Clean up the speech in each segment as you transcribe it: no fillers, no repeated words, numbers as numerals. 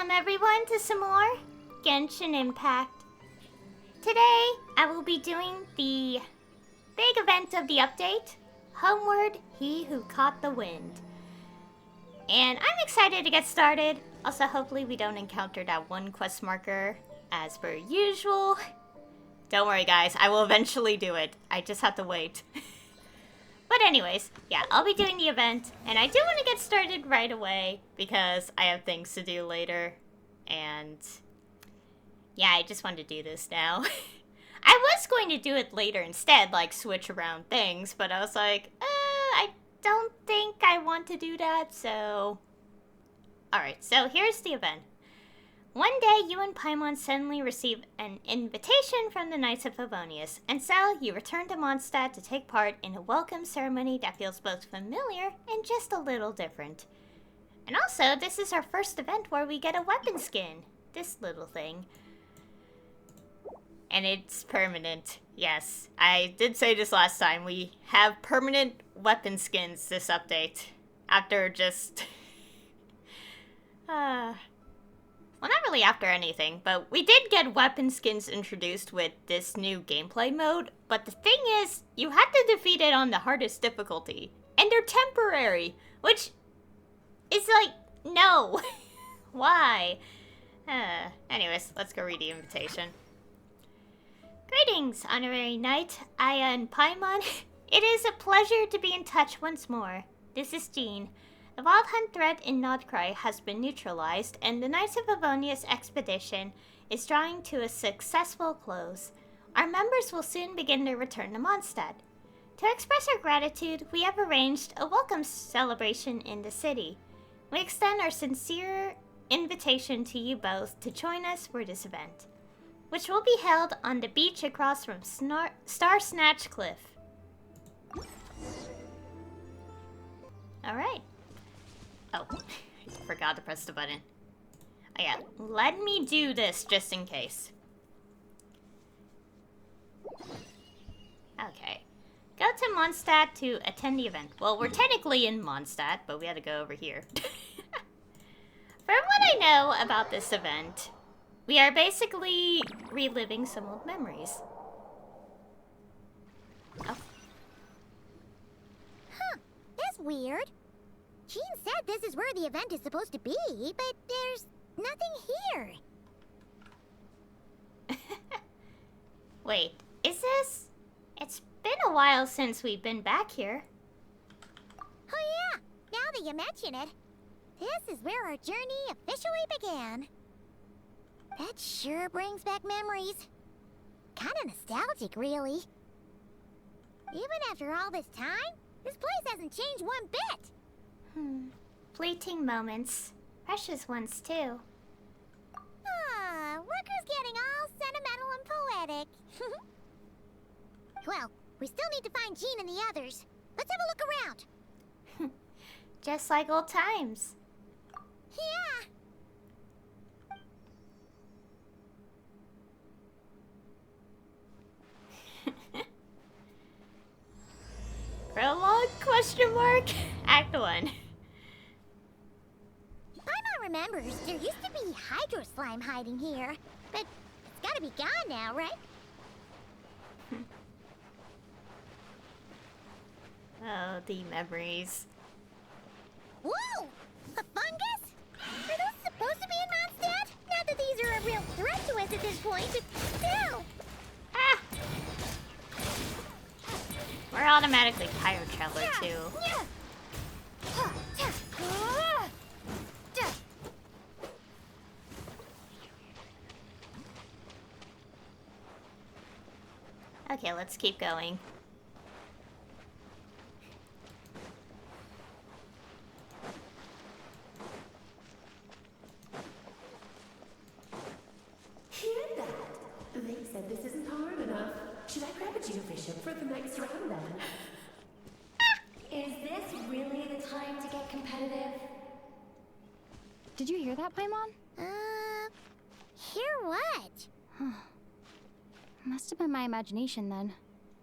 Welcome everyone to some more Genshin Impact. Today I will be doing the big event of the update, Homeward, He Who Caught the Wind. And I'm excited to get started. Also, hopefully we don't encounter that one quest marker as per usual. Don't worry guys, I will eventually do it. I just have to wait. But anyways, yeah, I'll be doing the event, and I do want to get started right away because I have things to do later, and yeah, I just wanted to do this now. I was going to do it later instead, like switch around things, but I was like, I don't think I want to do that, so... Alright, so here's the event. One day, you and Paimon suddenly receive an invitation from the Knights of Favonius, and so you return to Mondstadt to take part in a welcome ceremony that feels both familiar and just a little different. And also, this is our first event where we get a weapon skin. This little thing. And it's permanent. Yes, I did say this last time. We have permanent weapon skins this update. After just... Well, not really after anything, but we did get weapon skins introduced with this new gameplay mode, but the thing is, you had to defeat it on the hardest difficulty, and they're temporary, which is like, no. Why? Anyways, let's go read the invitation. Greetings, Honorary Knight, Aya and Paimon. It is a pleasure to be in touch once more. This is Jean. The Wild Hunt threat in Nordcry has been neutralized, and the Knights of Favonius expedition is drawing to a successful close. Our members will soon begin their return to Mondstadt. To express our gratitude, we have arranged a welcome celebration in the city. We extend our sincere invitation to you both to join us for this event, which will be held on the beach across from Star Snatch Cliff. Alright. Oh, I forgot to press the button. Oh yeah, let me do this just in case. Okay. Go to Mondstadt to attend the event. Well, we're technically in Mondstadt, but we had to go over here. From what I know about this event, we are basically reliving some old memories. Oh. Huh, that's weird. Jean said this is where the event is supposed to be, but there's nothing here. Wait, is this... It's been a while since we've been back here. Oh yeah, now that you mention it, this is where our journey officially began. That sure brings back memories. Kinda nostalgic, really. Even after all this time, this place hasn't changed one bit. Fleeting moments. Precious ones, too. Ah, look who's getting all sentimental and poetic. Well, we still need to find Jean and the others. Let's have a look around. Just like old times. Yeah. Prologue? Question mark? Act 1. Paimon remembers there used to be hydro slime hiding here, but it's gotta be gone now, right? Oh, the memories. Whoa! A fungus? Are those supposed to be in Mondstadt? Not that these are a real threat to us at this point, but still! Ah! We're automatically Pyro Traveler, too. Okay, let's keep going. Hear that? They said this isn't hard enough. Should I grab a Geofisham for the next round then? Is this really the time to get competitive? Did you hear that, Paimon? Hear what? Must have been my imagination then.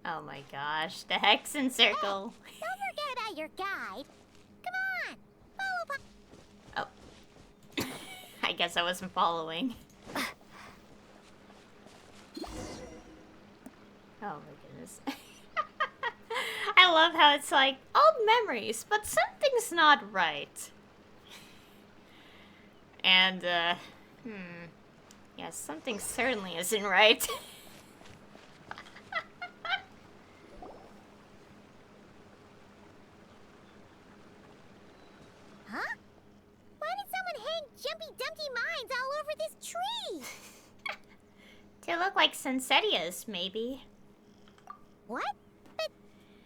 Oh my gosh, the Hexen Circle. Don't forget about your guide. Come on, follow. Oh. I I guess I wasn't following. Oh my goodness. I love how it's like, old memories, but something's not right. And, yes, something certainly isn't right. Huh? Why did someone hang Jumpy Dumpty mines all over this tree? They look like Sensetias, maybe. What? But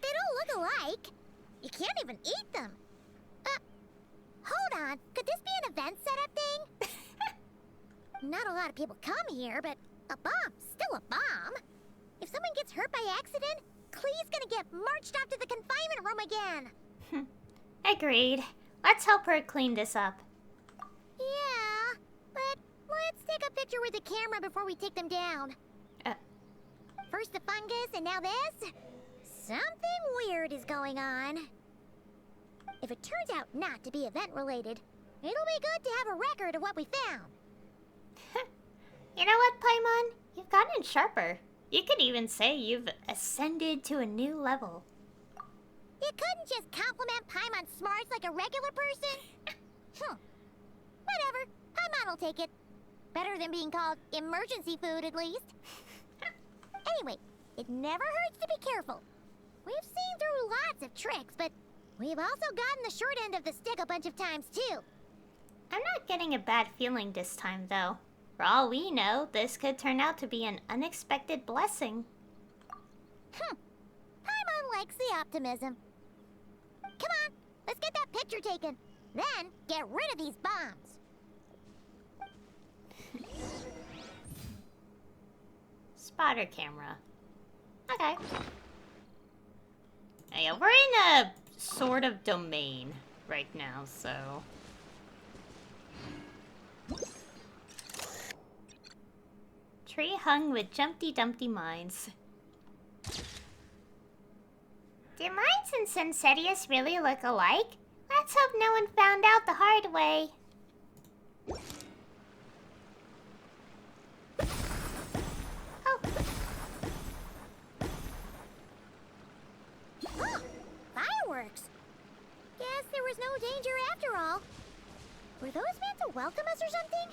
they don't look alike. You can't even eat them. Hold on. Could this be an event setup thing? Not a lot of people come here, but a bomb's still a bomb. If someone gets hurt by accident, Klee's gonna get marched off to the confinement room again. Agreed. Let's help her clean this up. Yeah, but let's take a picture with the camera before we take them down. First the fungus, and now this? Something weird is going on. If it turns out not to be event-related, it'll be good to have a record of what we found. You know what, Paimon? You've gotten sharper. You could even say you've ascended to a new level. You couldn't just compliment Paimon's smarts like a regular person? Whatever. Paimon will take it. Better than being called emergency food, at least. Anyway, it never hurts to be careful. We've seen through lots of tricks, but we've also gotten the short end of the stick a bunch of times, too. I'm not getting a bad feeling this time, though. For all we know, this could turn out to be an unexpected blessing. Paimon likes the optimism. Come on, let's get that picture taken. Then, get rid of these bombs. Spotter camera. Okay. Yeah, we're in a sort of domain right now, so... Tree hung with Jumpty Dumpty mines. Do mines and Sensetias really look alike? Let's hope no one found out the hard way. Oh. Oh, fireworks! Guess there was no danger after all. Were those meant to welcome us or something?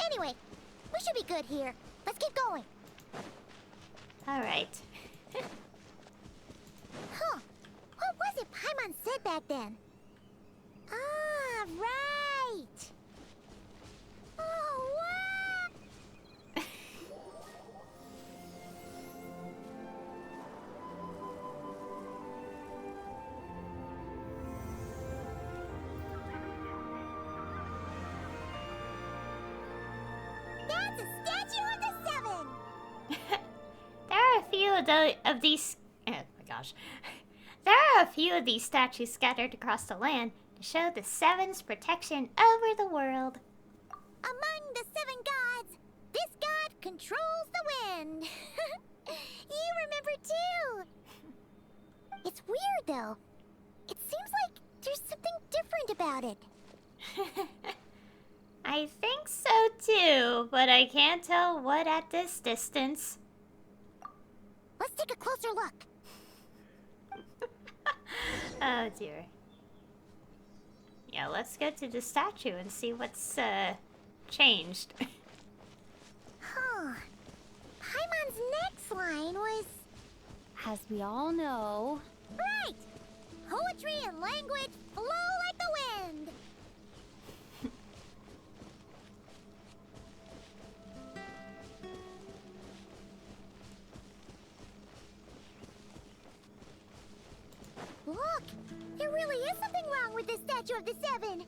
Anyway, we should be good here. Let's keep going. Alright. Huh. What was it Paimon said back then? Ah, right! Oh, what? That's a statue of the Seven! There are a few of these... Oh my gosh. There are a few of these statues scattered across the land to show the Seven's protection over the world. Among the seven gods, this god controls the wind. You remember too. It's weird though. It seems like there's something different about it. I think so too, but I can't tell what at this distance. Let's take a closer look. Oh dear. Yeah, let's go to the statue and see what's changed. Huh. Paimon's next line was... As we all know... Right! Poetry and language flow like the wind! Look! There really is something wrong with this statue of the Seven!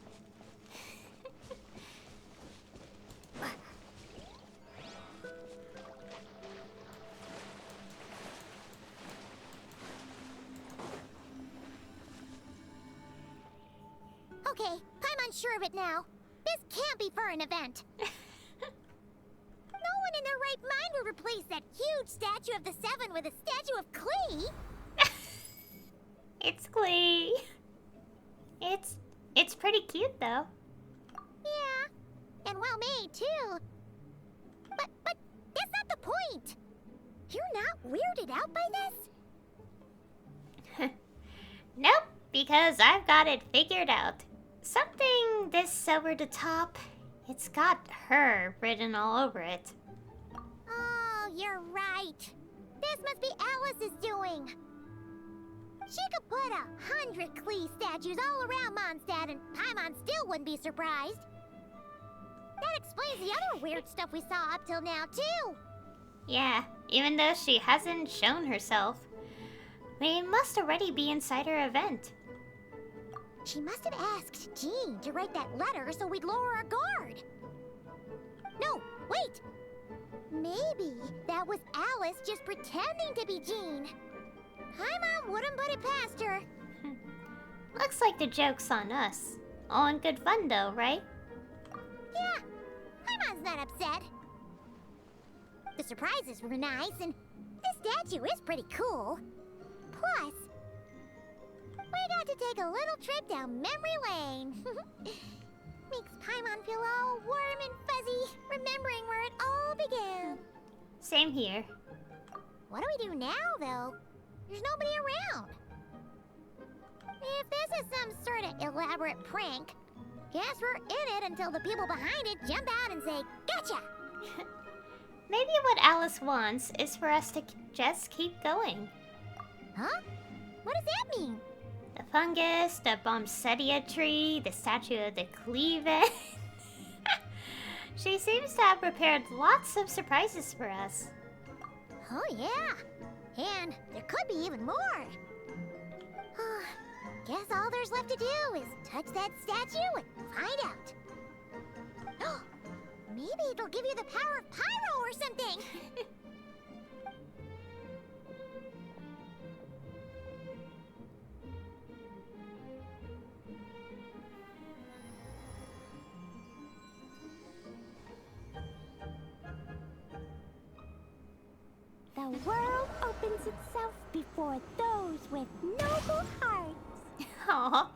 Okay, Paimon's sure of it now. This can't be for an event. No one in their right mind would replace that huge statue of the Seven with a statue of Klee. It's Glee. It's pretty cute though. Yeah, well-made, too. But that's not the point. You're not weirded out by this? Nope, because I've got it figured out. Something this over the top. It's got her written all over it. Oh, you're right. This must be Alice's doing. She could put 100 Klee statues all around Mondstadt and Paimon still wouldn't be surprised. That explains the other weird stuff we saw up till now, too. Yeah, even though she hasn't shown herself. We must already be inside her event. She must have asked Jean to write that letter so we'd lower our guard. No, wait! Maybe that was Alice just pretending to be Jean. Paimon wouldn't put it past her. Looks like the joke's on us. All in good fun though, right? Yeah, Paimon's not upset. The surprises were nice, and this statue is pretty cool. Plus, we got to take a little trip down memory lane. Makes Paimon feel all warm and fuzzy, remembering where it all began. Same here. What do we do now, though? There's nobody around. If this is some sort of elaborate prank, guess we're in it until the people behind it jump out and say, "Gotcha!" Maybe what Alice wants is for us to just keep going. Huh? What does that mean? The fungus, the Bombsettia tree, the statue of the Cleaven. She seems to have prepared lots of surprises for us. Oh, yeah. And there could be even more. Guess all there's left to do is touch that statue and find out. Maybe it'll give you the power of pyro or something. The world opens itself before those with noble hearts. Aww.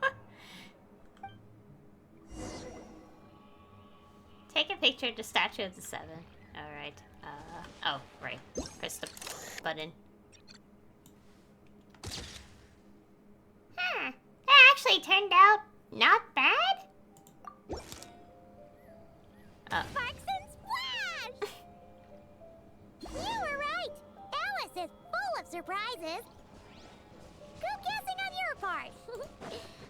Take a picture of the statue of the seven. Alright. Oh, right. Press the button. That actually turned out not bad. Sparks and splash! You were right. Alice is full of surprises. Good guessing on your part.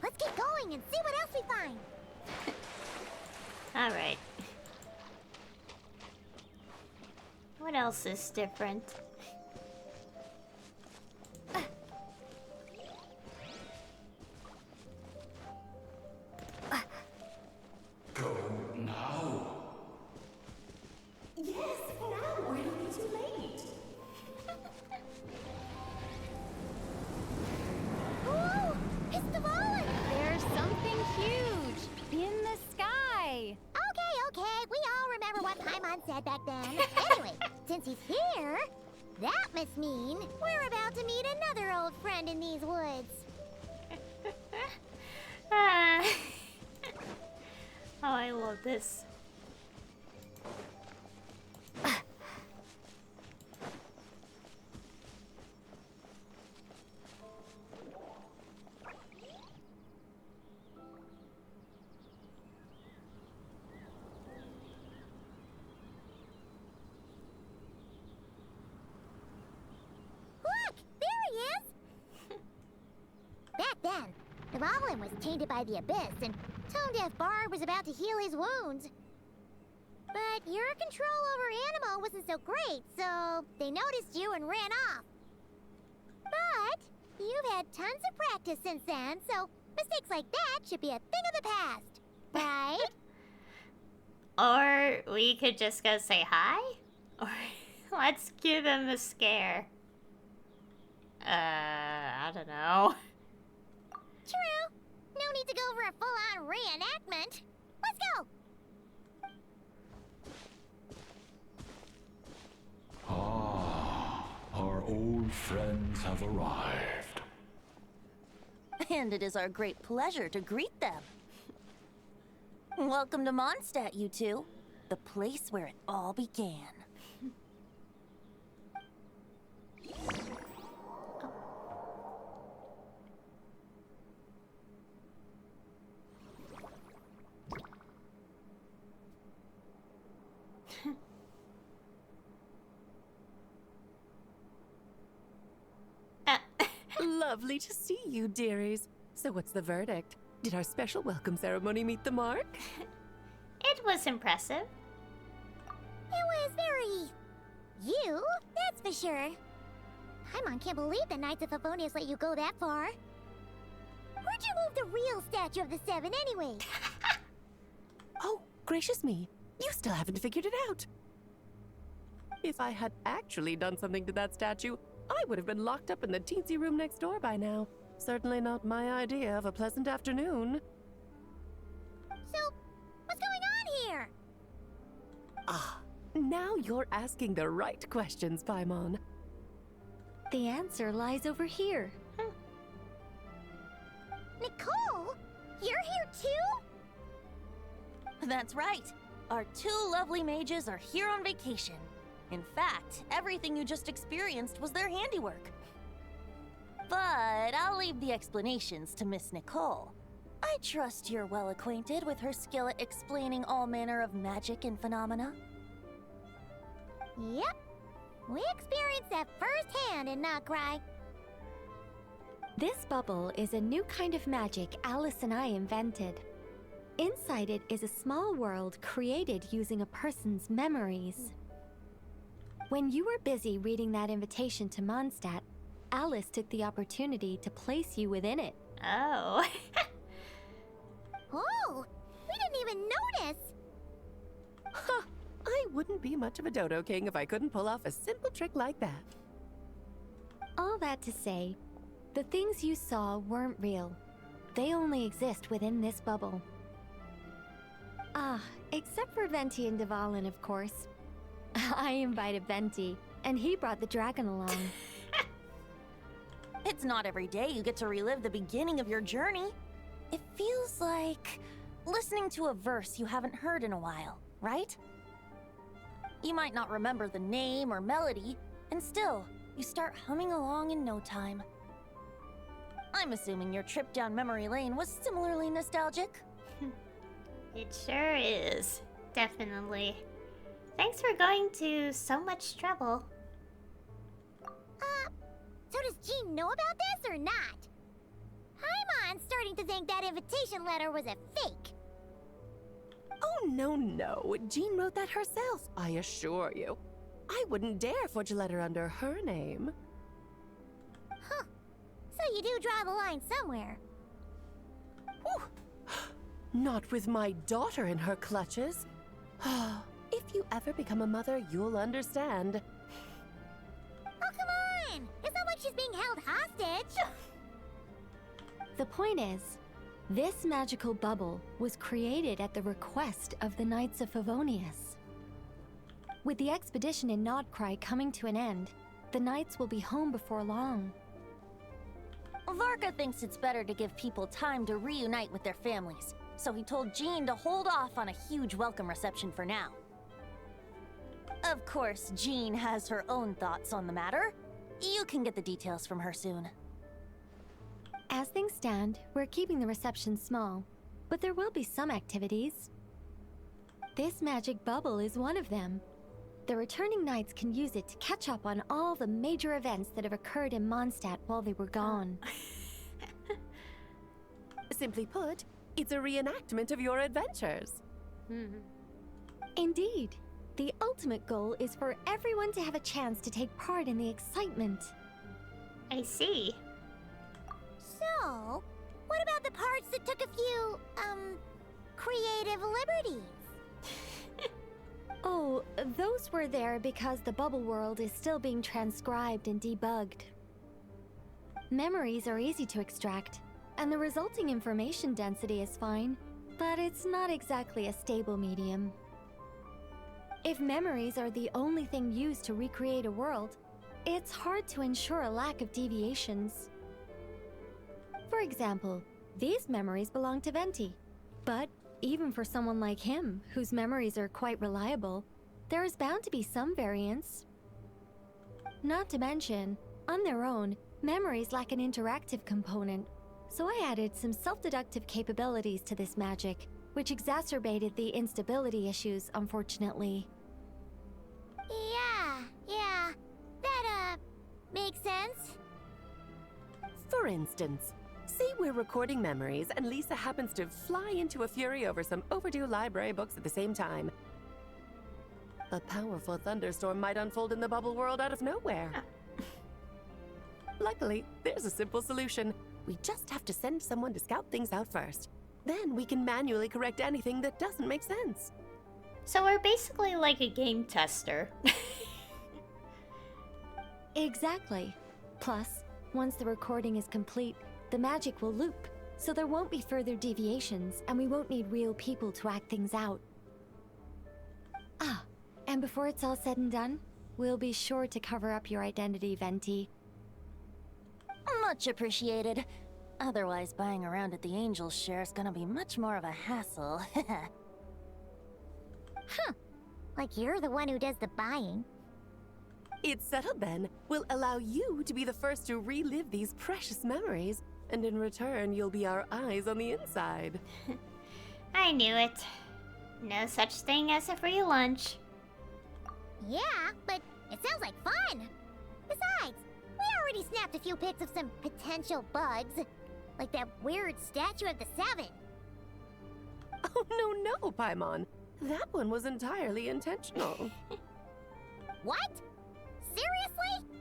Let's get going and see what else we find. Alright. What else is different? Go now. Yes, now, or it'll be too late. Whoa! It's the Volin! There's something huge in the sky. Okay, we all remember what Paimon said back then. Anyway, since he's here, that must mean we're about to meet another old friend in these woods. Oh, I love this. Look! There he is! Back then, the Volin was tainted by the Abyss, and Tone-Deaf Bard was about to heal his wounds. But your control over Animo wasn't so great, so they noticed you and ran off. But you've had tons of practice since then, so mistakes like that should be a thing of the past, right? Or we could just go say hi? Or let's give him a scare. I don't know. True. No need to go for a full-on reenactment. Let's go! Ah, our old friends have arrived. And it is our great pleasure to greet them. Welcome to Mondstadt, you two. the place where it all began. Lovely to see you, dearies. So what's the verdict? Did our special welcome ceremony meet the mark? It was impressive. It was very... you, that's for sure. Paimon can't believe the Knights of Favonius let you go that far. Where'd you move the real statue of the Seven anyway? Oh, gracious me. You still haven't figured it out. If I had actually done something to that statue, I would have been locked up in the teensy room next door by now. Certainly not my idea of a pleasant afternoon. So, what's going on here? Ah, now you're asking the right questions, Paimon. The answer lies over here. Nicole? You're here too? That's right. Our two lovely mages are here on vacation. In fact, everything you just experienced was their handiwork. But I'll leave the explanations to Miss Nicole. I trust you're well acquainted with her skill at explaining all manner of magic and phenomena. Yep. We experienced that firsthand in Noctri. This bubble is a new kind of magic Alice and I invented. Inside it is a small world created using a person's memories. When you were busy reading that invitation to Mondstadt, Alice took the opportunity to place you within it. Oh. Oh, we didn't even notice. Huh, I wouldn't be much of a Dodo King if I couldn't pull off a simple trick like that. All that to say, the things you saw weren't real. They only exist within this bubble. Ah, except for Venti and Dvalin, of course. I invited Venti, and he brought the dragon along. It's not every day you get to relive the beginning of your journey. It feels like listening to a verse you haven't heard in a while, right? You might not remember the name or melody, and still, you start humming along in no time. I'm assuming your trip down memory lane was similarly nostalgic. It sure is. Definitely. Thanks for going to so much trouble. So does Jean know about this or not? Paimon's starting to think that invitation letter was a fake. Oh, no. Jean wrote that herself, I assure you. I wouldn't dare forge a letter under her name. Huh. So you do draw the line somewhere. Whew. Not with my daughter in her clutches. If you ever become a mother, you'll understand. Oh, come on! It's not like she's being held hostage. The point is, this magical bubble was created at the request of the Knights of Favonius. With the expedition in Nodcry coming to an end, the Knights will be home before long. Varka thinks it's better to give people time to reunite with their families, so he told Jean to hold off on a huge welcome reception for now. Of course, Jean has her own thoughts on the matter. You can get the details from her soon. As things stand, we're keeping the reception small, but there will be some activities. This magic bubble is one of them. The returning knights can use it to catch up on all the major events that have occurred in Mondstadt while they were gone. Simply put, it's a reenactment of your adventures. Indeed. The ultimate goal is for everyone to have a chance to take part in the excitement. I see. So, what about the parts that took a few, creative liberties? Oh, those were there because the bubble world is still being transcribed and debugged. Memories are easy to extract, and the resulting information density is fine, but it's not exactly a stable medium. If memories are the only thing used to recreate a world, it's hard to ensure a lack of deviations. For example, these memories belong to Venti, but Even for someone like him, whose memories are quite reliable, there is bound to be some variance. Not to mention, on their own, memories lack an interactive component, so I added some self-deductive capabilities to this magic, which exacerbated the instability issues, unfortunately. Yeah, that, makes sense. For instance, say we're recording memories and Lisa happens to fly into a fury over some overdue library books at the same time. A powerful thunderstorm might unfold in the bubble world out of nowhere. Luckily, there's a simple solution. We just have to send someone to scout things out first. Then we can manually correct anything that doesn't make sense. So we're basically like a game tester. Exactly. Plus, once the recording is complete, the magic will loop, so there won't be further deviations, and we won't need real people to act things out. Ah, and before it's all said and done, we'll be sure to cover up your identity, Venti. Much appreciated. Otherwise, buying around at the Angel's share is gonna be much more of a hassle. Like you're the one who does the buying. It's settled then. We'll allow you to be the first to relive these precious memories, and in return, you'll be our eyes on the inside. I knew it. No such thing as a free lunch. Yeah, but it sounds like fun. Besides, we already snapped a few pics of some potential bugs. Like that weird statue of the Seven. Oh, no, Paimon. That one was entirely intentional. What? Seriously?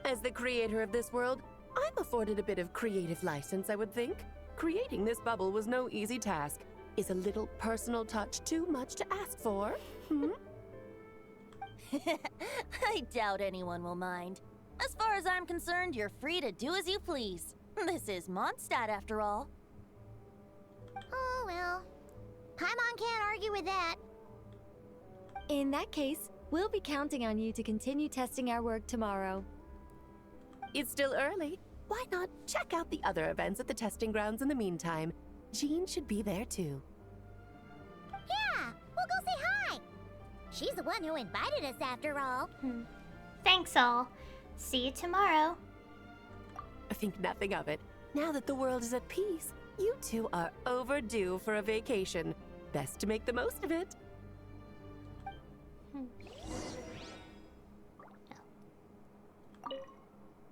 As the creator of this world, I'm afforded a bit of creative license, I would think. Creating this bubble was no easy task. Is a little personal touch too much to ask for? I doubt anyone will mind. As far as I'm concerned, you're free to do as you please. This is Mondstadt, after all. Oh, well. Paimon can't argue with that. In that case, we'll be counting on you to continue testing our work tomorrow. It's still early. Why not check out the other events at the testing grounds in the meantime? Jean should be there too. Yeah, we'll go say hi. She's the one who invited us after all. Thanks all. See you tomorrow. Think nothing of it. Now that the world is at peace, you two are overdue for a vacation. Best to make the most of it.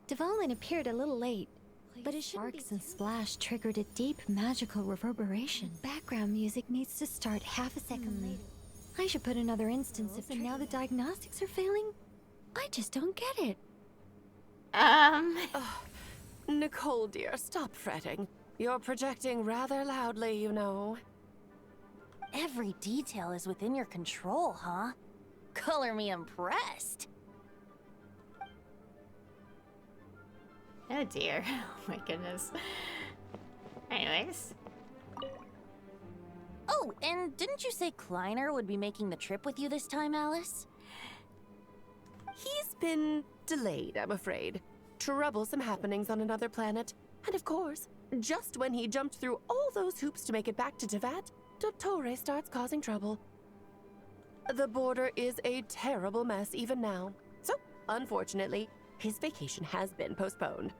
Dvalin appeared a little late, but his sparks and splash triggered a deep magical reverberation. Background music needs to start half a second late. I should put another instance of and now the diagnostics are failing? I just don't get it. Nicole, dear, stop fretting. You're projecting rather loudly, you know. Every detail is within your control, huh? Color me impressed. Oh dear. Oh my goodness. Anyways. Oh, and didn't you say Kleiner would be making the trip with you this time, Alice? He's been delayed, I'm afraid. Troublesome happenings on another planet. And of course, just when he jumped through all those hoops to make it back to Tevat, Dottore starts causing trouble. The border is a terrible mess even now. So, unfortunately, his vacation has been postponed.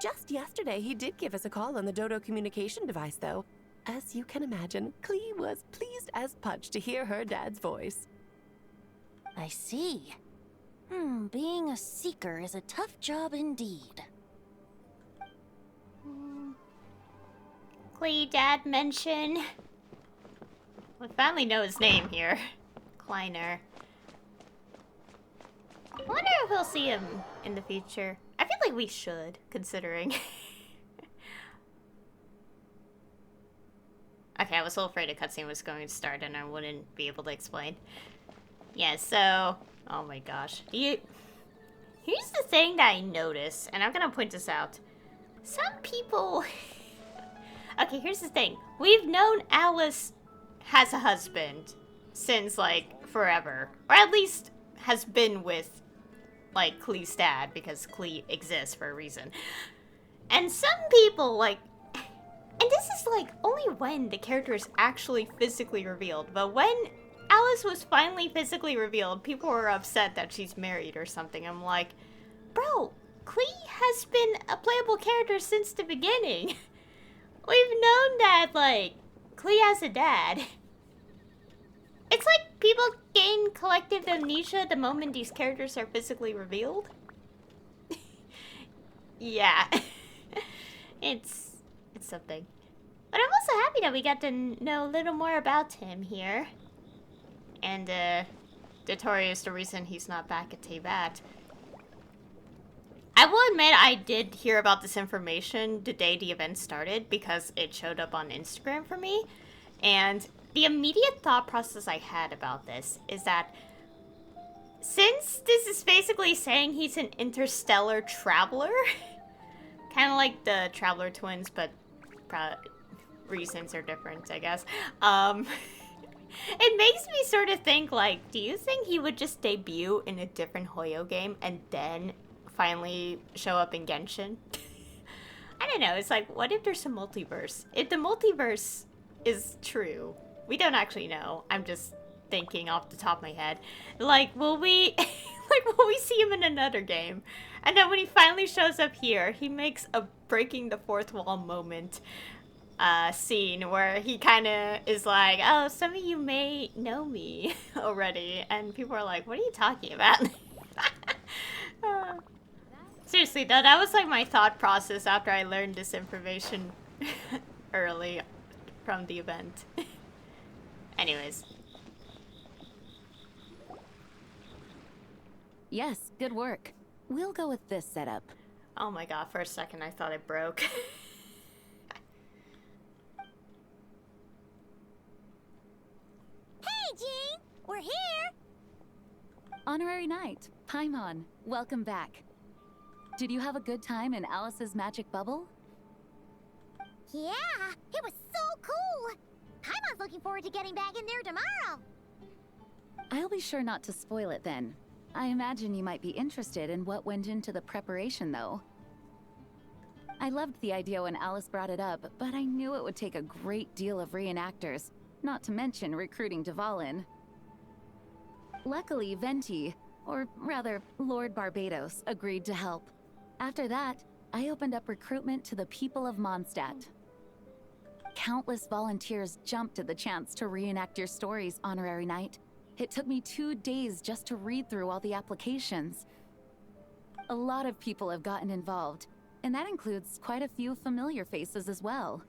Just yesterday, he did give us a call on the Dodo communication device, though. As you can imagine, Klee was pleased as punch to hear her dad's voice. I see. Being a seeker is a tough job indeed. Klee, Dad mention. We finally know his name here. Kleiner. I wonder if we'll see him in the future. I feel like we should, considering. Okay, I was so afraid a cutscene was going to start and I wouldn't be able to explain. Yeah, so... Oh my gosh. Here's the thing that I noticed, and I'm gonna point this out. Some people... Okay, here's the thing. We've known Alice has a husband since, like, forever. Or at least has been with, like, Klee's dad, because Klee exists for a reason. And some people, like, And this is like only when the character is actually physically revealed. But when Alice was finally physically revealed, people were upset that she's married or something. I'm like, bro, Klee has been a playable character since the beginning. We've known that, like, Klee has a dad. It's like people gain collective amnesia the moment these characters are physically revealed. Yeah. It's something. But I'm also happy that we got to know a little more about him here. And, Dotori is the reason he's not back at Teyvat. I will admit I did hear about this information the day the event started because it showed up on Instagram for me. And the immediate thought process I had about this is that since this is basically saying he's an interstellar traveler, kind of like the Traveler Twins, but reasons are different, I guess. It makes me sort of think, like, do you think he would just debut in a different Hoyo game and then finally show up in Genshin? I don't know, it's like, what if there's a multiverse? If the multiverse is true, we don't actually know. I'm just thinking off the top of my head. Like, will we see him in another game? And then when he finally shows up here, he makes a breaking the fourth wall moment scene where he kind of is like, oh, some of you may know me already. And people are like, what are you talking about? Seriously, though, that was like my thought process after I learned this information early from the event. Anyways. Yes, good work. We'll go with this setup. Oh my god, for a second I thought it broke. Hey, Jean! We're here! Honorary Knight, Paimon, welcome back. Did you have a good time in Alice's magic bubble? Yeah, it was so cool! Paimon's looking forward to getting back in there tomorrow! I'll be sure not to spoil it then. I imagine you might be interested in what went into the preparation, though. I loved the idea when Alice brought it up, but I knew it would take a great deal of reenactors, not to mention recruiting Dvalin. Luckily, Venti, or rather, Lord Barbados, agreed to help. After that, I opened up recruitment to the people of Mondstadt. Countless volunteers jumped at the chance to reenact your stories, Honorary Knight. It took me 2 days just to read through all the applications. A lot of people have gotten involved, and that includes quite a few familiar faces as well.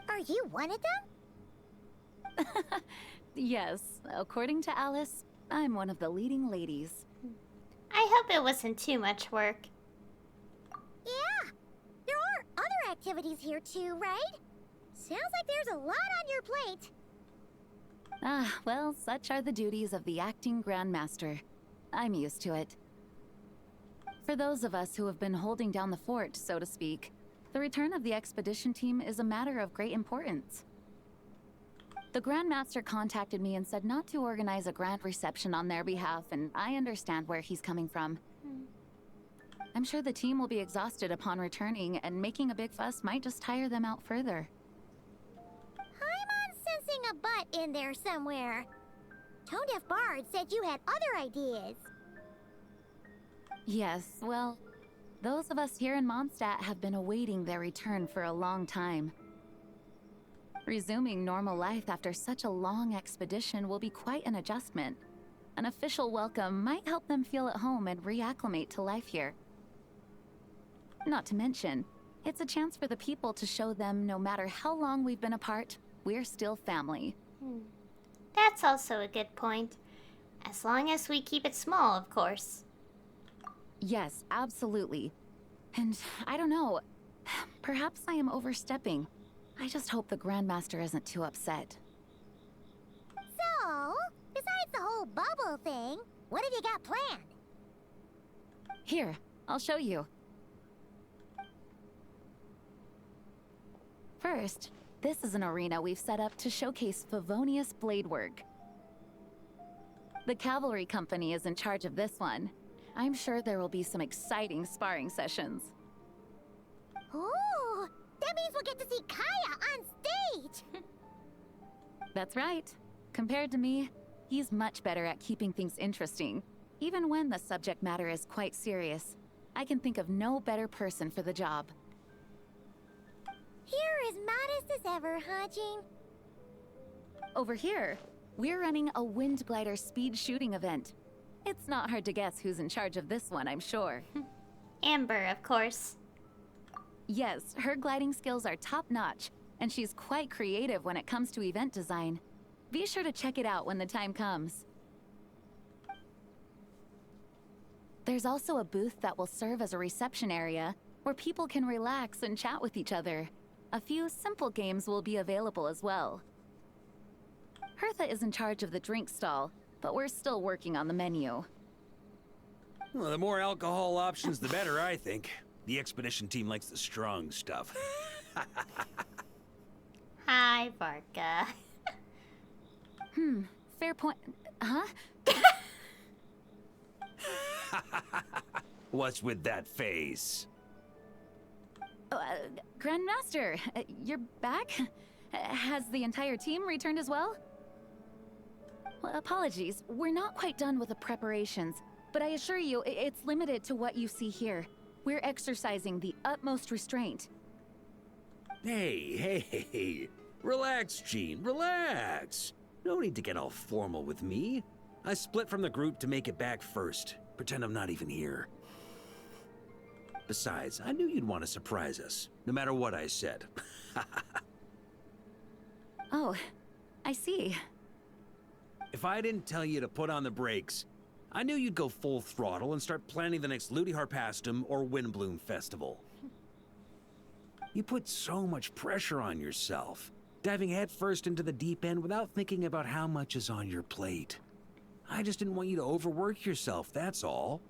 Are you one of them? Yes, according to Alice, I'm one of the leading ladies. I hope it wasn't too much work. Yeah, there are other activities here too, right? Sounds like there's a lot on your plate. Ah, well, such are the duties of the acting Grandmaster. I'm used to it. For those of us who have been holding down the fort, so to speak, the return of the expedition team is a matter of great importance. The Grandmaster contacted me and said not to organize a grand reception on their behalf, and I understand where he's coming from. I'm sure the team will be exhausted upon returning, and making a big fuss might just tire them out further. I'm sensing a butt in there somewhere. Tone Deaf Bard said you had other ideas. Yes, well, those of us here in Mondstadt have been awaiting their return for a long time. Resuming normal life after such a long expedition will be quite an adjustment. An official welcome might help them feel at home and reacclimate to life here. Not to mention, it's a chance for the people to show them no matter how long we've been apart, we're still family. That's also a good point. As long as we keep it small, of course. Yes, absolutely. And I don't know, perhaps I am overstepping. I just hope the Grandmaster isn't too upset. So, besides the whole bubble thing, what have you got planned? Here, I'll show you. First, this is an arena we've set up to showcase Favonius blade work. The cavalry company is in charge of this one. I'm sure there will be some exciting sparring sessions. Ooh, that That means we'll get to see Kaya on stage! That's right. Compared to me, he's much better at keeping things interesting. Even when the subject matter is quite serious, I can think of no better person for the job. You're as modest as ever, huh, Jean? Over here, we're running a wind glider speed shooting event. It's not hard to guess who's in charge of this one, I'm sure. Amber, of course. Yes, her gliding skills are top-notch, and she's quite creative when it comes to event design. Be sure to check it out when the time comes. There's also a booth that will serve as a reception area, where people can relax and chat with each other. A few simple games will be available as well. Hertha is in charge of the drink stall, but we're still working on the menu. Well, the more alcohol options, the better, I think. The expedition team likes the strong stuff. Hi, Barca. Fair point. Huh? What's with that face? Grandmaster, you're back? Has the entire team returned as well? Well, apologies, we're not quite done with the preparations, but I assure you, it's limited to what you see here. We're exercising the utmost restraint. Hey. Relax, Jean, relax. No need to get all formal with me. I split from the group to make it back first. Pretend I'm not even here. Besides, I knew you'd want to surprise us, no matter what I said. Oh, I see. If I didn't tell you to put on the brakes, I knew you'd go full throttle and start planning the next Ludi Harpastum or Windbloom Festival. You put so much pressure on yourself, diving headfirst into the deep end without thinking about how much is on your plate. I just didn't want you to overwork yourself, that's all.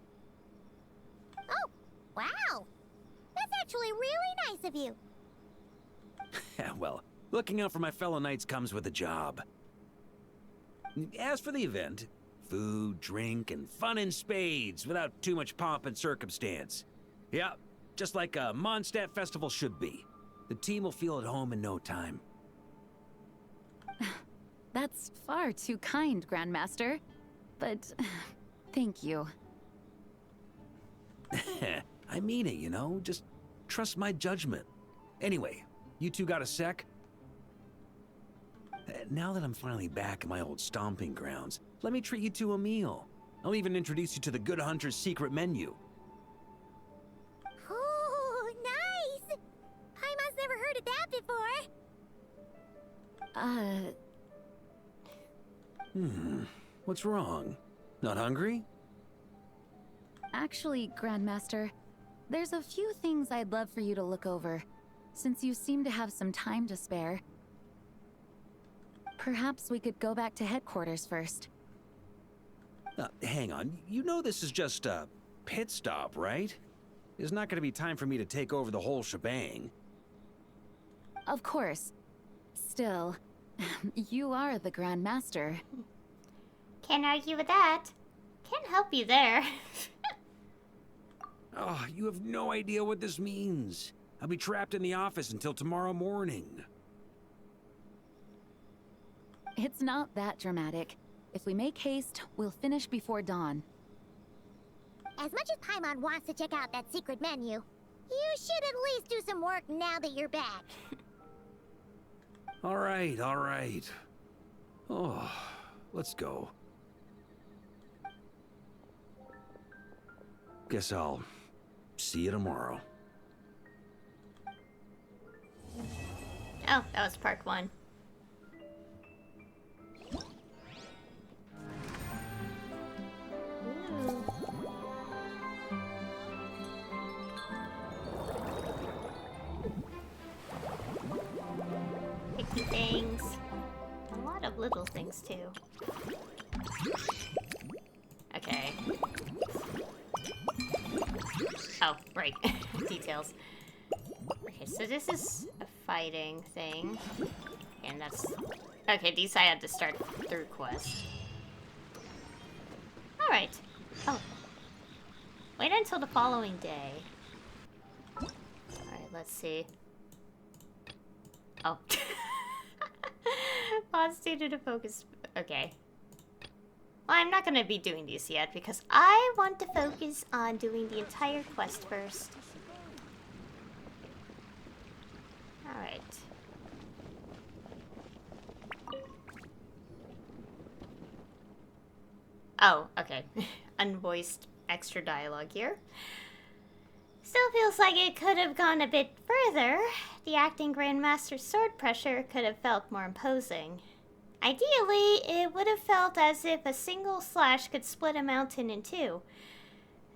Oh, wow! That's actually really nice of you. Well, looking out for my fellow knights comes with a job. As for the event, food, drink, and fun in spades without too much pomp and circumstance. Yeah, just like a Mondstadt festival should be. The team will feel at home in no time. That's far too kind, Grandmaster. But thank you. I mean it, you know? Just trust my judgment. Anyway, you two got a sec? Now that I'm finally back in my old stomping grounds, let me treat you to a meal. I'll even introduce you to the Good Hunter's secret menu. Oh, nice! Paimon's never heard of that before. What's wrong? Not hungry? Actually, Grandmaster, there's a few things I'd love for you to look over, since you seem to have some time to spare. Perhaps we could go back to headquarters first. Hang on. You know this is just a pit stop, right? There's not gonna be time for me to take over the whole shebang. Of course. Still, you are the Grandmaster. Can't argue with that. Can't help you there. Oh, you have no idea what this means. I'll be trapped in the office until tomorrow morning. It's not that dramatic. If we make haste, we'll finish before dawn. As much as Paimon wants to check out that secret menu, you should at least do some work now that you're back. All right. Oh, let's go. Guess I'll see you tomorrow. Oh, that was part 1. Picky things. A lot of little things, too. Okay. Oh, right. Details. Okay, so this is a fighting thing. And that's... Okay, these I had to start through quest. Alright. Oh. Wait until the following day. Alright, let's see. Oh. Mondstadt to focus. Okay. Well, I'm not gonna be doing these yet because I want to focus on doing the entire quest first. Alright. Oh, okay. Unvoiced extra dialogue here. Still feels like it could have gone a bit further. The acting Grandmaster's sword pressure could have felt more imposing. Ideally, it would have felt as if a single slash could split a mountain in two.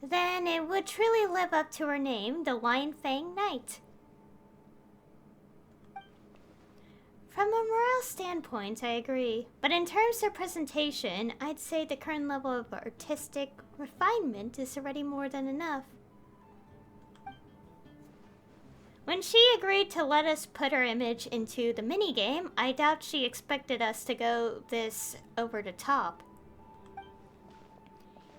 Then it would truly live up to her name, the Lion Fang Knight. From a morale standpoint, I agree. But in terms of presentation, I'd say the current level of artistic refinement is already more than enough. When she agreed to let us put her image into the minigame, I doubt she expected us to go this over the top.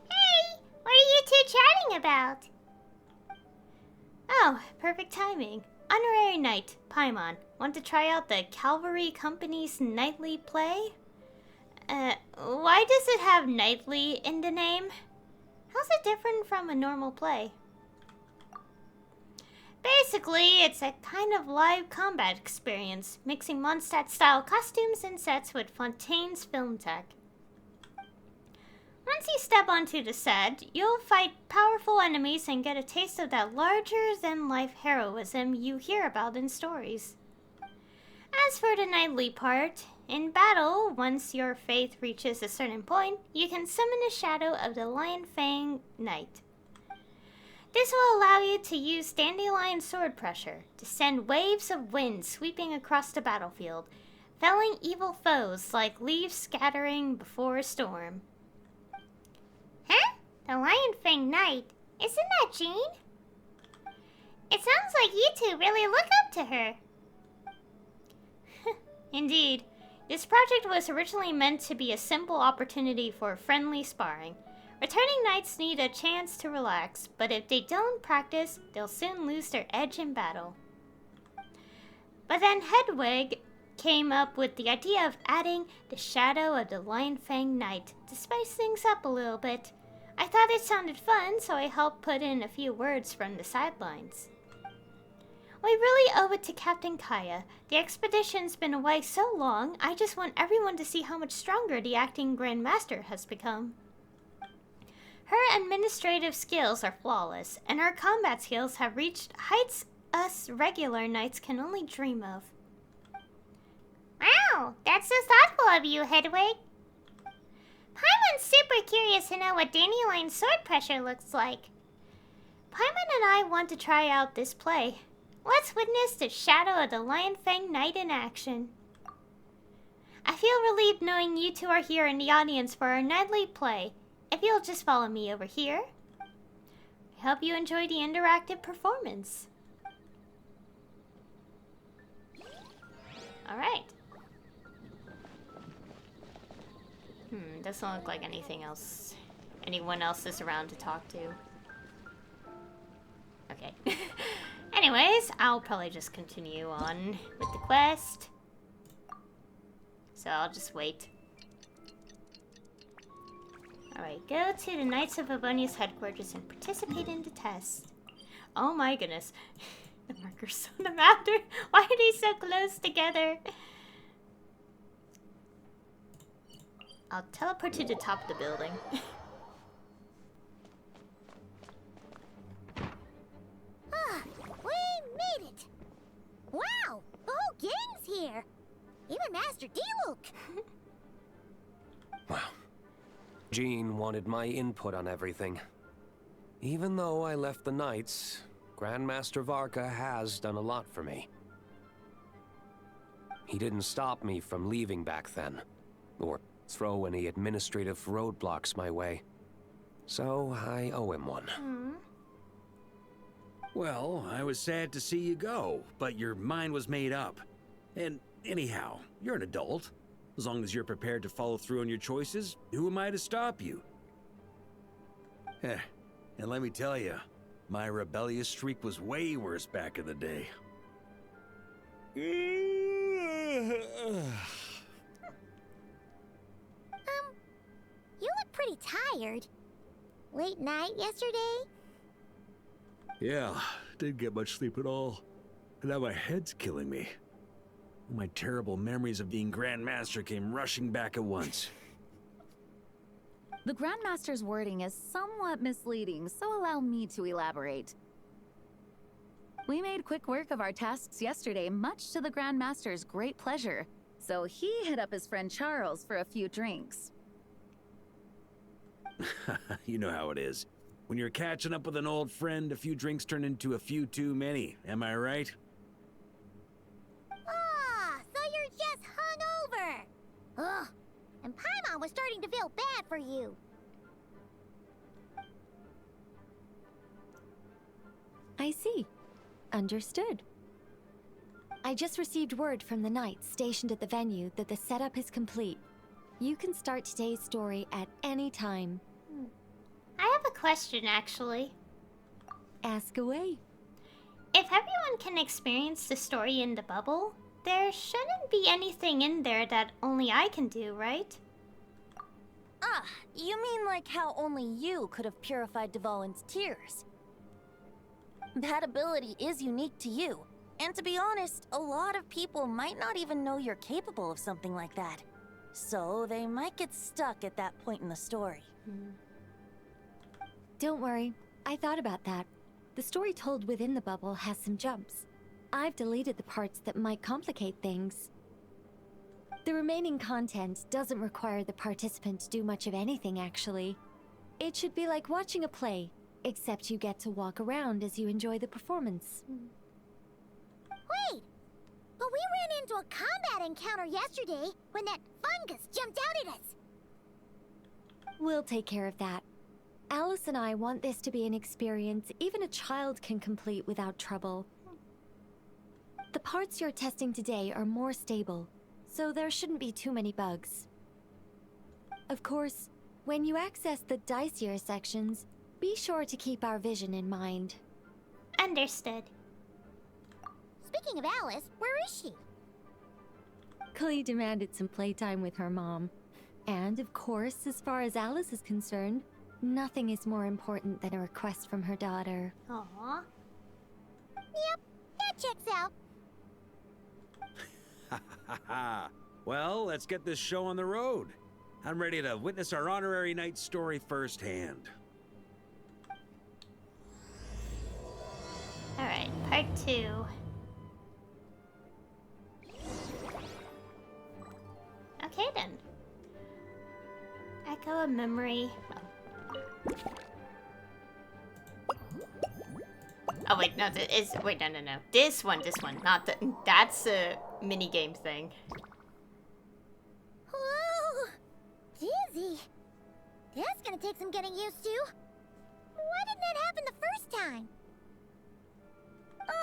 Hey, what are you two chatting about? Oh, perfect timing. Honorary Knight, Paimon. Want to try out the Cavalry Company's nightly play? Why does it have nightly in the name? How's it different from a normal play? Basically, it's a kind of live combat experience, mixing Mondstadt-style costumes and sets with Fontaine's film tech. Once you step onto the set, you'll fight powerful enemies and get a taste of that larger-than-life heroism you hear about in stories. As for the nightly part, in battle, once your faith reaches a certain point, you can summon a shadow of the Lion Fang Knight. This will allow you to use dandelion sword pressure to send waves of wind sweeping across the battlefield, felling evil foes like leaves scattering before a storm. Huh? The Lion Fang Knight? Isn't that Jean? It sounds like you two really look up to her. Indeed. This project was originally meant to be a simple opportunity for friendly sparring. Returning knights need a chance to relax, but if they don't practice, they'll soon lose their edge in battle. But then Hedwig came up with the idea of adding the shadow of the Lion Fang Knight to spice things up a little bit. I thought it sounded fun, so I helped put in a few words from the sidelines. We really owe it to Captain Kaya. The expedition's been away so long, I just want everyone to see how much stronger the acting Grandmaster has become. Her administrative skills are flawless, and her combat skills have reached heights us regular knights can only dream of. Wow, that's so thoughtful of you, Hedwig. Paimon's super curious to know what dandelion sword pressure looks like. Paimon and I want to try out this play. Let's witness the shadow of the Lion Fang Knight in action. I feel relieved knowing you two are here in the audience for our nightly play. If you'll just follow me over here, I hope you enjoy the interactive performance. Alright. Doesn't look like anything else. Anyone else is around to talk to. Okay. Anyways, I'll probably just continue on with the quest. So I'll just wait. Alright, go to the Knights of Avonia's headquarters and participate in the test. Oh my goodness. The markers on the map, why are they so close together? I'll teleport to the top of the building. We made it! Wow, the whole gang's here! Even Master Diluc! Wow. Jean wanted my input on everything. Even though I left the Knights, Grandmaster Varka has done a lot for me. He didn't stop me from leaving back then, or throw any administrative roadblocks my way. So I owe him one. Well, I was sad to see you go, but your mind was made up. And anyhow, you're an adult. As long as you're prepared to follow through on your choices, who am I to stop you? And let me tell you, my rebellious streak was way worse back in the day. You look pretty tired. Late night yesterday? Yeah, didn't get much sleep at all. And now my head's killing me. My terrible memories of being Grand Master came rushing back at once. The Grandmaster's wording is somewhat misleading, so allow me to elaborate. We made quick work of our tasks yesterday, much to the Grandmaster's great pleasure, so he hit up his friend Charles for a few drinks. You know how it is. When you're catching up with an old friend, a few drinks turn into a few too many. Am I right? Ah, so you're just hungover. Ugh, and Paimon was starting to feel bad for you. I see. Understood. I just received word from the knights stationed at the venue that the setup is complete. You can start today's story at any time. I have a question, actually. Ask away. If everyone can experience the story in the bubble, there shouldn't be anything in there that only I can do, right? Ah, you mean like how only you could have purified Dvalin's tears? That ability is unique to you. And to be honest, a lot of people might not even know you're capable of something like that. So they might get stuck at that point in the story. Don't worry, I thought about that. The story told within the bubble has some jumps. I've deleted the parts that might complicate things. The remaining content doesn't require the participant to do much of anything, actually. It should be like watching a play, except you get to walk around as you enjoy the performance. Wait! But we ran into a combat encounter yesterday when that fungus jumped out at us. We'll take care of that. Alice and I want this to be an experience even a child can complete without trouble. The parts you're testing today are more stable, so there shouldn't be too many bugs. Of course, when you access the dicier sections, be sure to keep our vision in mind. Understood. Speaking of Alice, where is she? Clee demanded some playtime with her mom. And of course, as far as Alice is concerned, nothing is more important than a request from her daughter. Aww. Yep, that checks out. Well, let's get this show on the road. I'm ready to witness our honorary knight's story firsthand. Alright, part 2. Okay then. Echo a memory. Oh wait, no, wait, no. This one, not the, that's a minigame thing. Whoa! Dizzy. That's gonna take some getting used to. Why didn't that happen the first time?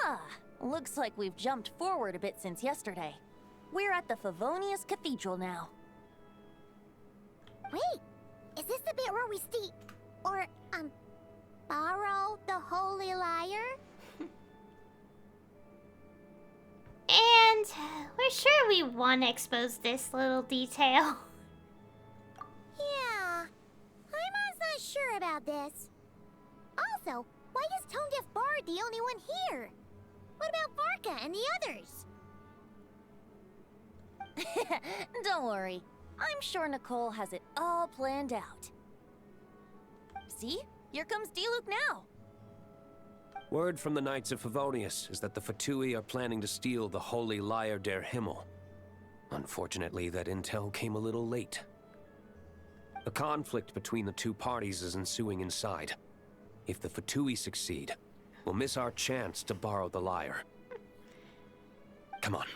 Ah, looks like we've jumped forward a bit since yesterday. We're at the Favonius Cathedral now. Wait, is this the bit where we steal, or, borrow the Holy Lyre? And we're sure we want to expose this little detail. Yeah, I'm not sure about this. Also, why is Tone Deaf Bard the only one here? What about Varka and the others? Don't worry. I'm sure Nicole has it all planned out. See? Here comes Diluc now. Word from the Knights of Favonius is that the Fatui are planning to steal the Holy Lyre der Himmel. Unfortunately, that intel came a little late. A conflict between the two parties is ensuing inside. If the Fatui succeed, we'll miss our chance to borrow the lyre. Come on.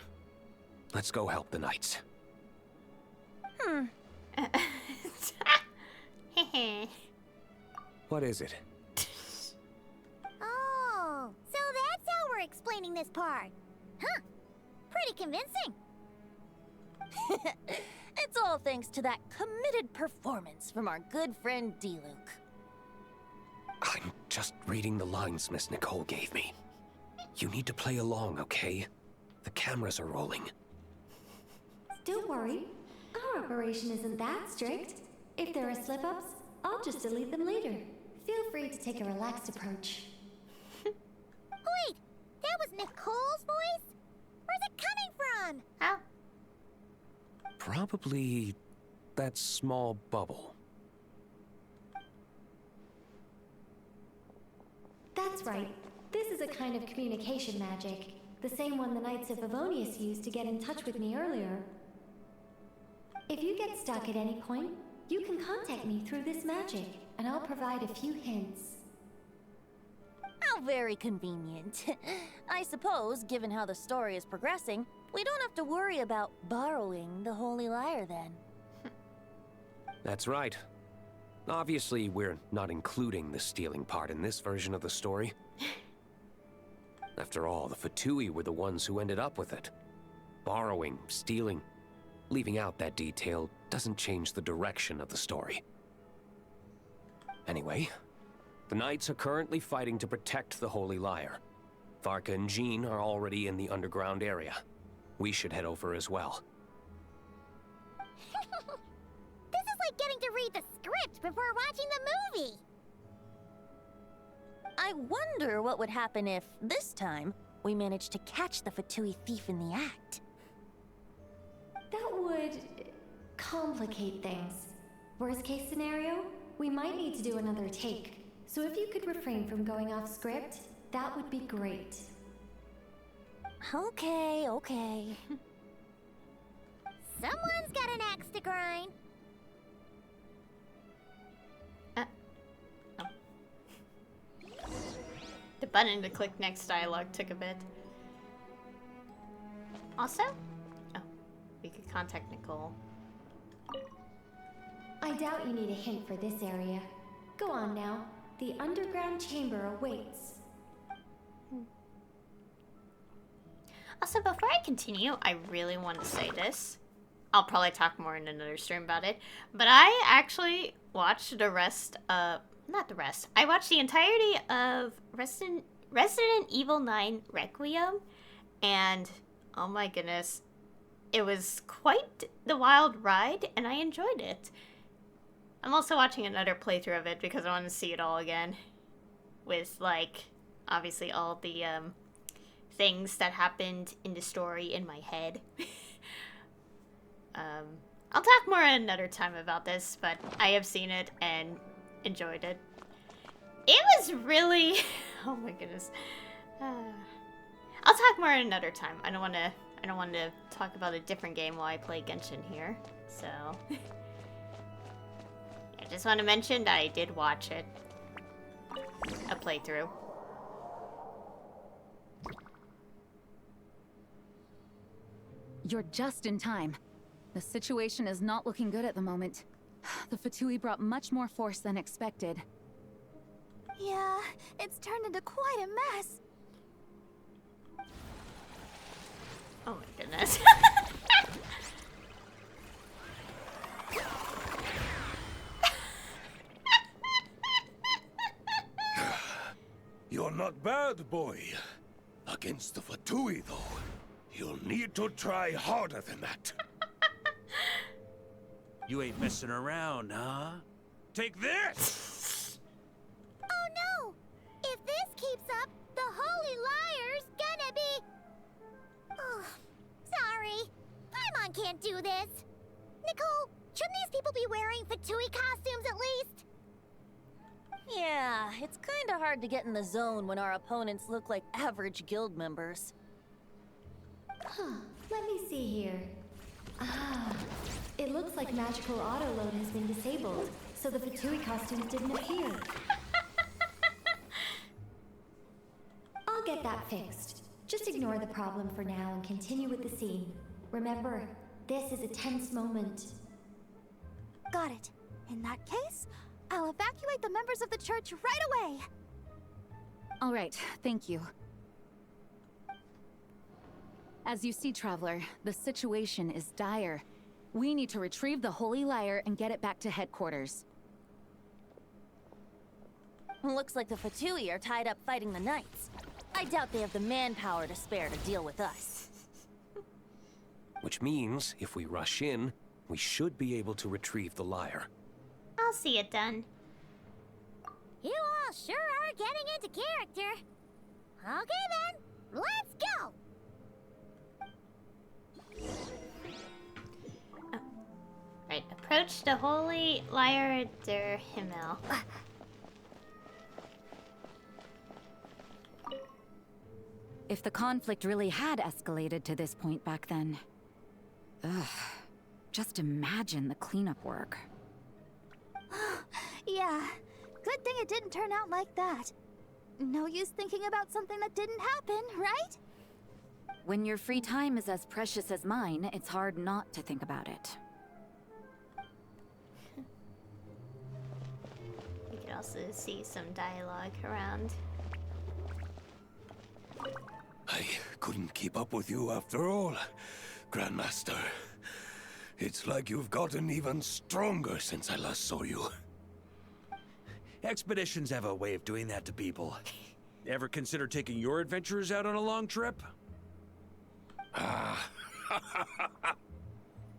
Let's go help the Knights. What is it? Oh, so that's how we're explaining this part. Huh, pretty convincing. It's all thanks to that committed performance from our good friend Diluc. I'm just reading the lines Miss Nicole gave me. You need to play along, okay? The cameras are rolling. Don't worry. Our operation isn't that strict. If there are slip-ups, I'll just delete them later. Feel free to take a relaxed approach. Wait, that was Nicole's voice? Where's it coming from? Oh. Probably that small bubble. That's right. This is a kind of communication magic. The same one the Knights of Favonius used to get in touch with me earlier. If you get stuck at any point, you can contact me through this magic, and I'll provide a few hints. How very convenient. I suppose, given how the story is progressing, we don't have to worry about borrowing the Holy Lyre then. That's right. Obviously, we're not including the stealing part in this version of the story. After all, the Fatui were the ones who ended up with it. Borrowing, stealing, leaving out that detail doesn't change the direction of the story. Anyway, the Knights are currently fighting to protect the Holy Lyre. Varka and Jean are already in the underground area. We should head over as well. This is like getting to read the script before watching the movie. I wonder what would happen if, this time, we managed to catch the Fatui thief in the act. That would complicate things. Worst case scenario, we might need to do another take. So if you could refrain from going off script, that would be great. Okay, okay. Someone's got an axe to grind. The button to click next dialogue took a bit. Also, oh, we could contact Nicole. I doubt you need a hint for this area. Go on now. The underground chamber awaits. Also, before I continue, I really want to say this. I'll probably talk more in another stream about it. But I actually watched the rest of... Not the rest. I watched the entirety of Resident Evil 9 Requiem. And, oh my goodness. It was quite the wild ride, and I enjoyed it. I'm also watching another playthrough of it because I want to see it all again. With, like, obviously all the, things that happened in the story in my head. I'll talk more another time about this, but I have seen it and enjoyed it. It was really... oh my goodness. I'll talk more another time. I don't want to talk about a different game while I play Genshin here, so... I just want to mention that I did watch it. A playthrough. You're just in time. The situation is not looking good at the moment. The Fatui brought much more force than expected. Yeah, it's turned into quite a mess. Oh my goodness. You're not bad, boy. Against the Fatui, though, you'll need to try harder than that. You ain't messing around, huh? Take this! Oh no! If this keeps up, the Holy Lyre's gonna be... Oh, sorry. Paimon can't do this. Nicole, shouldn't these people be wearing Fatui costumes at least? Yeah, it's kinda hard to get in the zone when our opponents look like average guild members. Huh, let me see here. Ah, it looks like magical autoload has been disabled, so the Fatui costumes didn't appear. I'll get that fixed. Just ignore the problem for now and continue with the scene. Remember, this is a tense moment. Got it. In that case, I'll evacuate the members of the church right away. All right, thank you. As you see, Traveler, the situation is dire. We need to retrieve the Holy Lyre and get it back to headquarters. Looks like the Fatui are tied up fighting the Knights. I doubt they have the manpower to spare to deal with us. Which means, if we rush in, we should be able to retrieve the lyre. I'll see it done. You all sure are getting into character. Okay then, let's go! Right, approach the Holy Lyre der Himmel. If the conflict really had escalated to this point back then... Ugh. Just imagine the cleanup work. Yeah, good thing it didn't turn out like that. No use thinking about something that didn't happen, right? When your free time is as precious as mine, it's hard not to think about it. You could also see some dialogue around. I couldn't keep up with you after all, Grandmaster. It's like you've gotten even stronger since I last saw you. Expeditions have a way of doing that to people. Ever consider taking your adventurers out on a long trip? Ah,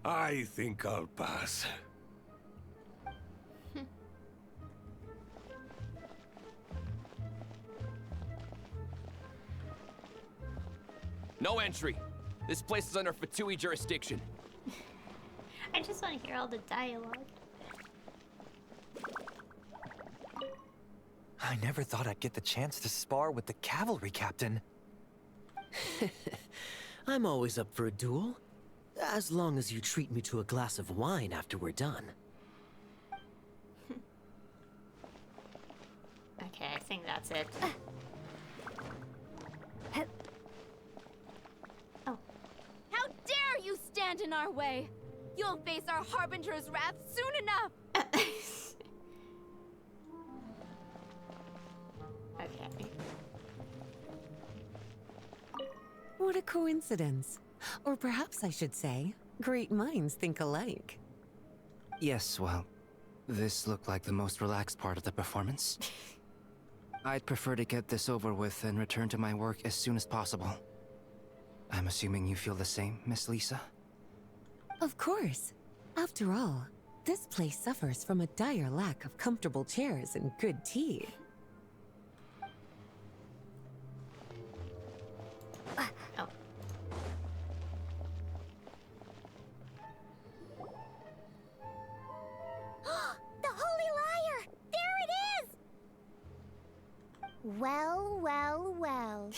I think I'll pass. No entry. This place is under Fatui jurisdiction. I just want to hear all the dialogue. I never thought I'd get the chance to spar with the cavalry captain. I'm always up for a duel. As long as you treat me to a glass of wine after we're done. Okay, I think that's it. Oh. How dare you stand in our way! You'll face our Harbinger's wrath soon enough! Okay. What a coincidence. Or perhaps I should say, great minds think alike. Yes, well, this looked like the most relaxed part of the performance. I'd prefer to get this over with and return to my work as soon as possible. I'm assuming you feel the same, Miss Lisa? Of course. After all, this place suffers from a dire lack of comfortable chairs and good tea. Oh. The Holy Lyre! There it is! Well, well, well.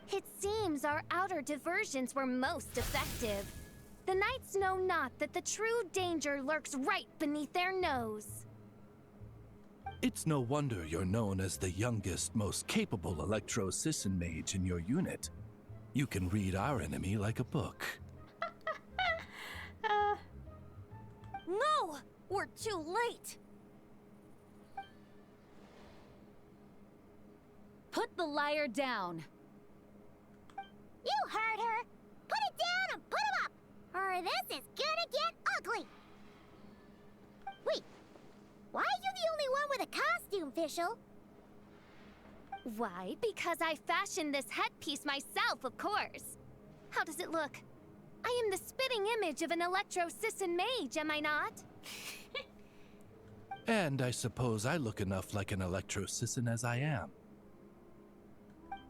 It seems our outer diversions were most effective. The knights know not that the true danger lurks right beneath their nose. It's no wonder you're known as the youngest, most capable Electro-Sisson mage in your unit. You can read our enemy like a book. No! We're too late! Put the lyre down. You heard her! Put it down and put him up! Or this is gonna get ugly! Wait, why are you the only one with a costume, Fischl? Why? Because I fashioned this headpiece myself, of course. How does it look? I am the spitting image of an Electro-Sisson mage, am I not? And I suppose I look enough like an Electro-Sisson as I am.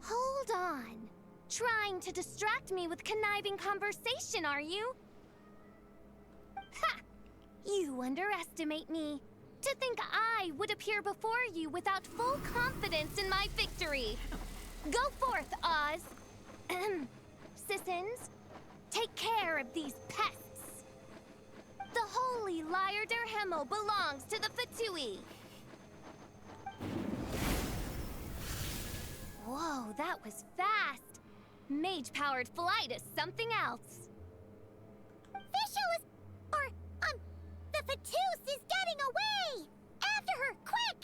Hold on. Trying to distract me with conniving conversation, are you? Ha! You underestimate me. To think I would appear before you without full confidence in my victory. Go forth, Oz. Sissons, take care of these pests. The Holy Lyre der Himmel belongs to the Fatui. Whoa, that was fast. Mage-powered flight is something else. Fischl is... the Fatus is getting away! After her, quick!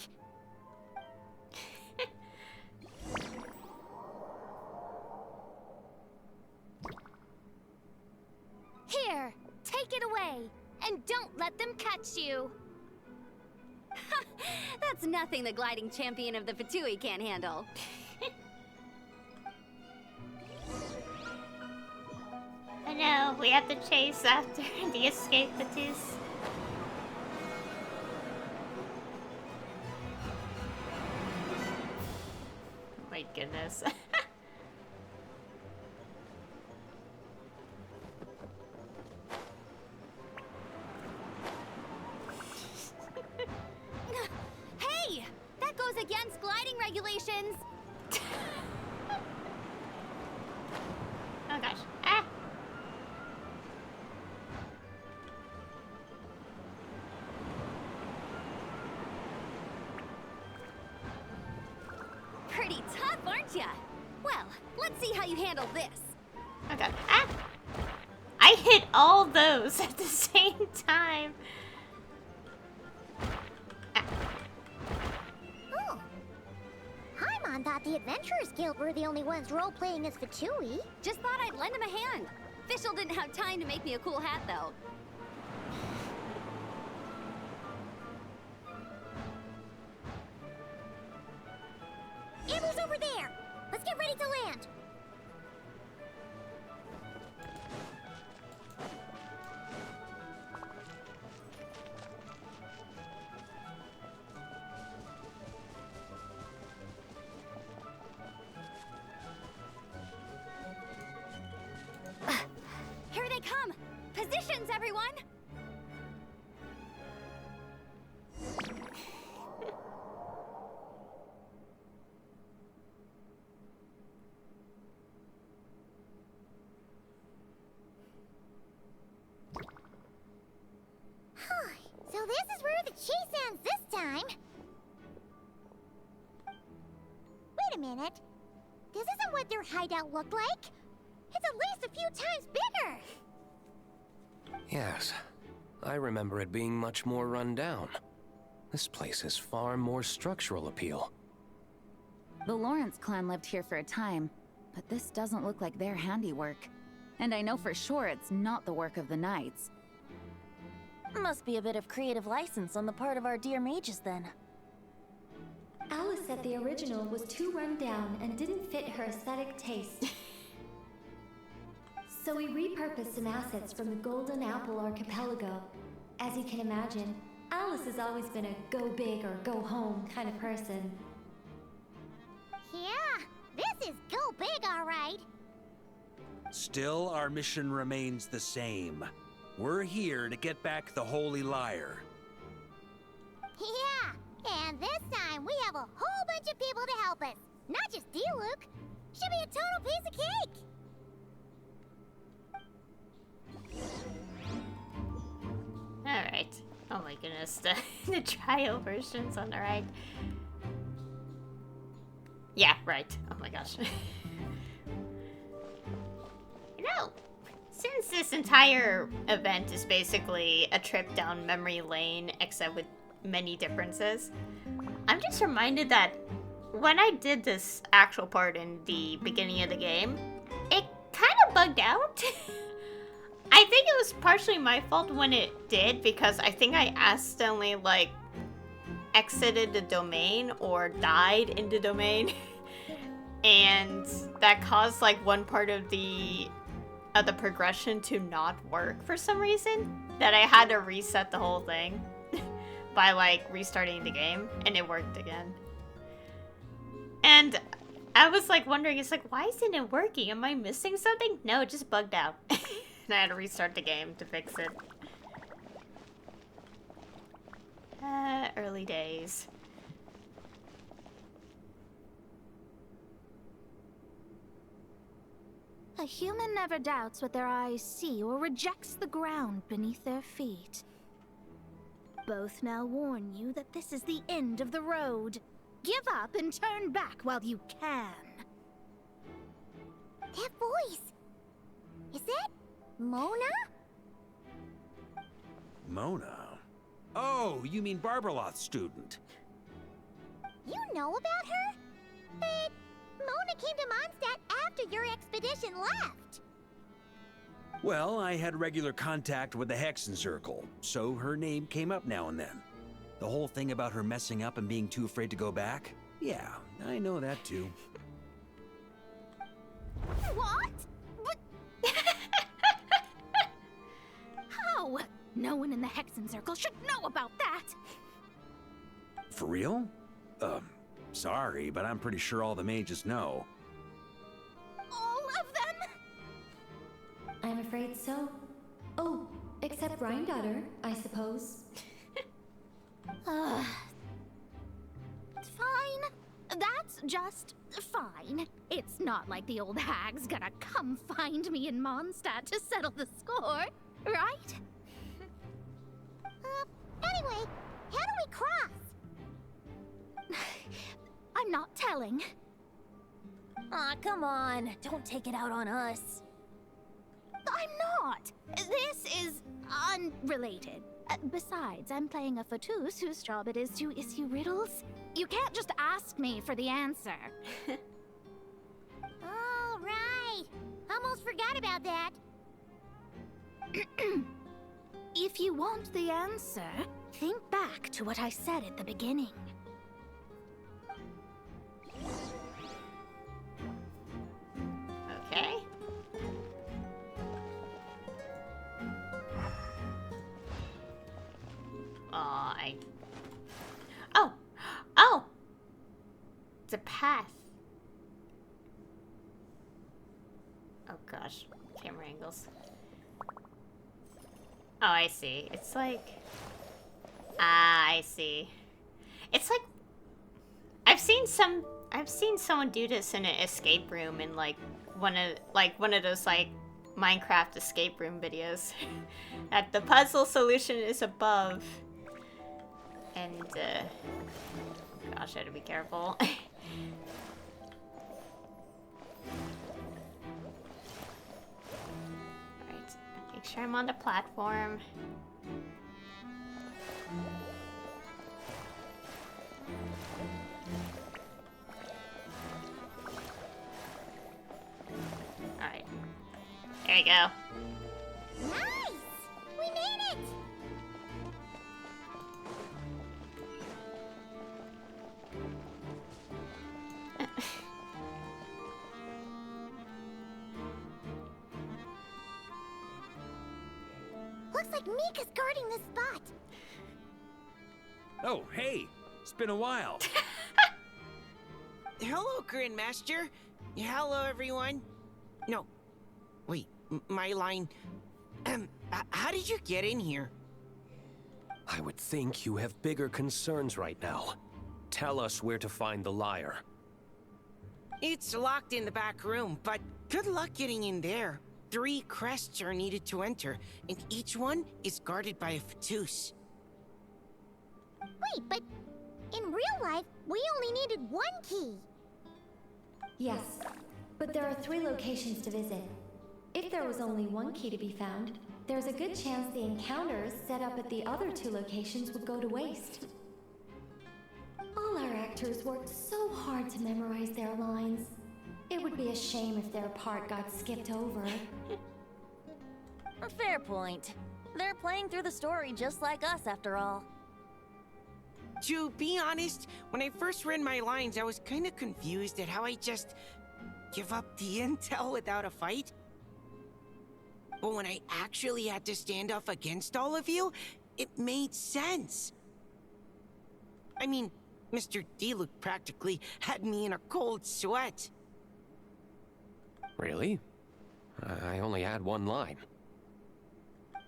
Here, take it away, and don't let them catch you. That's nothing the gliding champion of the Fatui can't handle. know, we have to chase after the escapists. Oh my goodness. Hey! That goes against gliding regulations! Oh gosh. Ah! Pretty tough, aren't ya? Well, let's see how you handle this. Oh god. Ah! I hit all those at the same time. Oh. Paimon thought the Adventurers Guild were the only ones role-playing as Fatui. Just thought I'd lend him a hand. Fischl didn't have time to make me a cool hat, though. Amber's over there! Let's get ready to land! Here they come! Positions, everyone! So this is where the chase ends this time. Wait a minute. This isn't what their hideout looked like. It's at least a few times bigger. Yes, I remember it being much more run down. This place has far more structural appeal. The Lawrence clan lived here for a time, but this doesn't look like their handiwork. And I know for sure it's not the work of the knights. Must be a bit of creative license on the part of our dear mages, then. Alice said the original was too run down and didn't fit her aesthetic taste. So we repurposed some assets from the Golden Apple Archipelago. As you can imagine, Alice has always been a go big or go home kind of person. Yeah, this is go big, all right. Still, our mission remains the same. We're here to get back the Holy Lyre. Yeah, and this time we have a whole bunch of people to help us. Not just D-Luke. Should be a total piece of cake. Alright. Oh my goodness, the trial version's on the right. Yeah, right. Oh my gosh. You know, since this entire event is basically a trip down memory lane, except with many differences, I'm just reminded that when I did this actual part in the beginning of the game, it kind of bugged out. I think it was partially my fault when it did, because I think I accidentally, like, exited the domain or died in the domain. And that caused, like, one part of the progression to not work for some reason. That I had to reset the whole thing by, like, restarting the game, and it worked again. And I was, like, wondering, it's like, why isn't it working? Am I missing something? No, it just bugged out. And I had to restart the game to fix it. Early days. A human never doubts what their eyes see or rejects the ground beneath their feet. Both now warn you that this is the end of the road. Give up and turn back while you can. That voice. Is that Mona? Mona? Oh, you mean Barbarloth's student. You know about her? But Mona came to Mondstadt after your expedition left. Well, I had regular contact with the Hexen Circle, so her name came up now and then. The whole thing about her messing up and being too afraid to go back? Yeah, I know that too. What? No! No one in the Hexen Circle should know about that! For real? Sorry, but I'm pretty sure all the mages know. All of them? I'm afraid so. Oh, except Granddaughter, I suppose. Fine. That's just fine. It's not like the old hag's gonna come find me in Mondstadt to settle the score, right? Anyway, how do we cross? I'm not telling. Aw, come on. Don't take it out on us. I'm not. This is unrelated. Besides, I'm playing a Fatus whose job it is to issue riddles. You can't just ask me for the answer. All right. Almost forgot about that. If you want the answer, think back to what I said at the beginning. Okay. Oh! It's a path. Oh gosh, camera angles. Oh, I see. It's like... I see. It's like... I've seen someone do this in an escape room in like one of those like Minecraft escape room videos. That the puzzle solution is above. And gosh, I had to be careful. Alright, make sure I'm on the platform. Alright. There you go. Nice! We made it! Looks like Mika's guarding this spot. Oh, hey! It's been a while. Hello, Grandmaster. Hello, everyone. No. Wait, my line. How did you get in here? I would think you have bigger concerns right now. Tell us where to find the lyre. It's locked in the back room, but good luck getting in there. 3 crests are needed to enter, and each one is guarded by a Fatus. Wait, but in real life, we only needed 1 key. Yes, but there are 3 locations to visit. If there was only 1 key to be found, there's a good chance the encounters set up at the other 2 locations would go to waste. All our actors worked so hard to memorize their lines. It would be a shame if their part got skipped over. A fair point. They're playing through the story just like us, after all. To be honest, when I first read my lines, I was kinda confused at how I just give up the intel without a fight. But when I actually had to stand up against all of you, it made sense. I mean, Mr. Diluc practically had me in a cold sweat. Really? I only had 1 line.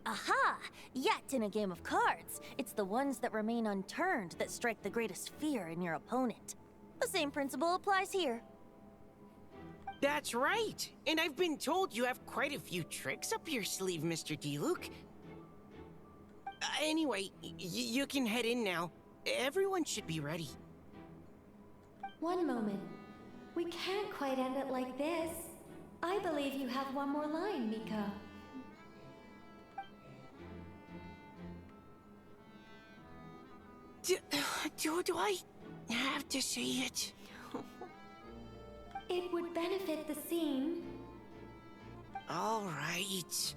Aha! Yet in a game of cards, it's the ones that remain unturned that strike the greatest fear in your opponent. The same principle applies here. That's right! And I've been told you have quite a few tricks up your sleeve, Mr. Diluc. Anyway, you can head in now. Everyone should be ready. One moment. We can't quite end it like this. I believe you have 1 more line, Mika. Do I have to say it? It would benefit the scene. All right.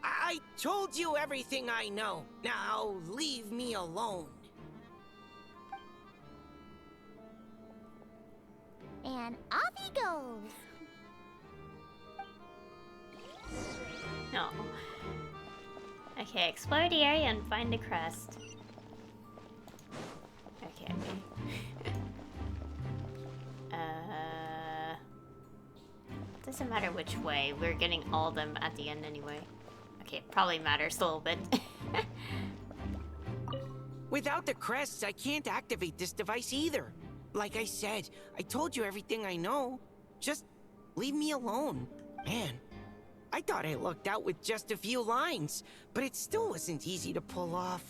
I told you everything I know. Now leave me alone. And off he goes. No. Okay, explore the area and find the crest. Okay. Doesn't matter which way. We're getting all of them at the end anyway. Okay, it probably matters a little bit. Without the crests, I can't activate this device either. Like I said, I told you everything I know. Just leave me alone. Man, I thought I lucked out with just a few lines, but it still wasn't easy to pull off.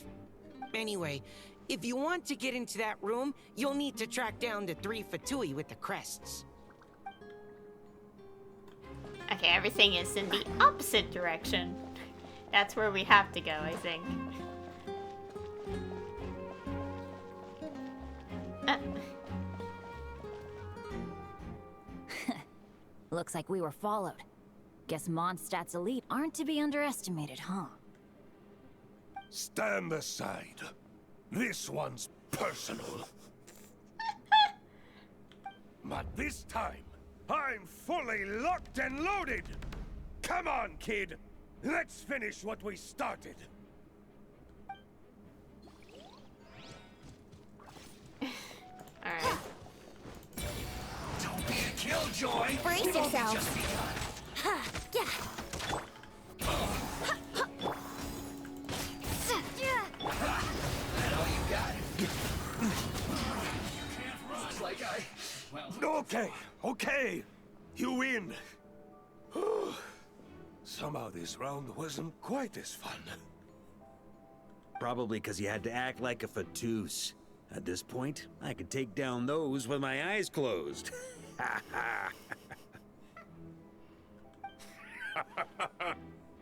Anyway, if you want to get into that room, you'll need to track down the 3 Fatui with the crests. Okay, everything is in the opposite direction. That's where we have to go, I think. Looks like we were followed. Guess Mondstadt's elite aren't to be underestimated, huh? Stand aside. This one's personal. But this time, I'm fully locked and loaded! Come on, kid! Let's finish what we started! Alright. Don't be a killjoy! Brace yourself. Yeah. That all you got? Looks like Okay. You win. Somehow this round wasn't quite as fun. Probably because you had to act like a Fatus. At this point, I could take down those with my eyes closed.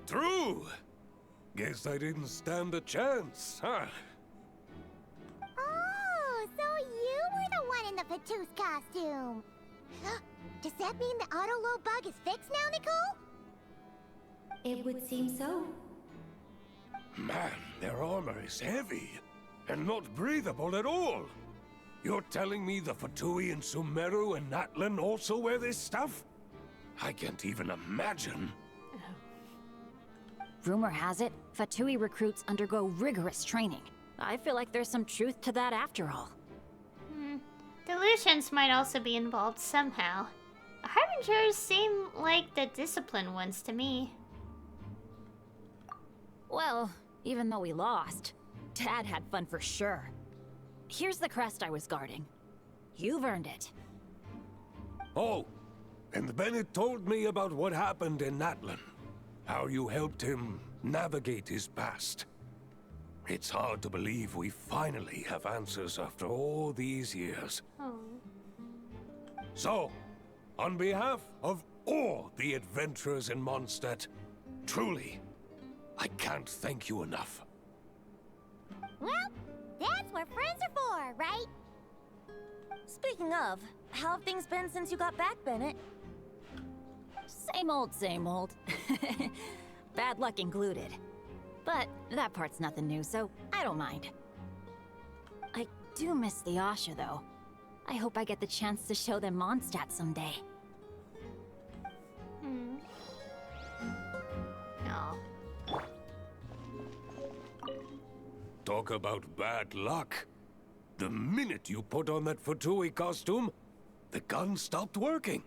True. Guess I didn't stand a chance, huh? Oh, so you were the one in the Fatus costume. Does that mean the auto-load bug is fixed now, Nicole? It would seem so. Man, their armor is heavy, and not breathable at all. You're telling me the Fatui in Sumeru and Natlan also wear this stuff? I can't even imagine. Rumor has it, Fatui recruits undergo rigorous training. I feel like there's some truth to that after all. Delusions might also be involved somehow. The Harbingers seem like the disciplined ones to me. Well, even though we lost, Dad had fun for sure. Here's the crest I was guarding. You've earned it. Oh, and Bennett told me about what happened in Natlan. How you helped him navigate his past. It's hard to believe we finally have answers after all these years. Oh. So, on behalf of all the adventurers in Mondstadt, truly, I can't thank you enough. Well, that's what friends are for, right? Speaking of, how have things been since you got back, Bennett? Same old, same old. Bad luck included. But that part's nothing new, so I don't mind. I do miss the Asha, though. I hope I get the chance to show them Mondstadt someday. No. Talk about bad luck. The minute you put on that Fatui costume, the gun stopped working.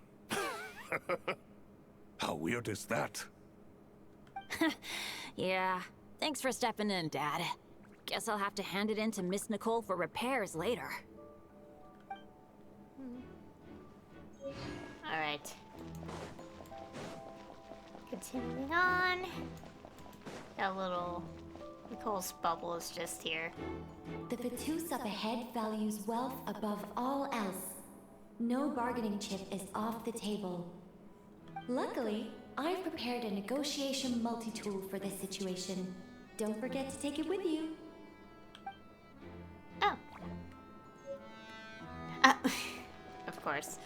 How weird is that? Yeah, thanks for stepping in, Dad. Guess I'll have to hand it in to Miss Nicole for repairs later. Alright. Continuing on. That little... Nicole's bubble is just here. The Fatus up ahead values wealth above all else. No bargaining chip is off the table. Luckily, I've prepared a negotiation multi-tool for this situation. Don't forget to take it with you. Oh. Of course.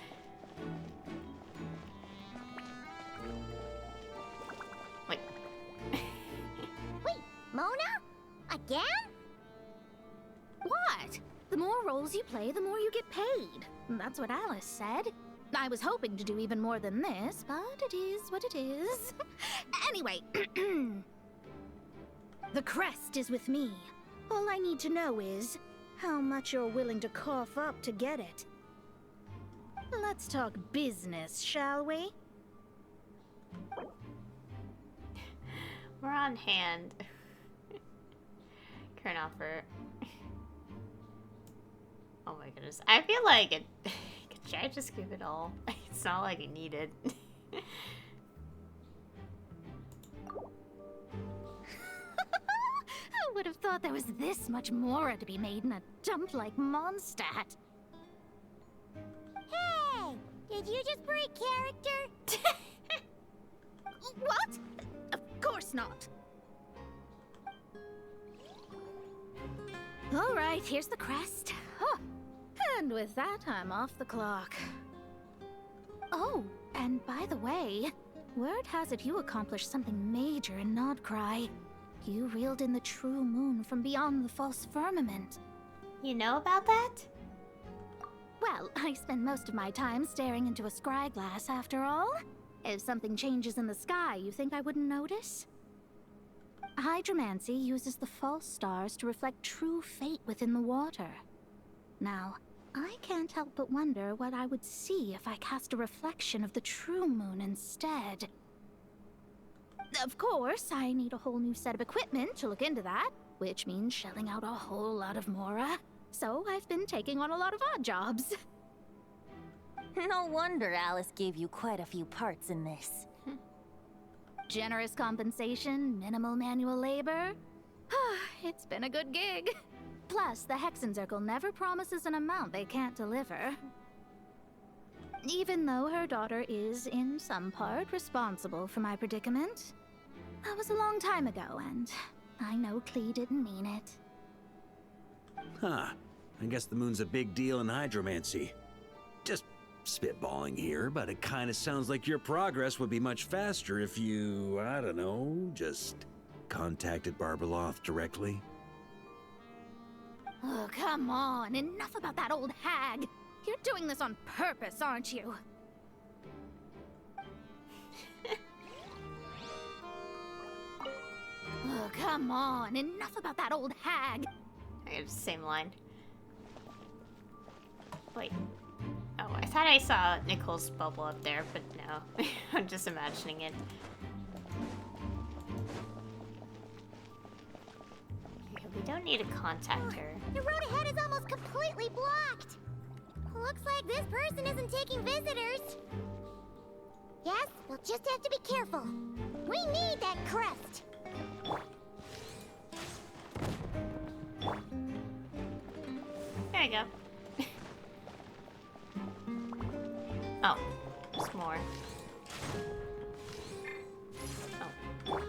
Wait. Wait, Mona? Again? What? The more roles you play, the more you get paid. That's what Alice said. I was hoping to do even more than this, but it is what it is. Anyway, the crest is with me. All I need to know is how much you're willing to cough up to get it. Let's talk business, shall we? We're on hand. Current offer. Oh my goodness. I feel like it. Should I just give it all? It's not like I need it. I would have thought there was this much more to be made in a dump like Mondstadt. Hey! Did you just break character? What? Of course not. All right, here's the crest. Huh. And with that, I'm off the clock. Oh, and by the way, word has it you accomplished something major in Nodcry. You reeled in the true moon from beyond the false firmament. You know about that? Well, I spend most of my time staring into a scry glass after all. If something changes in the sky, you think I wouldn't notice? Hydromancy uses the false stars to reflect true fate within the water. Now, I can't help but wonder what I would see if I cast a reflection of the true moon instead. Of course, I need a whole new set of equipment to look into that, which means shelling out a whole lot of mora. So I've been taking on a lot of odd jobs. No wonder Alice gave you quite a few parts in this. Generous compensation, minimal manual labor. It's been a good gig. Plus, the Hexencircle never promises an amount they can't deliver. Even though her daughter is, in some part, responsible for my predicament. That was a long time ago, and I know Klee didn't mean it. Huh. I guess the moon's a big deal in hydromancy. Just spitballing here, but it kind of sounds like your progress would be much faster if you, I don't know, just contacted Barbeloth directly. Oh, come on. Enough about that old hag. You're doing this on purpose, aren't you? Oh, come on. Enough about that old hag. I have the same line. Wait. Oh, I thought I saw Nicole's bubble up there, but no. I'm just imagining it. Okay, we don't need to contact her. The road ahead is almost completely blocked. Looks like this person isn't taking visitors. Yes, we'll just have to be careful. We need that crest. There you go. Oh, there's more. Oh.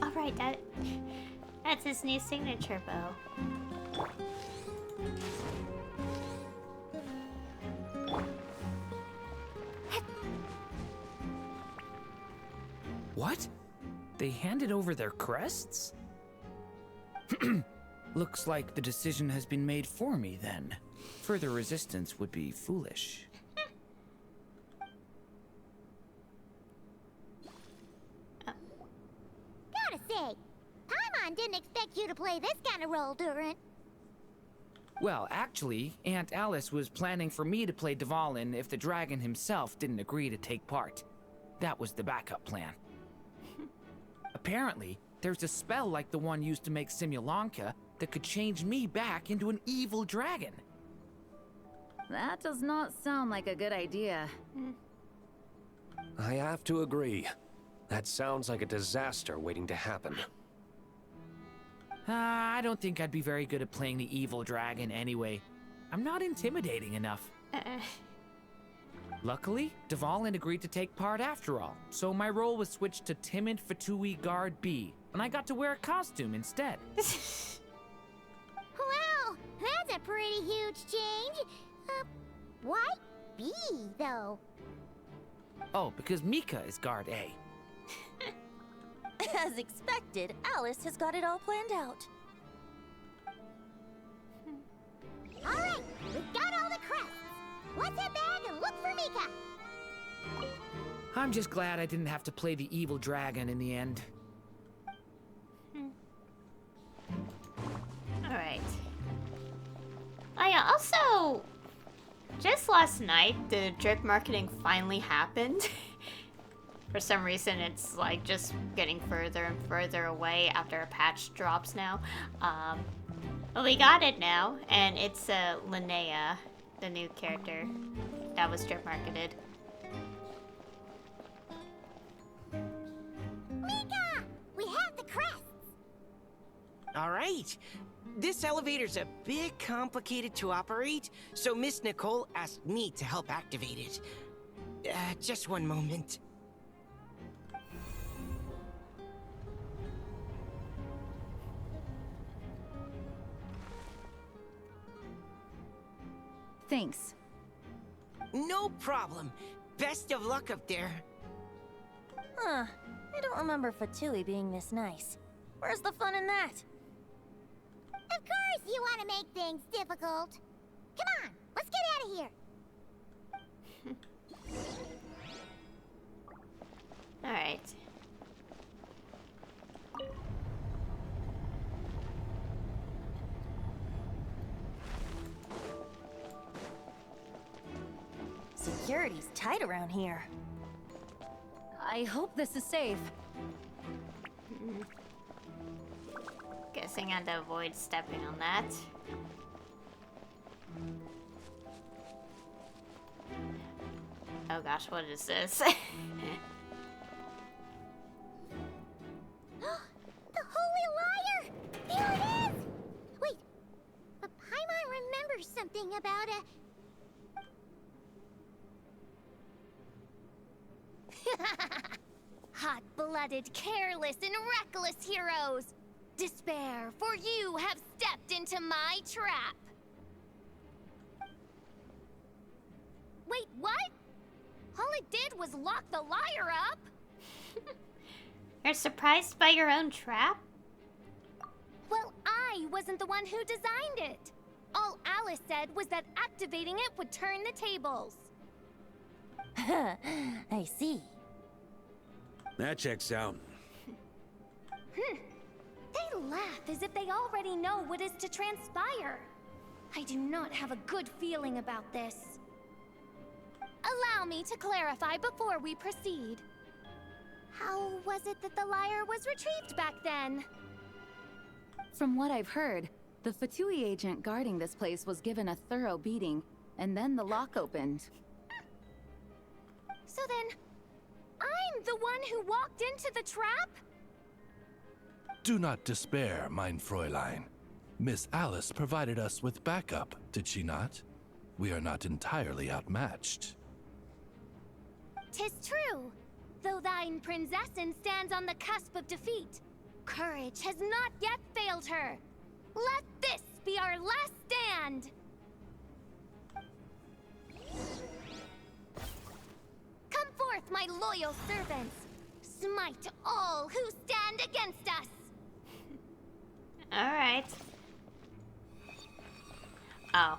Alright, that's his new signature bow. What? They handed over their crests? Looks like the decision has been made for me then. Further resistance would be foolish. Gotta say, Paimon didn't expect you to play this kind of role, Durant. Well, actually, Aunt Alice was planning for me to play Dvalin if the dragon himself didn't agree to take part. That was the backup plan. Apparently, there's a spell like the one used to make Simulanka that could change me back into an evil dragon. That does not sound like a good idea. I have to agree. That sounds like a disaster waiting to happen. I don't think I'd be very good at playing the evil dragon anyway. I'm not intimidating enough. Luckily, Dvalin agreed to take part after all, so my role was switched to Timid Fatui Guard B, and I got to wear a costume instead. Well, that's a pretty huge change. Why B, though? Oh, because Mika is Guard A. As expected, Alice has got it all planned out. All right, we've got all the crests. Let's head back and look for Mika. I'm just glad I didn't have to play the evil dragon in the end. Alright. Oh yeah, also, just last night, the drip marketing finally happened. For some reason, it's like just getting further and further away after a patch drops now. But we got it now, and it's Linnea, the new character that was drip marketed. Mika! We have the crests! All right. This elevator's a bit complicated to operate, so Miss Nicole asked me to help activate it. Just one moment. Thanks. No problem. Best of luck up there. Huh. I don't remember Fatui being this nice. Where's the fun in that? Of course you want to make things difficult. Come on, let's get out of here. Alright. Security's tight around here. I hope this is safe. Guessing I had to avoid stepping on that. Oh gosh, what is this? The Holy Liar! There it is! Wait, but Paimon remembers something about a... Hot-blooded, careless, and reckless heroes! Despair, for you have stepped into my trap! Wait, what? All it did was lock the liar up! You're surprised by your own trap? Well, I wasn't the one who designed it. All Alice said was that activating it would turn the tables. I see. That checks out. They laugh as if they already know what is to transpire. I do not have a good feeling about this. Allow me to clarify before we proceed. How was it that the liar was retrieved back then? From what I've heard, the Fatui agent guarding this place was given a thorough beating, and then the lock opened. So then, I'm the one who walked into the trap? Do not despair, mein Fräulein. Miss Alice provided us with backup, did she not? We are not entirely outmatched. 'Tis true. Though thine Prinzessin stands on the cusp of defeat, courage has not yet failed her. Let this be our last stand! Come forth, my loyal servants! Smite all who stand against us! Alright. Oh.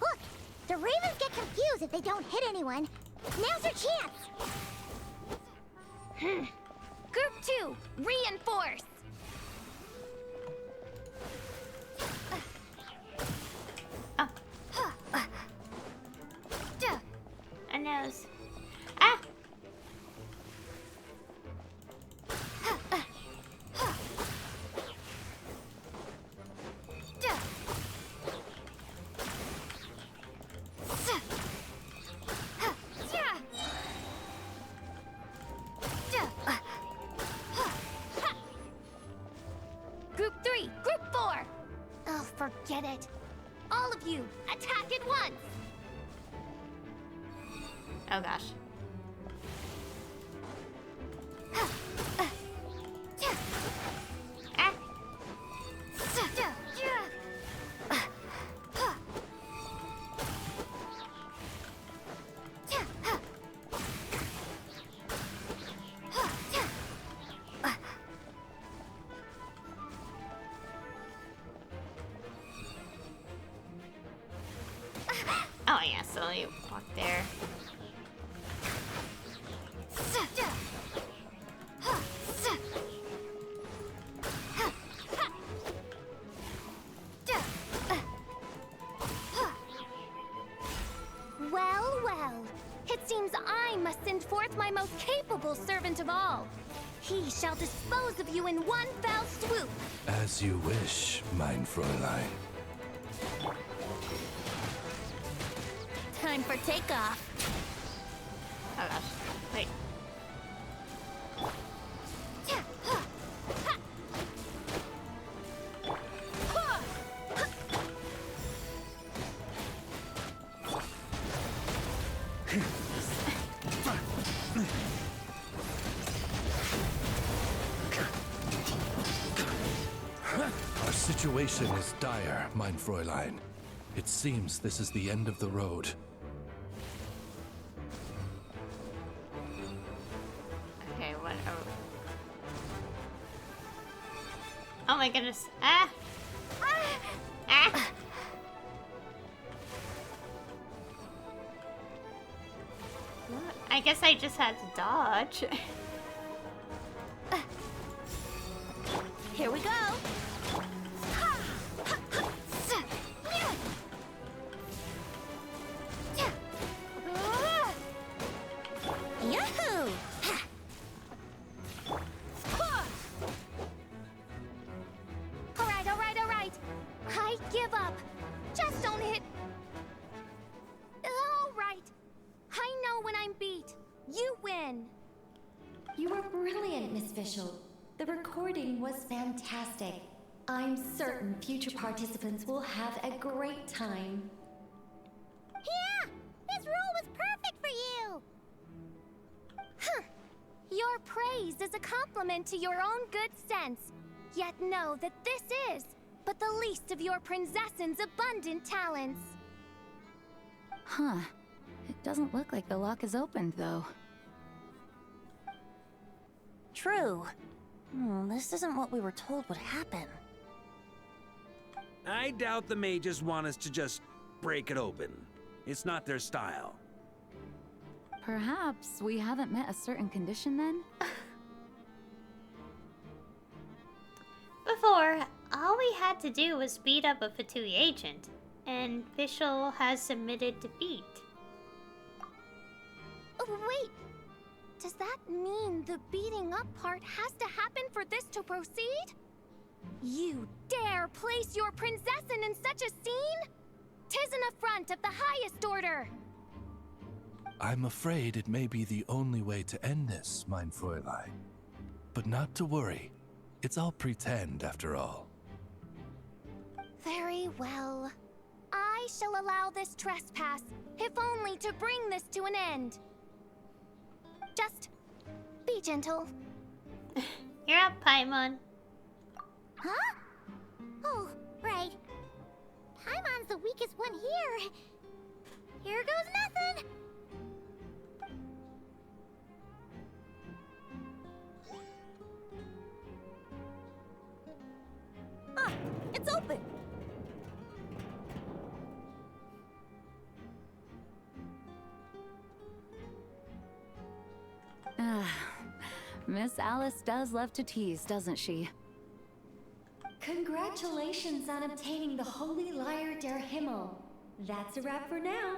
Look, the Ravens get confused if they don't hit anyone. Now's your chance! Group 2, reinforce! A nose. Ah! Group 3, Group 4! Oh, forget it. All of you, attack at once! Oh gosh. Ah. Oh yeah, so you walk there. all. He shall dispose of you in one fell swoop. As you wish, mein Fräulein. Time for takeoff. Oh gosh. Wait. Our situation is dire, mein Fräulein. It seems this is the end of the road. Okay, what? Oh my goodness. Ah! Ah! I guess I just had to dodge. Here we go. Yahoo! All right. I give up. Just don't hit. All right. I know when I'm beat. You win. You were brilliant, Miss Fischl. The recording was fantastic. I'm certain future participants will have a great time. Yeah! This rule was perfect for you! Huh. Your praise is a compliment to your own good sense. Yet know that this is but the least of your princess's abundant talents. Huh. It doesn't look like the lock is opened, though. True. This isn't what we were told would happen. I doubt the mages want us to just break it open. It's not their style. Perhaps we haven't met a certain condition then? Before, all we had to do was beat up a Fatui agent, and Fischl has submitted defeat. Oh, wait! Does that mean the beating up part has to happen for this to proceed? You dare place your princessin in such a scene? 'Tis an affront of the highest order! I'm afraid it may be the only way to end this, mein Fräulein. But not to worry. It's all pretend, after all. Very well. I shall allow this trespass, if only to bring this to an end. Just be gentle. You're up, Paimon. Huh? Oh, right. Paimon's the weakest one here. Here goes nothing. Ah, it's open! Miss Alice does love to tease, doesn't she? Congratulations on obtaining the Holy Lyre der Himmel. That's a wrap for now.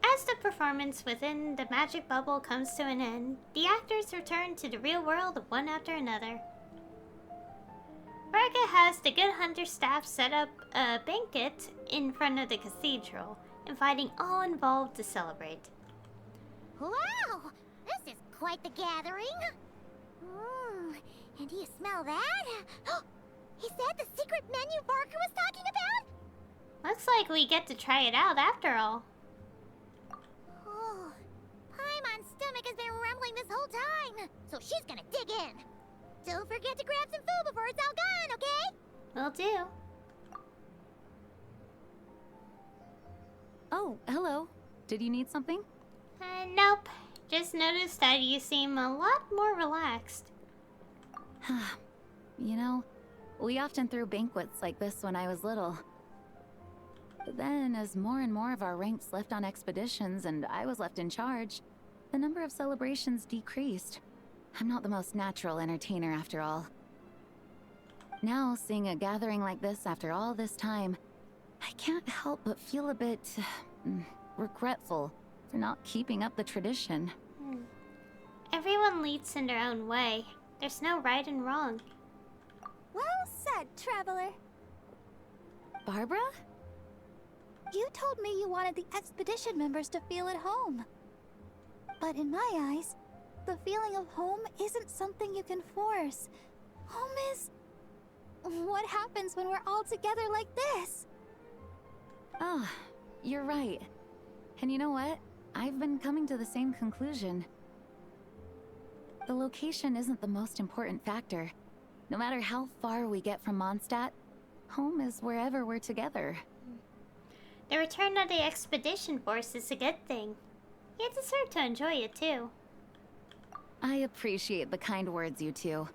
As the performance within the magic bubble comes to an end, the actors return to the real world one after another. Varga has the Good Hunter staff set up a banquet in front of the cathedral, inviting all involved to celebrate. Wow! This is quite the gathering. And do you smell that? Is that the secret menu Varga was talking about? Looks like we get to try it out after all. Oh, Paimon's stomach has been rumbling this whole time, so she's gonna dig in. Don't forget to grab some food before it's all gone, okay? Will do. Oh, hello. Did you need something? Nope. Just noticed that you seem a lot more relaxed. You know, we often threw banquets like this when I was little. But then, as more and more of our ranks left on expeditions and I was left in charge, the number of celebrations decreased. I'm not the most natural entertainer after all. Now, seeing a gathering like this after all this time, I can't help but feel a bit regretful for not keeping up the tradition. Everyone leads in their own way. There's no right and wrong. Well said, Traveler. Barbara? You told me you wanted the expedition members to feel at home. But in my eyes, the feeling of home isn't something you can force. Home is... what happens when we're all together like this? Oh, you're right. And you know what? I've been coming to the same conclusion. The location isn't the most important factor. No matter how far we get from Mondstadt, home is wherever we're together. The return of the expedition force is a good thing. You deserve to enjoy it too. I appreciate the kind words, you two.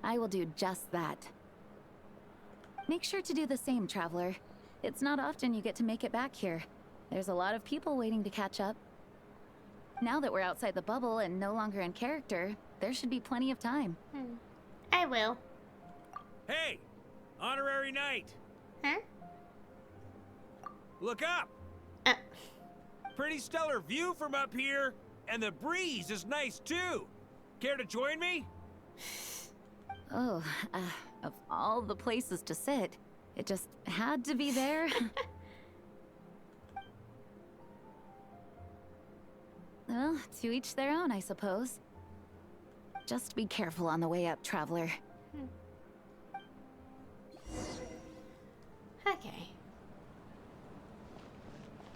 I will do just that. Make sure to do the same, Traveler. It's not often you get to make it back here. There's a lot of people waiting to catch up. Now that we're outside the bubble and no longer in character, there should be plenty of time. I will. Hey! Honorary knight! Huh? Look up! Pretty stellar view from up here, and the breeze is nice too. Care to join me? Oh, of all the places to sit, it just had to be there. Well, to each their own, I suppose. Just be careful on the way up, Traveler. Okay.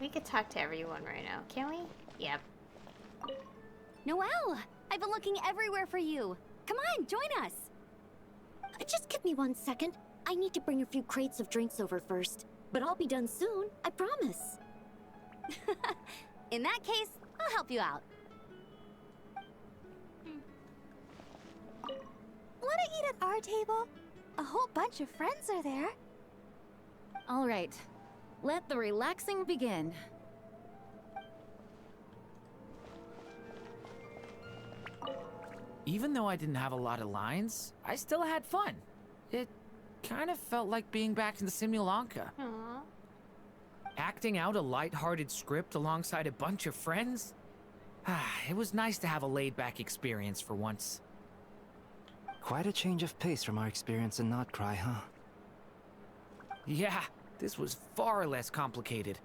We could talk to everyone right now, can we? Yep. Noelle! I've been looking everywhere for you. Come on, join us. Just give me 1 second. I need to bring a few crates of drinks over first. But I'll be done soon, I promise. In that case, I'll help you out. Wanna eat at our table? A whole bunch of friends are there. All right. Let the relaxing begin. Even though I didn't have a lot of lines, I still had fun. It kind of felt like being back in the Simulanka. Aww. Acting out a light-hearted script alongside a bunch of friends? It was nice to have a laid-back experience for once. Quite a change of pace from our experience in Notcry, huh? Yeah, this was far less complicated.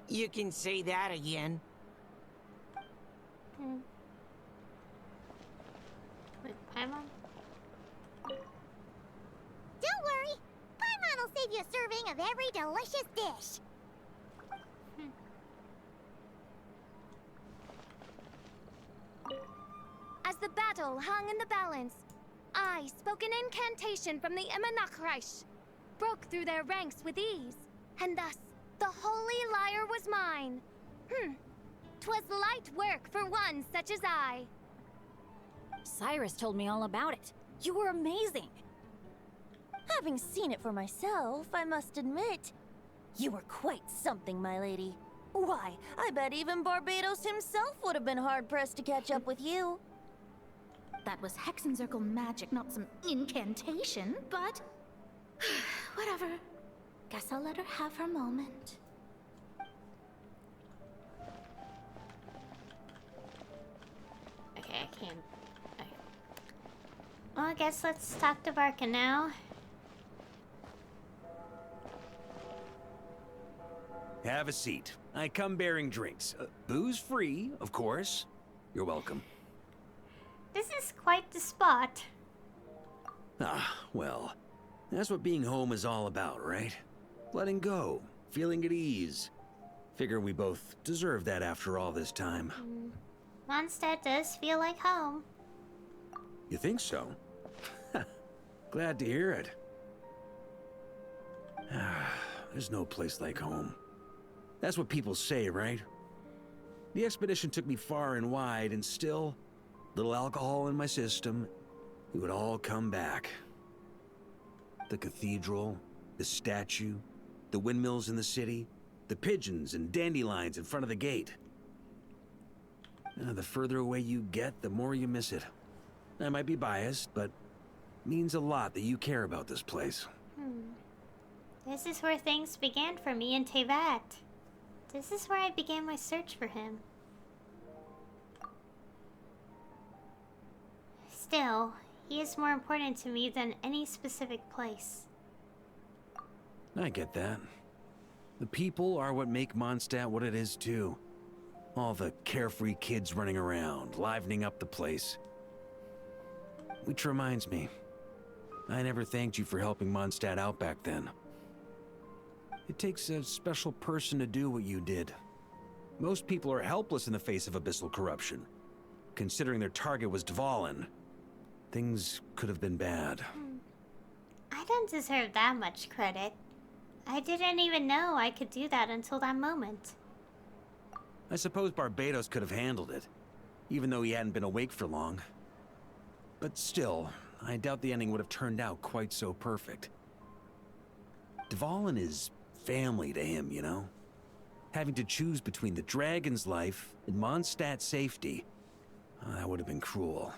You can say that again. Wait, Paimon? Don't worry. Paimon will save you a serving of every delicious dish. As the battle hung in the balance, I spoke an incantation from the Imanakresh, broke through their ranks with ease, and thus the holy lyre was mine. 'Twas light work for one such as I. Cyrus told me all about it. You were amazing. Having seen it for myself, I must admit, you were quite something, my lady. Why, I bet even Barbados himself would have been hard-pressed to catch up with you. That was Hexencircle magic, not some incantation, but... whatever. Guess I'll let her have her moment. Okay, I can't. Okay. Well, I guess let's talk to Barca now. Have a seat. I come bearing drinks. Booze free, of course. You're welcome. This is quite the spot. Ah, well, that's what being home is all about, right? Letting go, feeling at ease. Figure we both deserve that after all this time. Mondstadt does feel like home. You think so? Glad to hear it. There's no place like home. That's what people say, right? The expedition took me far and wide, and still, little alcohol in my system, it would all come back. The cathedral, the statue, the windmills in the city, the pigeons and dandelions in front of the gate. The further away you get, the more you miss it. I might be biased, but Means a lot that you care about this place. This is where things began for me and Tevat. This is where I began my search for him. Still, he is more important to me than any specific place. I get that. The people are what make Mondstadt what it is too. All the carefree kids running around, livening up the place. Which reminds me, I never thanked you for helping Mondstadt out back then. It takes a special person to do what you did. Most people are helpless in the face of abyssal corruption. Considering their target was Dvalin, things could have been bad. I don't deserve that much credit. I didn't even know I could do that until that moment. I suppose Barbados could have handled it, even though he hadn't been awake for long. But still, I doubt the ending would have turned out quite so perfect. Dvalin is family to him, you know? Having to choose between the dragon's life and Mondstadt's safety, that would have been cruel.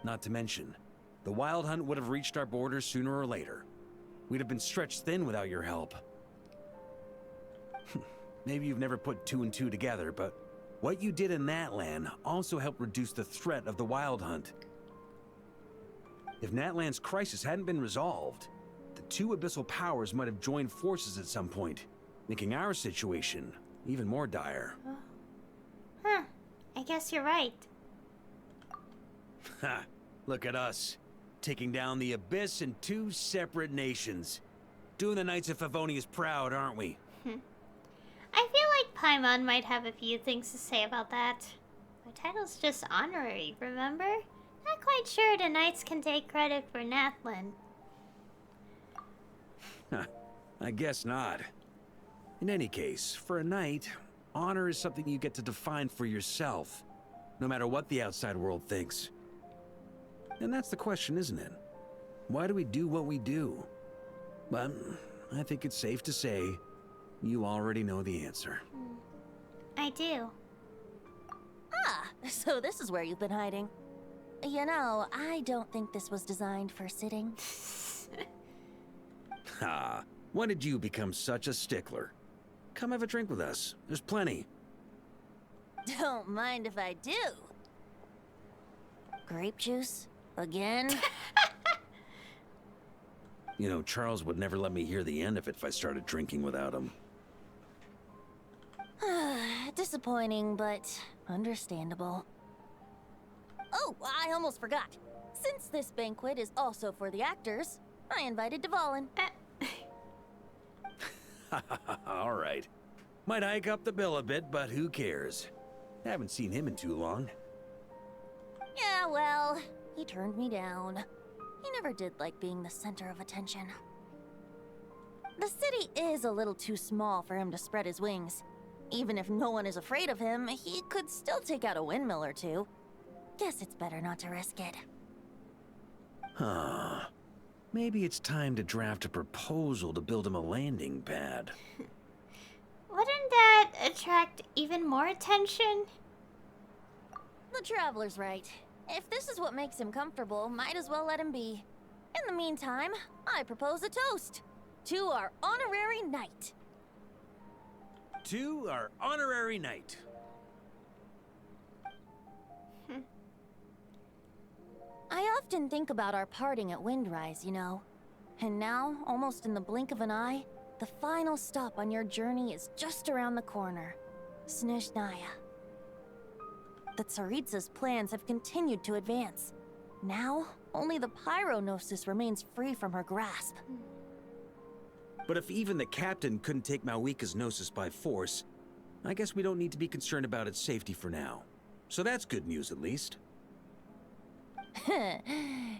Not to mention, the Wild Hunt would have reached our borders sooner or later. We'd have been stretched thin without your help. Maybe you've never put two and two together, but what you did in that land also helped reduce the threat of the Wild Hunt. If Natlan's crisis hadn't been resolved, the two abyssal powers might have joined forces at some point, making our situation even more dire. I guess you're right. Ha! Look at us, taking down the Abyss in two separate nations. Doing the Knights of Favonius proud, aren't we? I feel like Paimon might have a few things to say about that. My title's just honorary, remember? Not quite sure the Knights can take credit for Natlan. I guess not. In any case, for a knight, honor is something you get to define for yourself, no matter what the outside world thinks. And that's the question, isn't it? Why do we do what we do? But I think it's safe to say you already know the answer. I do. Ah, so this is where you've been hiding. You know, I don't think this was designed for sitting. Ha! When did you become such a stickler? Come have a drink with us. There's plenty. Don't mind if I do. Grape juice? Again? You know, Charles would never let me hear the end of it if I started drinking without him. Disappointing, but understandable. Oh, I almost forgot. Since this banquet is also for the actors, I invited Dvalin. All right. Might hike up the bill a bit, but who cares? Haven't seen him in too long. Yeah, well, he turned me down. He never did like being the center of attention. The city is a little too small for him to spread his wings. Even if no one is afraid of him, he could still take out a windmill or two. Guess it's better not to risk it. Huh. Maybe it's time to draft a proposal to build him a landing pad. Wouldn't that attract even more attention? The Traveler's right. If this is what makes him comfortable, might as well let him be. In the meantime, I propose a toast to our honorary knight. To our honorary knight. I often think about our parting at Windrise, you know. And now, almost in the blink of an eye, the final stop on your journey is just around the corner. Snezhnaya. The Tsaritsa's plans have continued to advance. Now, only the Pyronosis remains free from her grasp. But if even the captain couldn't take Malwika's Gnosis by force, I guess we don't need to be concerned about its safety for now. So that's good news, at least.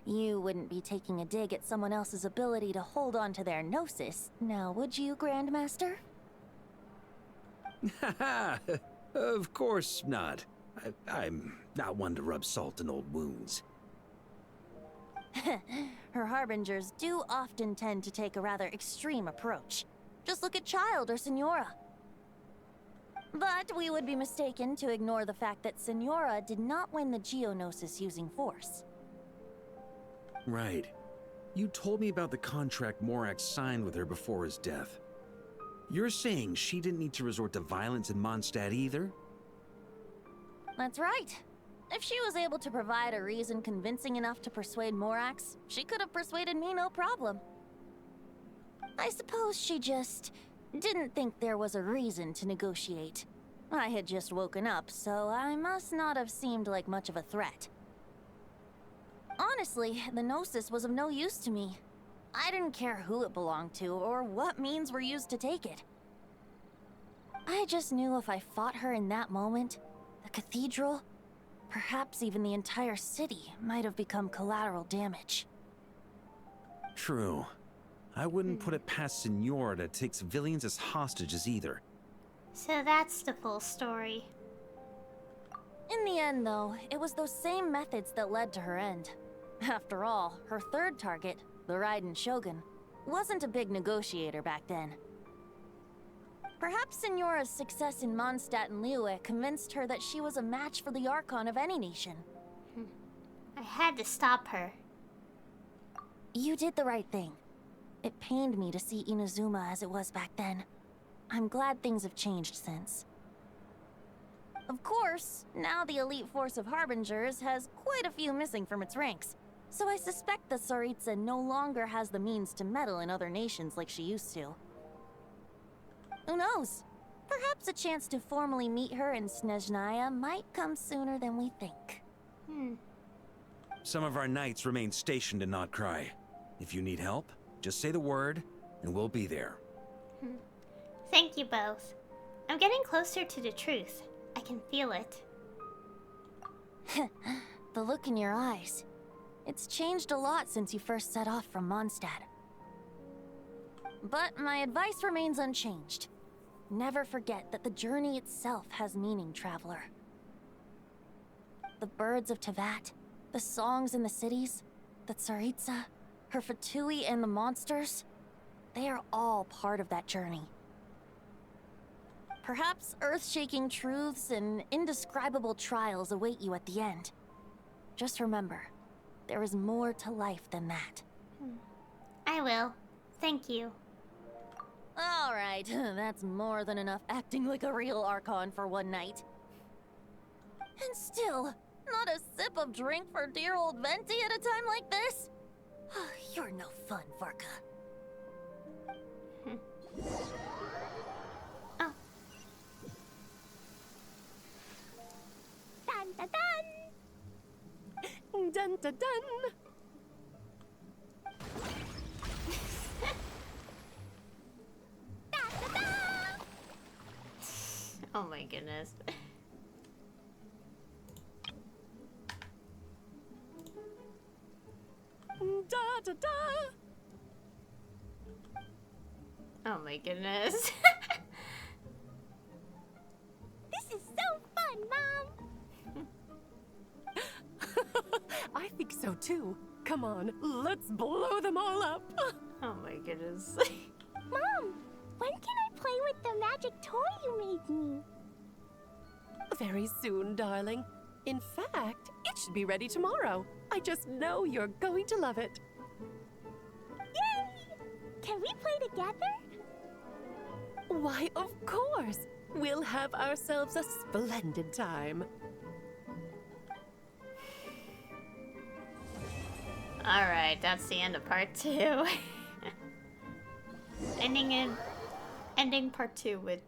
You wouldn't be taking a dig at someone else's ability to hold on to their Gnosis, now would you, Grandmaster? Haha, of course not. I'm not one to rub salt in old wounds. Her harbingers do often tend to take a rather extreme approach. Just look at Child or Signora. But we would be mistaken to ignore the fact that Signora did not win the Geonosis using force. Right. You told me about the contract Morax signed with her before his death. You're saying she didn't need to resort to violence in Mondstadt either? That's right. If she was able to provide a reason convincing enough to persuade Morax, she could have persuaded me no problem. I suppose she just didn't think there was a reason to negotiate. I had just woken up, so I must not have seemed like much of a threat. Honestly, the Gnosis was of no use to me. I didn't care who it belonged to or what means were used to take it. I just knew if I fought her in that moment, the cathedral, perhaps even the entire city, might have become collateral damage. True. I wouldn't put it past Senora to take civilians as hostages either. So that's the full story. In the end, though, it was those same methods that led to her end. After all, her third target, the Raiden Shogun, wasn't a big negotiator back then. Perhaps Senora's success in Mondstadt and Liyue convinced her that she was a match for the Archon of any nation. I had to stop her. You did the right thing. It pained me to see Inazuma as it was back then. I'm glad things have changed since. Of course, now the elite force of Harbingers has quite a few missing from its ranks, so I suspect the Tsaritsa no longer has the means to meddle in other nations like she used to. Who knows? Perhaps a chance to formally meet her in Snezhnaya might come sooner than we think. Some of our knights remain stationed in Not Cry. If you need help, just say the word, and we'll be there. Thank you both. I'm getting closer to the truth. I can feel it. The look in your eyes. It's changed a lot since you first set off from Mondstadt. But my advice remains unchanged. Never forget that the journey itself has meaning, traveler. The birds of Tevat, the songs in the cities, the Tsaritsa, her Fatui and the monsters, they are all part of that journey. Perhaps earth-shaking truths and indescribable trials await you at the end. Just remember, there is more to life than that. I will. Thank you. Alright, that's more than enough acting like a real Archon for one night. And still, not a sip of drink for dear old Venti at a time like this? You're no fun, Varka. Oh. Dun dun dun! Dun dun dun! Oh my goodness. Da da da! Oh my goodness. This is so fun, Mom! I think so too. Come on, let's blow them all up. Oh my goodness. Mom, when can I play with the magic toy you made me? Very soon, darling. In fact, it should be ready tomorrow. I just know you're going to love it. Yay! Can we play together? Why, of course. We'll have ourselves a splendid time. Alright, that's the end of part 2. Ending part 2 with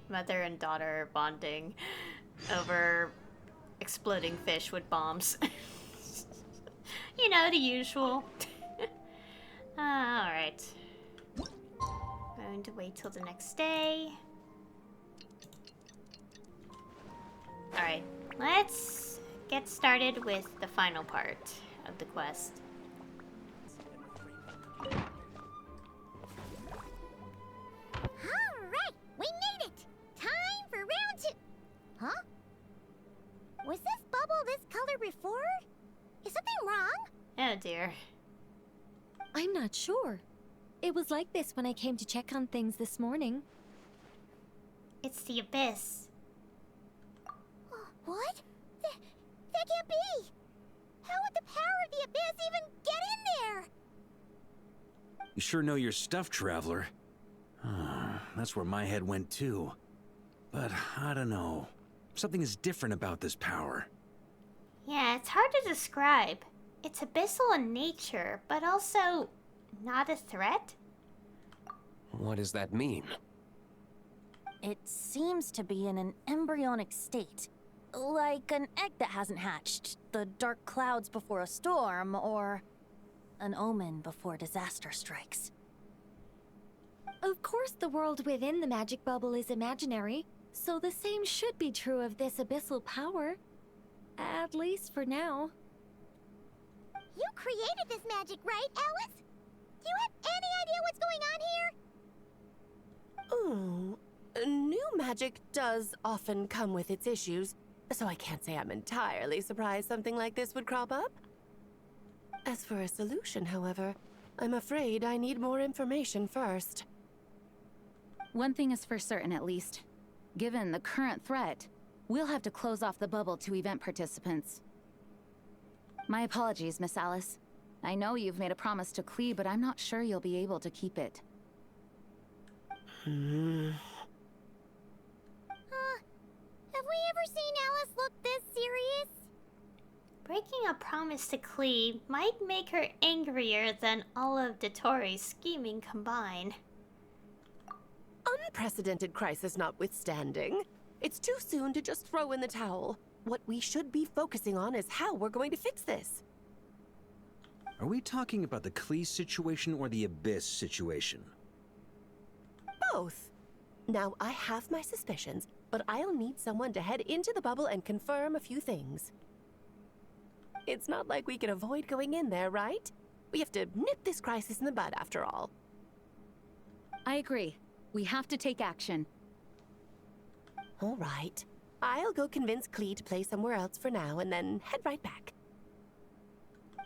mother and daughter bonding over exploding fish with bombs. You know, the usual. Alright. Going to wait till the next day. Alright, let's get started with the final part of the quest. Alright, we made it! Time for round 2! Huh? Was this bubble this color before? Is something wrong? Oh dear. I'm not sure. It was like this when I came to check on things this morning. It's the abyss. What? That can't be! How would the power of the abyss even get in there? You sure know your stuff, Traveler. That's where my head went too. But I don't know. Something is different about this power. Yeah, it's hard to describe. It's abyssal in nature, but also not a threat? What does that mean? It seems to be in an embryonic state. Like an egg that hasn't hatched, the dark clouds before a storm, or an omen before disaster strikes. Of course, the world within the magic bubble is imaginary, so the same should be true of this abyssal power. At least for now. You created this magic, right, Alice? Do you have any idea what's going on here? New magic does often come with its issues, so I can't say I'm entirely surprised something like this would crop up. As for a solution, however, I'm afraid I need more information first. One thing is for certain, at least. Given the current threat, we'll have to close off the bubble to event participants. My apologies, Miss Alice. I know you've made a promise to Klee, but I'm not sure you'll be able to keep it. Have we ever seen Alice look this serious? Breaking a promise to Klee might make her angrier than all of Dotori's scheming combined. Unprecedented crisis notwithstanding, it's too soon to just throw in the towel. What we should be focusing on is how we're going to fix this. Are we talking about the Klee situation or the Abyss situation? Both. Now, I have my suspicions, but I'll need someone to head into the bubble and confirm a few things. It's not like we can avoid going in there, right? We have to nip this crisis in the bud, after all. I agree. We have to take action. All right. I'll go convince Klee to play somewhere else for now and then head right back.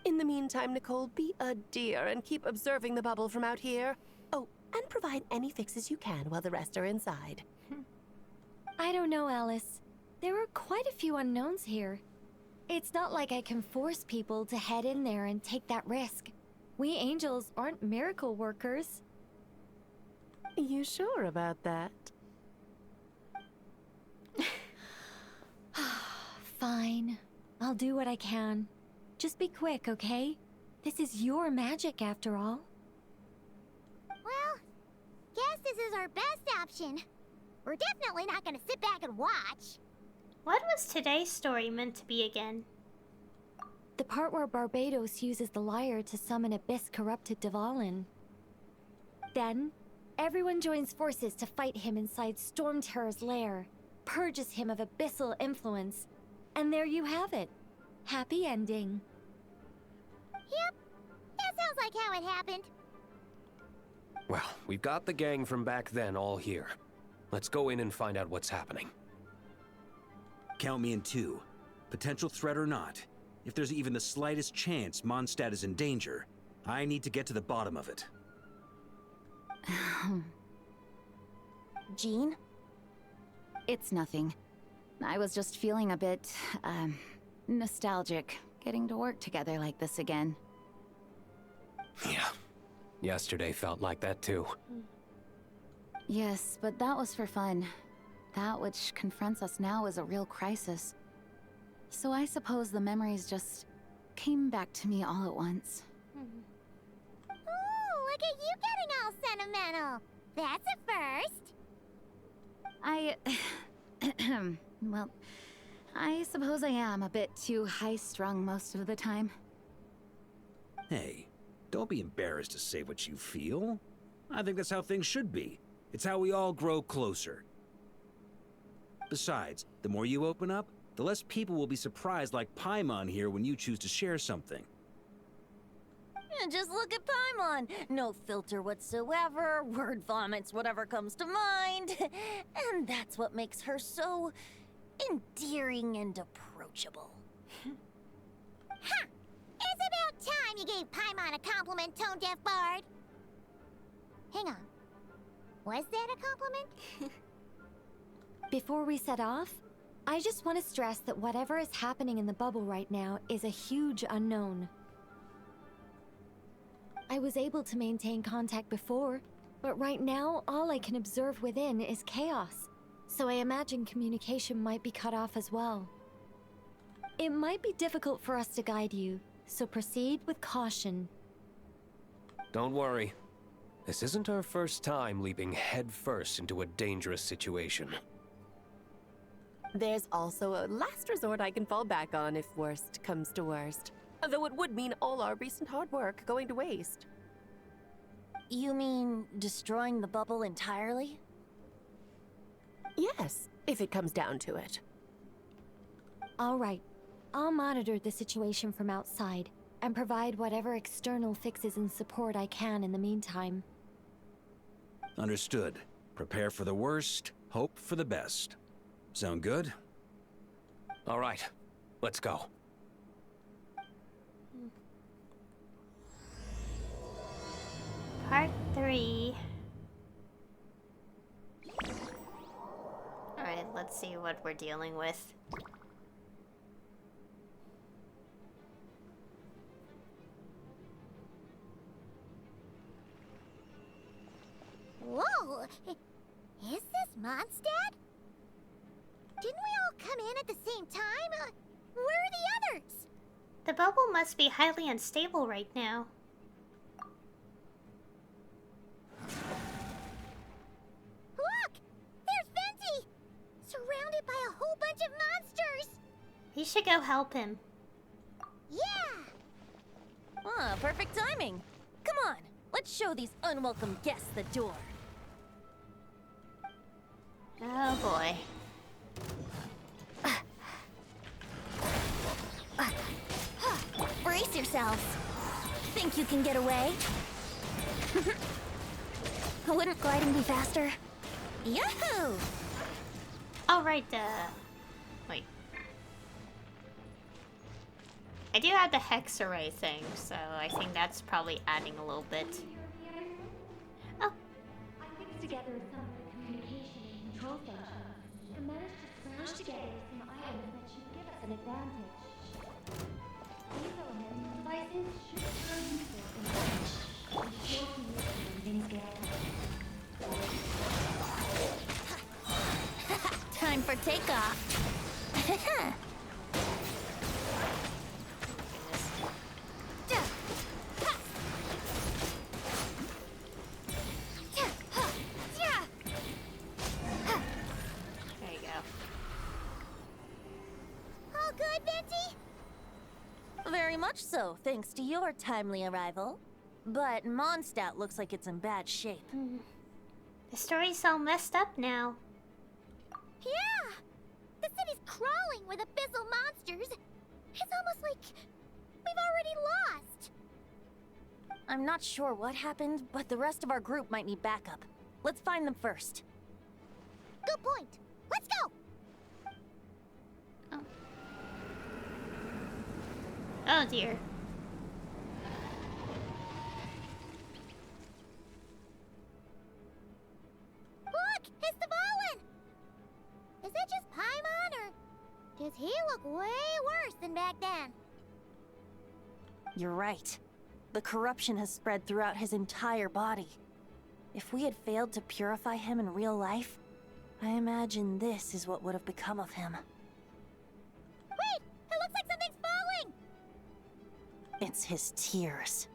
In the meantime, Nicole, be a dear and keep observing the bubble from out here. Oh, and provide any fixes you can while the rest are inside. I don't know, Alice. There are quite a few unknowns here. It's not like I can force people to head in there and take that risk. We angels aren't miracle workers. You sure about that? Fine. I'll do what I can. Just be quick, okay? This is your magic, after all. Well, guess this is our best option. We're definitely not gonna sit back and watch. What was today's story meant to be again? The part where Barbados uses the lyre to summon abyss-corrupted Dvalin. Then, everyone joins forces to fight him inside Storm Terror's lair, purges him of abyssal influence, and there you have it. Happy ending. Yep, that sounds like how it happened. Well, we've got the gang from back then all here. Let's go in and find out what's happening. Count me in 2. Potential threat or not, if there's even the slightest chance Mondstadt is in danger, I need to get to the bottom of it. Jean? It's nothing. I was just feeling a bit, nostalgic, getting to work together like this again. Yeah. Yesterday felt like that too. Yes, but that was for fun. That which confronts us now is a real crisis. So I suppose the memories just came back to me all at once. Ooh, look at you getting all sentimental. That's a first. Well, I suppose I am a bit too high-strung most of the time. Hey, don't be embarrassed to say what you feel. I think that's how things should be. It's how we all grow closer. Besides, the more you open up, the less people will be surprised like Paimon here when you choose to share something. And just look at Paimon. No filter whatsoever, word vomits whatever comes to mind. And that's what makes her so endearing and approachable. Ha! It's about time you gave Paimon a compliment, tone-deaf bard. Hang on. Was that a compliment? Before we set off, I just want to stress that whatever is happening in the bubble right now is a huge unknown. I was able to maintain contact before, but right now all I can observe within is chaos, so I imagine communication might be cut off as well. It might be difficult for us to guide you, so proceed with caution. Don't worry. This isn't our first time leaping headfirst into a dangerous situation. There's also a last resort I can fall back on if worst comes to worst. Though it would mean all our recent hard work going to waste. You mean destroying the bubble entirely? Yes, if it comes down to it. All right. I'll monitor the situation from outside and provide whatever external fixes and support I can in the meantime. Understood. Prepare for the worst, hope for the best. Sound good? All right, let's go. Part 3. Alright, let's see what we're dealing with. Whoa! Is this Mondstadt? Didn't we all come in at the same time? Where are the others? The bubble must be highly unstable right now. Look! There's Venti! Surrounded by a whole bunch of monsters! We should go help him. Yeah! Ah, perfect timing. Come on, let's show these unwelcome guests the door. Oh boy. Brace yourselves. Think you can get away? Wouldn't gliding be faster? Yahoo! Alright, wait. I do have the hex array thing, so I think that's probably adding a little bit. Oh. I mixed together some of the communication and control functions and managed to smash together some items that should give us an advantage. These elements and devices should turn useful in damage, and show when things get Time for takeoff. There you go. All good, Venti? Very much so, thanks to your timely arrival. But Mondstadt looks like it's in bad shape. The story's all messed up now. Yeah! The city's crawling with abyssal monsters. It's almost like we've already lost. I'm not sure what happened, but the rest of our group might need backup. Let's find them first. Good point. Let's go! Oh dear. Look! It's Dvalin! Is that just Paimon, or does he look way worse than back then? You're right. The corruption has spread throughout his entire body. If we had failed to purify him in real life, I imagine this is what would have become of him. Wait! It looks like something's falling! It's his tears.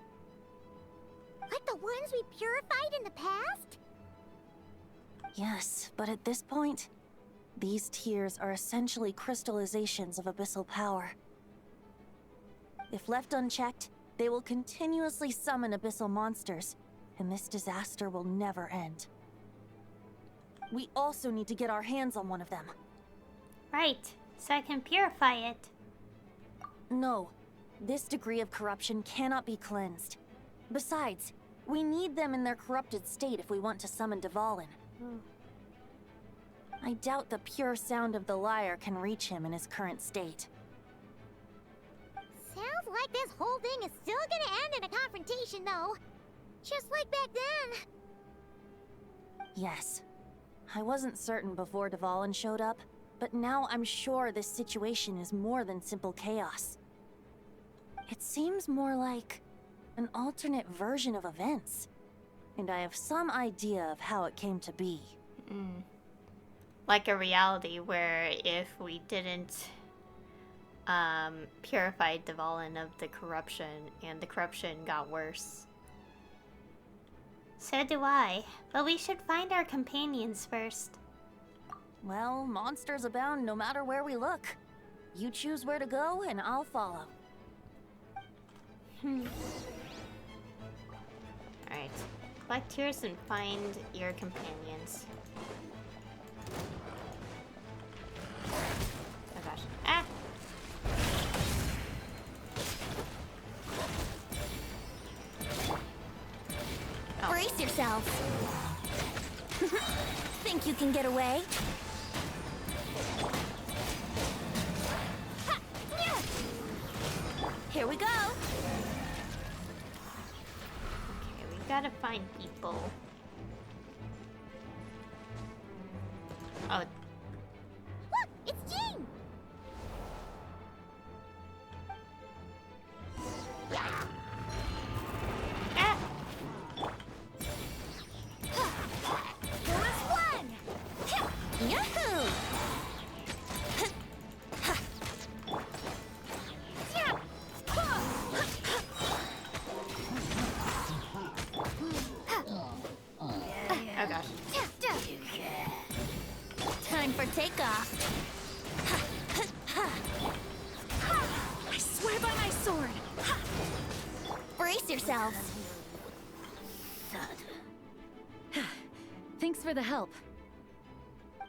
Like the ones we purified in the past? Yes, but at this point, these tears are essentially crystallizations of abyssal power. If left unchecked, they will continuously summon abyssal monsters, and this disaster will never end. We also need to get our hands on one of them. Right, so I can purify it. No, this degree of corruption cannot be cleansed. Besides, we need them in their corrupted state if we want to summon Dvalin. I doubt the pure sound of the lyre can reach him in his current state. Sounds like this whole thing is still gonna end in a confrontation, though. Just like back then. Yes. I wasn't certain before Dvalin showed up, but now I'm sure this situation is more than simple chaos. It seems more like an alternate version of events, and I have some idea of how it came to be. Like a reality where if we didn't purify Dvalin of the corruption, and the corruption got worse. So do I, but we should find our companions first. Well, monsters abound no matter where we look. You choose where to go, and I'll follow. Alright. Collect yours and find your companions. Oh gosh. Ah! Oh. Brace yourself. Think you can get away? Here we go. Okay, we gotta find people. Oh. Look, it's Jean. Yahoo! Oh gosh. Time for takeoff. I swear by my sword. Brace yourself. Thanks for the help.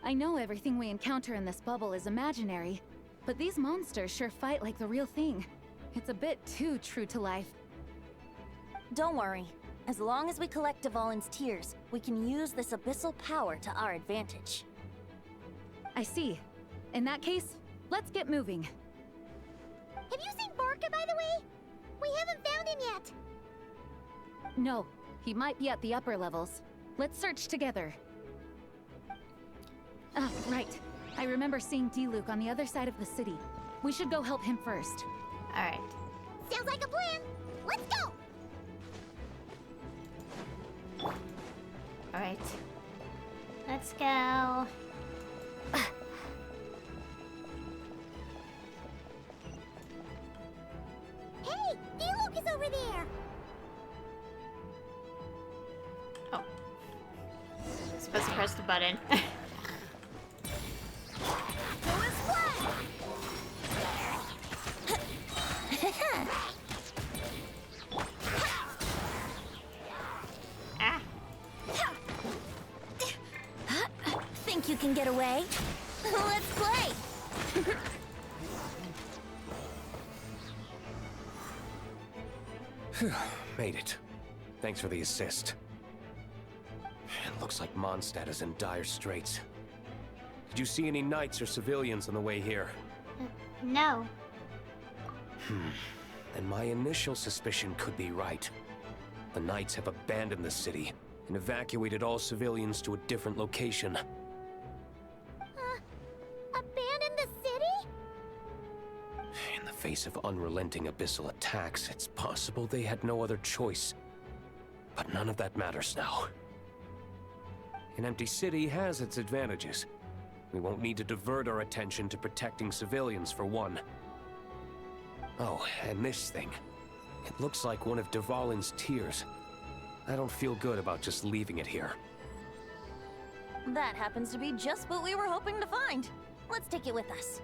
I know everything we encounter in this bubble is imaginary, but these monsters sure fight like the real thing. It's a bit too true to life. Don't worry. As long as we collect Dvalin's tears, we can use this abyssal power to our advantage. I see. In that case, let's get moving. Have you seen Borka, by the way? We haven't found him yet. No, he might be at the upper levels. Let's search together. Ah, right. I remember seeing D-Luke on the other side of the city. We should go help him first. Alright. Sounds like a plan. Let's go! Alright. Let's go. Hey, D-Luke is over there! Oh. Supposed to press the button. Think you can get away? Let's play! Made it. Thanks for the assist. It looks like Mondstadt is in dire straits. Did you see any knights or civilians on the way here? No. Then my initial suspicion could be right. The knights have abandoned the city and evacuated all civilians to a different location. Abandon the city? In the face of unrelenting abyssal attacks, it's possible they had no other choice. But none of that matters now. An empty city has its advantages. We won't need to divert our attention to protecting civilians, for one. Oh, and this thing. It looks like one of Dvalin's tears. I don't feel good about just leaving it here. That happens to be just what we were hoping to find. Let's take it with us.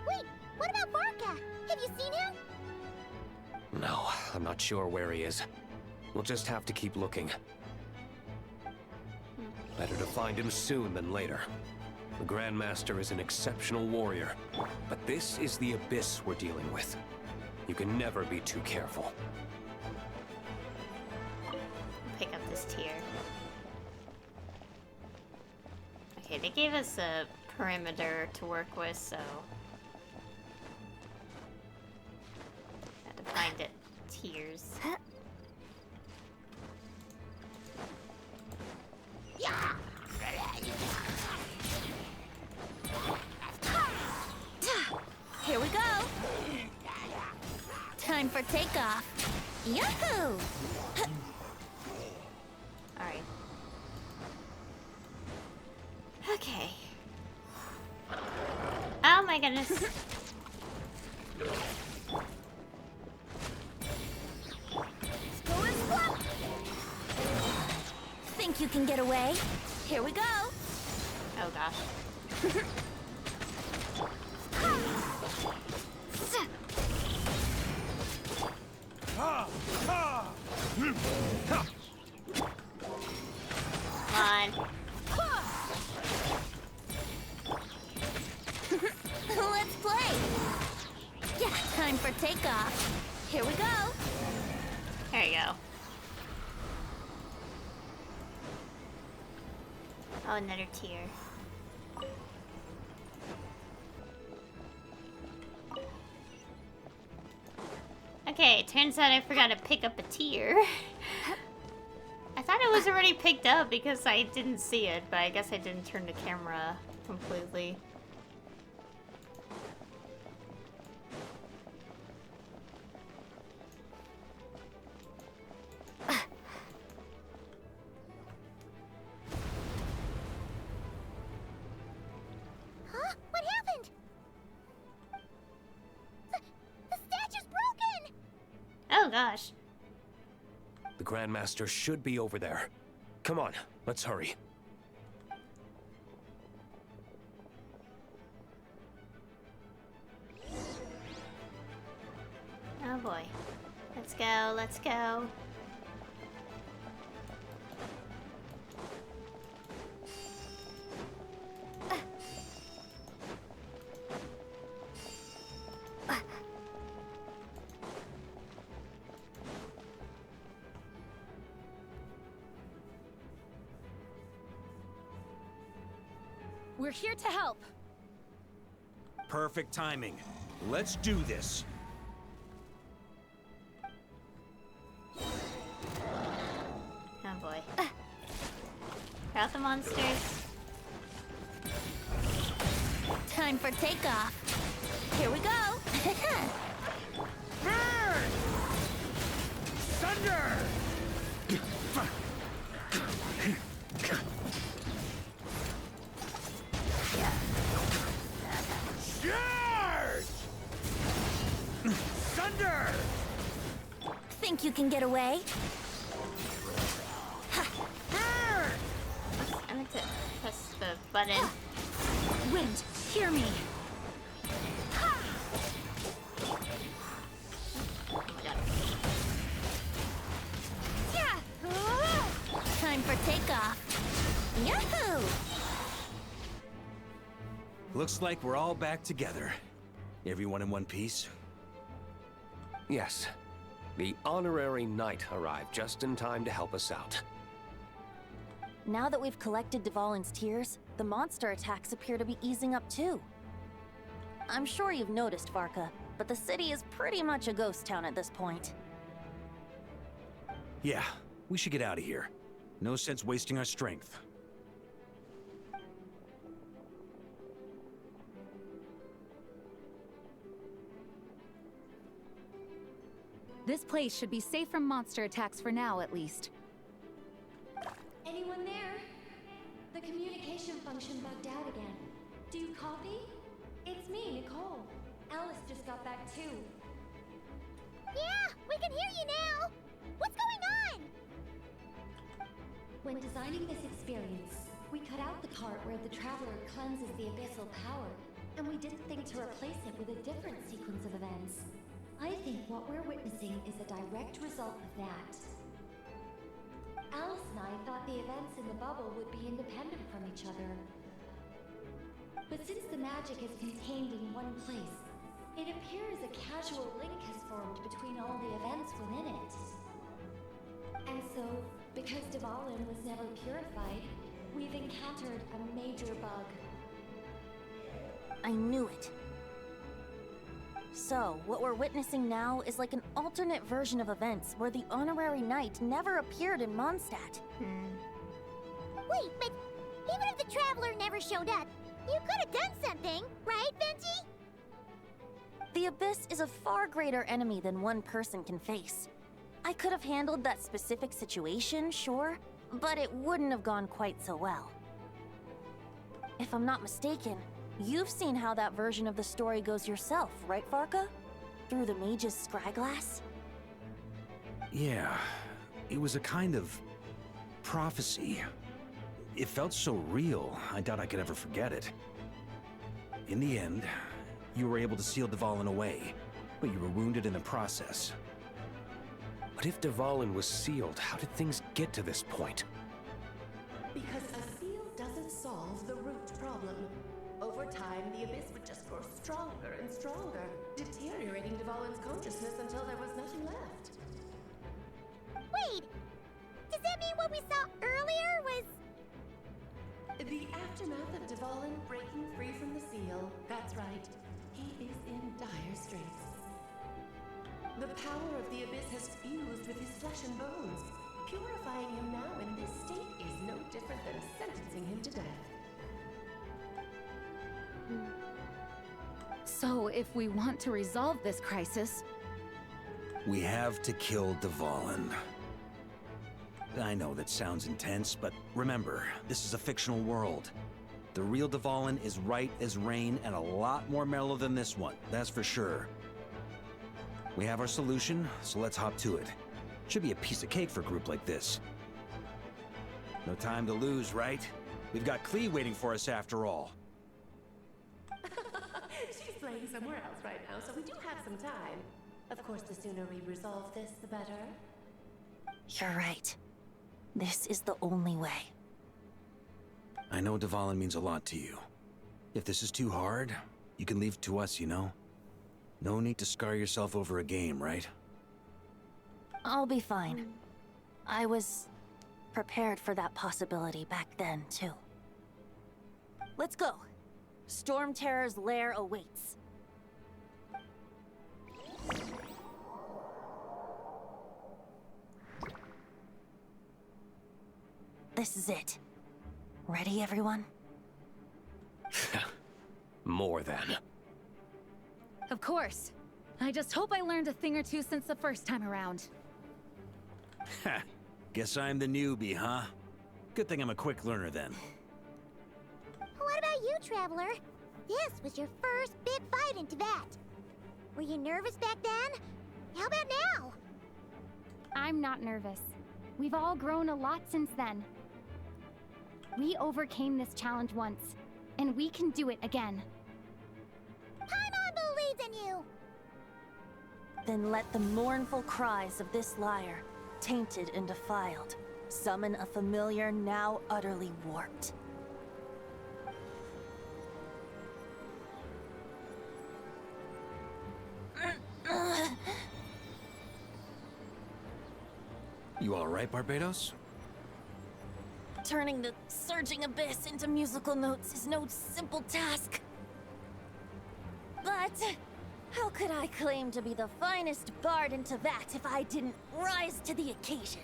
Wait, what about Borka? Have you seen him? No, I'm not sure where he is. We'll just have to keep looking. Better to find him soon than later. The Grandmaster is an exceptional warrior, but this is the abyss we're dealing with. You can never be too careful. Pick up this tier. Okay, they gave us a perimeter to work with, so... Had to find it. Tiers. for takeoff. Yahoo! Alright. Okay. Oh my goodness. Go and swap! Think you can get away? Here we go! Oh gosh. Come on. Let's play! Yeah, time for takeoff. Here we go! There you go. Oh, another tier. Okay, it turns out I forgot to pick up a tier. I thought it was already picked up because I didn't see it, but I guess I didn't turn the camera completely. Huh? What happened? The statue's broken! Oh gosh. The Grandmaster should be over there. Come on, let's hurry. Oh boy. Let's go, let's go. We're here to help. Perfect timing. Let's do this. Oh boy. Out the monsters. Time for takeoff. Here we go! Burn! Thunder! Charge! Thunder! Think you can get away? I meant to press the button. Wind, hear me. Oh my god. Yeah! Time for takeoff. Yahoo! Looks like we're all back together. Everyone in one piece? Yes. The honorary knight arrived just in time to help us out. Now that we've collected Dvalin's tears, the monster attacks appear to be easing up too. I'm sure you've noticed, Varka, but the city is pretty much a ghost town at this point. Yeah, we should get out of here. No sense wasting our strength. This place should be safe from monster attacks for now, at least. Anyone there? The communication function bugged out again. Do you copy? It's me, Nicole. Alice just got back too. Yeah, we can hear you now! What's going on? When designing this experience, we cut out the part where the traveler cleanses the abyssal power, and we didn't think to replace it with a different sequence of events. I think what we're witnessing is a direct result of that. Alice and I thought the events in the bubble would be independent from each other. But since the magic is contained in one place, it appears a casual link has formed between all the events within it. And so, because Dvalin was never purified, we've encountered a major bug. I knew it. So, what we're witnessing now is like an alternate version of events where the honorary knight never appeared in Mondstadt. Wait, but even if the traveler never showed up, you could have done something, right, Venti? The Abyss is a far greater enemy than one person can face. I could have handled that specific situation, sure, but it wouldn't have gone quite so well. If I'm not mistaken, you've seen how that version of the story goes yourself, right, Farka? Through the mage's scryglass? Yeah, it was a kind of prophecy. It felt so real, I doubt I could ever forget it. In the end, you were able to seal Dvalin away, but you were wounded in the process. But if Dvalin was sealed, how did things get to this point? Because a seal doesn't solve the root problem. Over time, the Abyss would just grow stronger and stronger, deteriorating Dvalin's consciousness until there was nothing left. Wait! Does that mean what we saw earlier was... The aftermath of Dvalin breaking free from the seal. That's right. He is in dire straits. The power of the Abyss has fused with his flesh and bones. Purifying him now in this state is no different than sentencing him to death. So, if we want to resolve this crisis... We have to kill Dvalin. I know that sounds intense, but remember, this is a fictional world. The real Dvalin is right as rain and a lot more mellow than this one, that's for sure. We have our solution, so let's hop to it. Should be a piece of cake for a group like this. No time to lose, right? We've got Klee waiting for us after all. She's playing somewhere else right now, so we do have some time. Of course, the sooner we resolve this, the better. You're right. This is the only way. I know Dvalin means a lot to you. If this is too hard, you can leave it to us, you know? No need to scar yourself over a game, right? I'll be fine. I was prepared for that possibility back then, too. Let's go. Storm Terror's lair awaits. This is it. Ready, everyone? More than. Of course. I just hope I learned a thing or two since the first time around. Ha! Guess I'm the newbie, huh? Good thing I'm a quick learner then. What about you, Traveler? This was your first big fight in Tibet. Were you nervous back then? How about now? I'm not nervous. We've all grown a lot since then. We overcame this challenge once, and we can do it again. Paimon believes in you! Then let the mournful cries of this lyre, tainted and defiled, summon a familiar now utterly warped. You alright, Barbados? Turning the surging abyss into musical notes is no simple task. But how could I claim to be the finest bard in Tibet if I didn't rise to the occasion?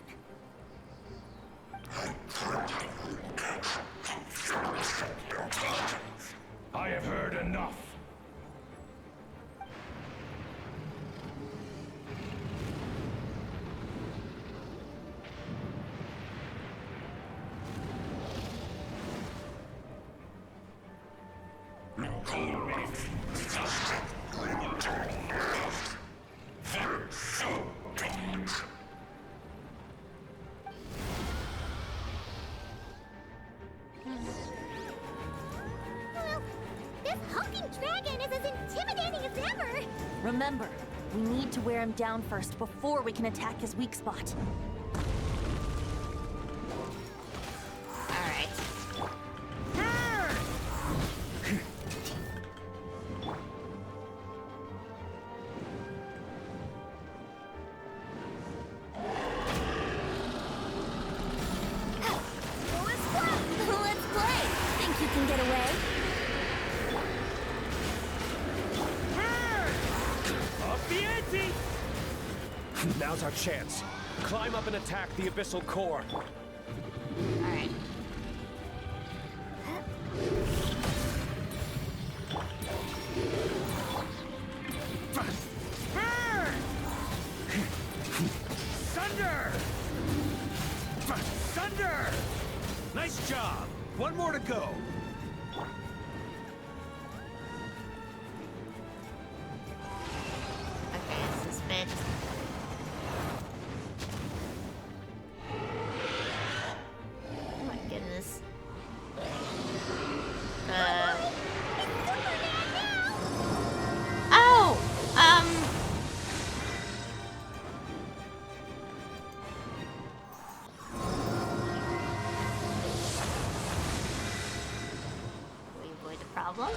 I have heard enough. Well, this hulking dragon is as intimidating as ever! Remember, we need to wear him down first before we can attack his weak spot. Alright. Let's play! Think you can get away? Up the ante! Now's our chance. Climb up and attack the abyssal core. Alright. Sunder! Sunder! Nice job. One more to go. Okay, this is fit. Oh my goodness. Oh! We avoid the problem?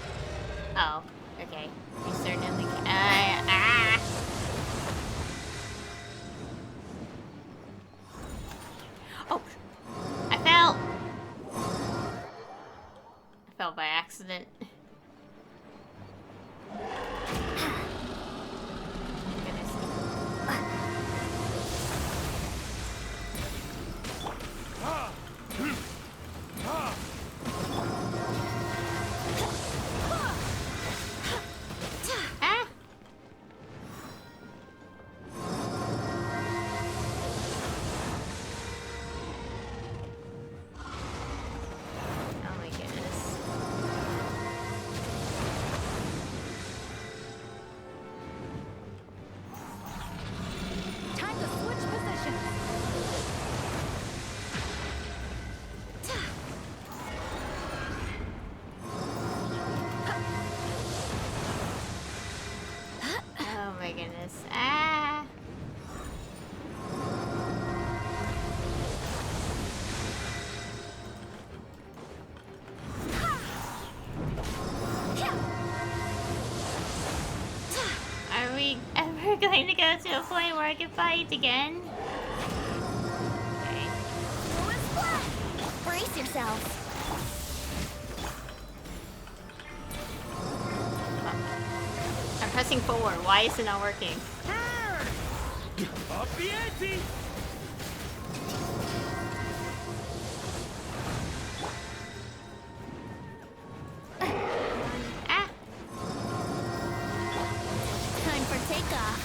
Oh, okay. We certainly can. Oh! I fell! I fell by accident. Oh my goodness. Ah! Are we ever going to go to a point where I can fight again? Okay. Brace yourself. I'm pressing forward. Why is it not working? Up the ante! Time for takeoff.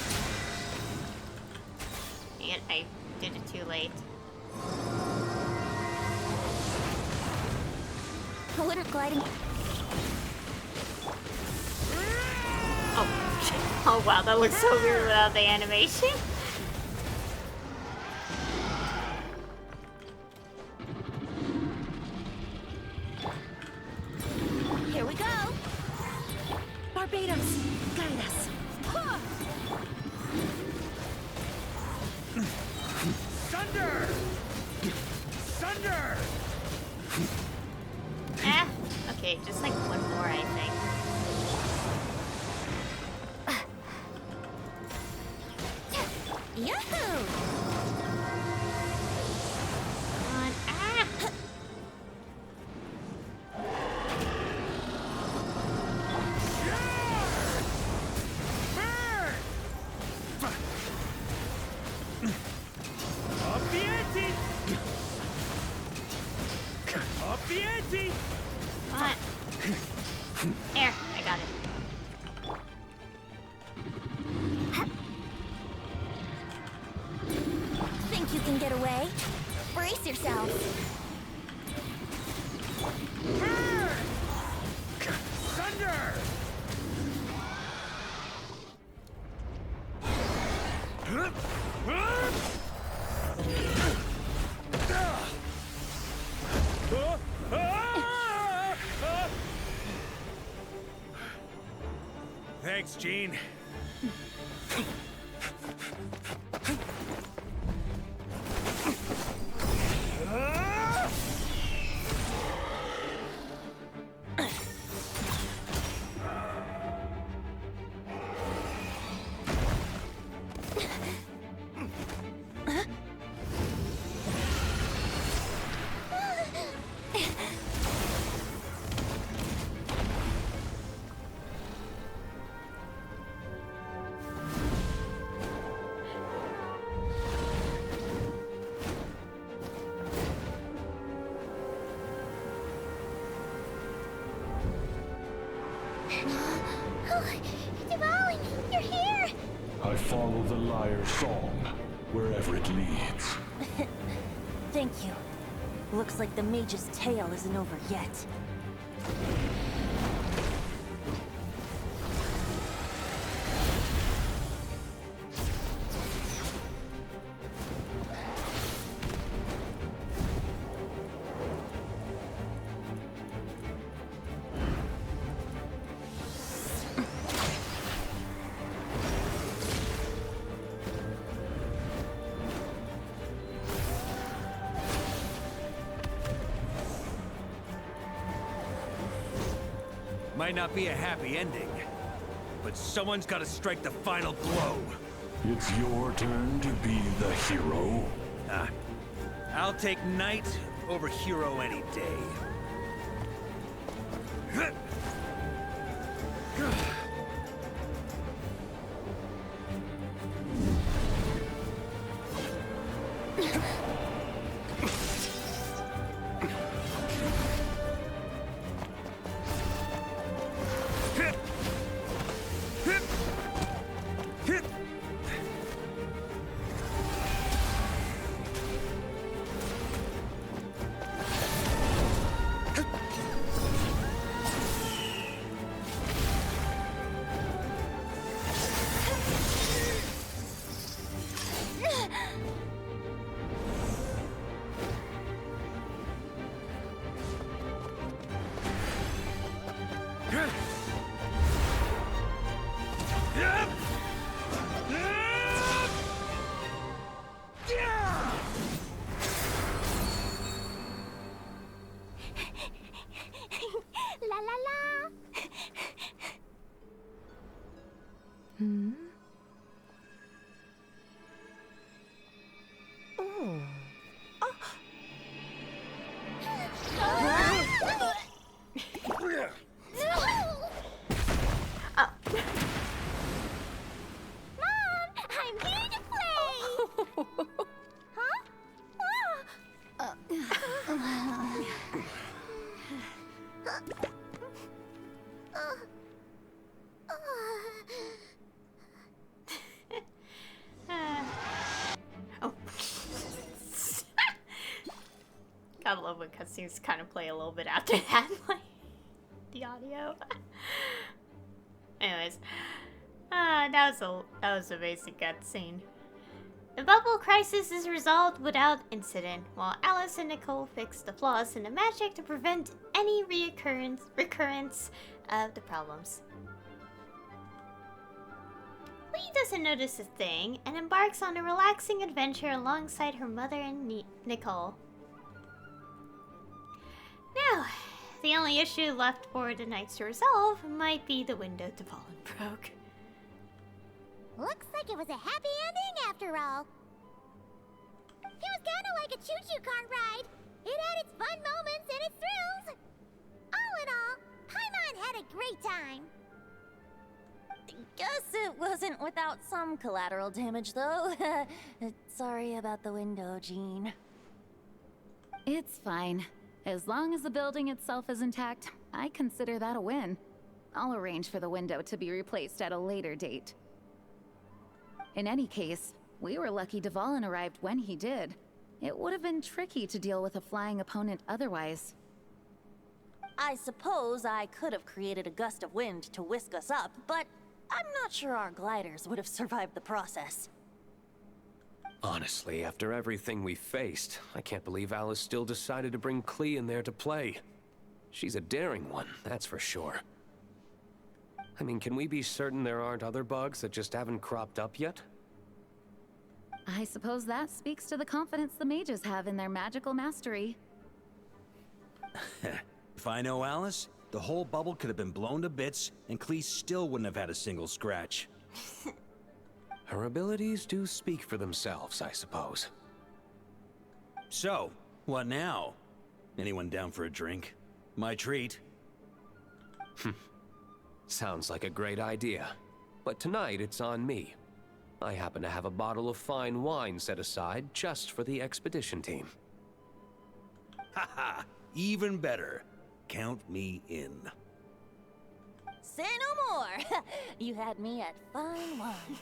Dang it, I did it too late. Wouldn't gliding. Oh wow, that looks so weird without the animation. Here we go. Barbados, guide us. Sunder! Sunder! Okay, just like one more, I think. Yahoo! Come on, Up the ante! Up the ante! Come on. There, I got it. Think you can get away? Brace yourself. Thunder! Thanks, Gene. Devouring, you're here! I follow the liar's song. wherever it leads. Thank you. Looks like the mage's tale isn't over yet. Might not be a happy ending, but someone's got to strike the final blow. It's your turn to be the hero. I'll take knight over hero any day. La la la! Hmm? Mom, I'm here to play! Huh? Oh. Gotta love when cutscenes kind of play a little bit after that, like the audio. Anyways, that was a basic cutscene. The bubble crisis is resolved without incident, while Alice and Nicole fix the flaws in the magic to prevent any recurrence of the problems. Lee doesn't notice a thing and embarks on a relaxing adventure alongside her mother and Nicole. Now, the only issue left for the knights to resolve might be the window to Fallen broke. Looks like it was a happy ending after all. It was kinda like a choo-choo car ride. It had its fun moments and its thrills. All in all, Paimon had a great time. Guess it wasn't without some collateral damage, though. Sorry about the window, Jean. It's fine. As long as the building itself is intact, I consider that a win. I'll arrange for the window to be replaced at a later date. In any case, we were lucky Dvalin arrived when he did. It would have been tricky to deal with a flying opponent otherwise. I suppose I could have created a gust of wind to whisk us up, but I'm not sure our gliders would have survived the process. Honestly, after everything we faced, I can't believe Alice still decided to bring Klee in there to play. She's a daring one, that's for sure. I mean, can we be certain there aren't other bugs that just haven't cropped up yet? I suppose that speaks to the confidence the mages have in their magical mastery. If I know Alice, the whole bubble could have been blown to bits, and Klee still wouldn't have had a single scratch. Her abilities do speak for themselves, I suppose. So, what now? Anyone down for a drink? My treat. Sounds like a great idea. But tonight it's on me. I happen to have a bottle of fine wine set aside just for the expedition team. Haha, even better. Count me in. Say no more! You had me at fine wine.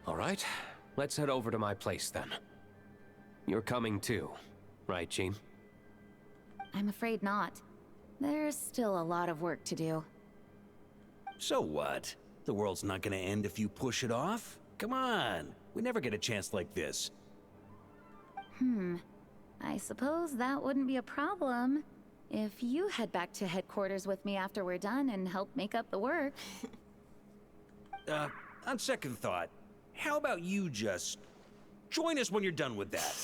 All right, Let's head over to my place then. You're coming too, right, Jean? I'm afraid not. There's still a lot of work to do. So what? The world's not gonna end if you push it off? Come on, we never get a chance like this. I suppose that wouldn't be a problem if you head back to headquarters with me after we're done and help make up the work. On second thought, how about you just join us when you're done with that?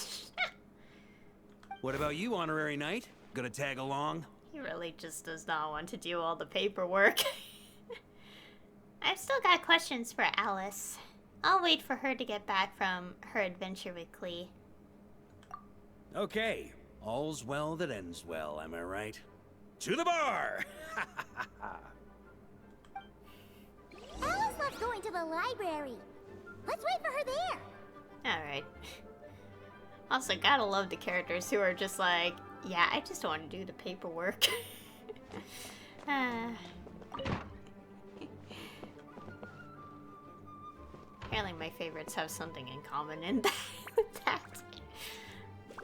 What about you, Honorary Knight? Gonna tag along? He really just does not want to do all the paperwork. I've still got questions for Alice. I'll wait for her to get back from her adventure with Klee. Okay, all's well that ends well, am I right? To the bar! Alice loves going to the library. Let's wait for her there. Alright. Also, gotta love the characters who are just like, yeah, I just want to do the paperwork. Apparently my favorites have something in common in that, with that.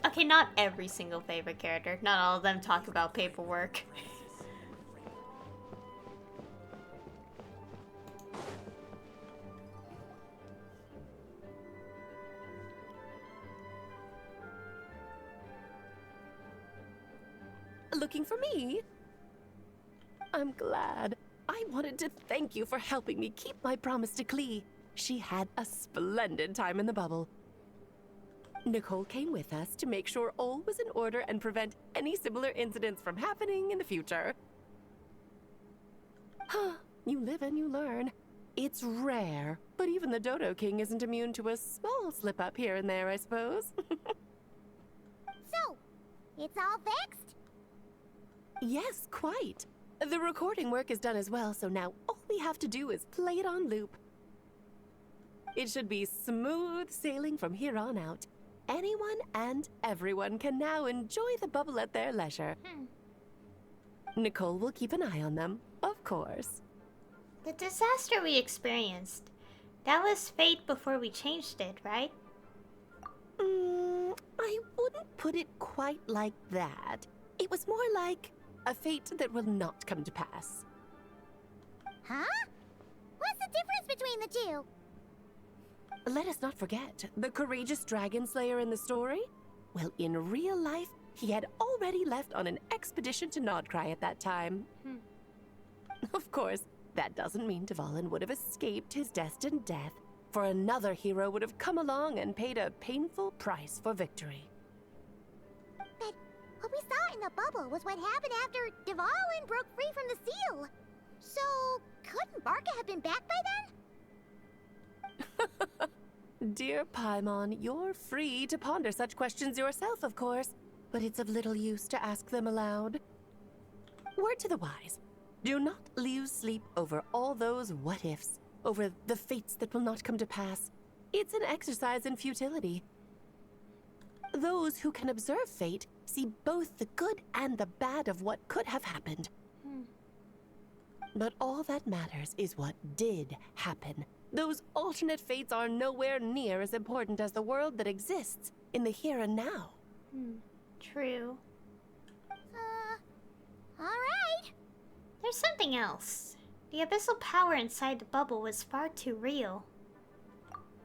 Okay, not every single favorite character. Not all of them talk about paperwork. Looking for me? I'm glad. I wanted to thank you for helping me keep my promise to Klee. She had a splendid time in the bubble. Nicole came with us to make sure all was in order and prevent any similar incidents from happening in the future. You live and you learn. It's rare, but even the Dodo King isn't immune to a small slip-up here and there, I suppose. So, it's all fixed? Yes, quite. The recording work is done as well, so now all we have to do is play it on loop. It should be smooth sailing from here on out. Anyone and everyone can now enjoy the bubble at their leisure. Nicole will keep an eye on them, of course. The disaster we experienced, that was fate before we changed it, right? I wouldn't put it quite like that. It was more like a fate that will not come to pass. Huh? What's the difference between the two? Let us not forget, the courageous dragon slayer in the story? Well, in real life, he had already left on an expedition to Nodcry at that time. Of course, that doesn't mean Dvalin would have escaped his destined death, for another hero would have come along and paid a painful price for victory. But what we saw in the bubble was what happened after Dvalin broke free from the seal. So, couldn't Barca have been back by then? Dear Paimon, you're free to ponder such questions yourself, of course, but it's of little use to ask them aloud. Word to the wise, do not lose sleep over all those what-ifs, over the fates that will not come to pass. It's an exercise in futility. Those who can observe fate see both the good and the bad of what could have happened. But all that matters is what did happen. Those alternate fates are nowhere near as important as the world that exists in the here and now. True. Alright. There's something else. The abyssal power inside the bubble was far too real.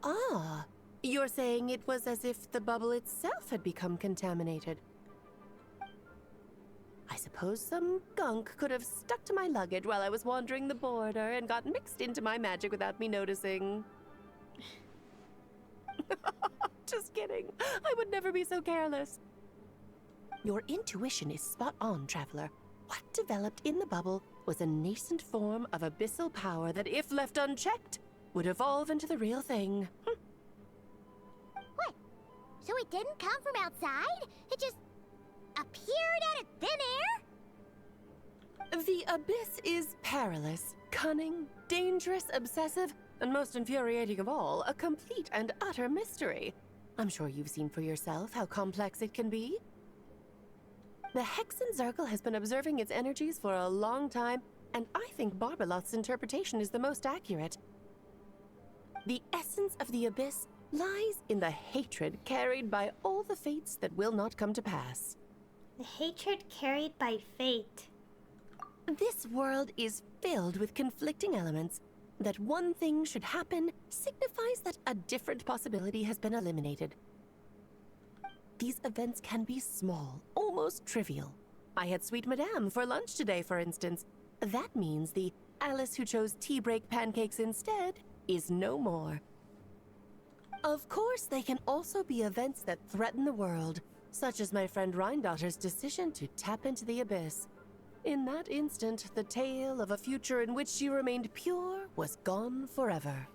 Ah, you're saying it was as if the bubble itself had become contaminated. I suppose some gunk could have stuck to my luggage while I was wandering the border and got mixed into my magic without me noticing. Just kidding. I would never be so careless. Your intuition is spot on, Traveler. What developed in the bubble was a nascent form of abyssal power that, if left unchecked, would evolve into the real thing. What? So it didn't come from outside? It just appeared out of thin air? The abyss is perilous, cunning, dangerous, obsessive, and most infuriating of all, a complete and utter mystery. I'm sure you've seen for yourself how complex it can be. The Hexen Zircle has been observing its energies for a long time, and I think Barbalot's interpretation is the most accurate. The essence of the abyss lies in the hatred carried by all the fates that will not come to pass. The hatred carried by fate. This world is filled with conflicting elements. That one thing should happen signifies that a different possibility has been eliminated. These events can be small, almost trivial. I had Sweet Madame for lunch today, for instance. That means the Alice who chose tea break pancakes instead is no more. Of course, they can also be events that threaten the world, such as my friend Rhindotter's decision to tap into the abyss. In that instant, the tale of a future in which she remained pure was gone forever.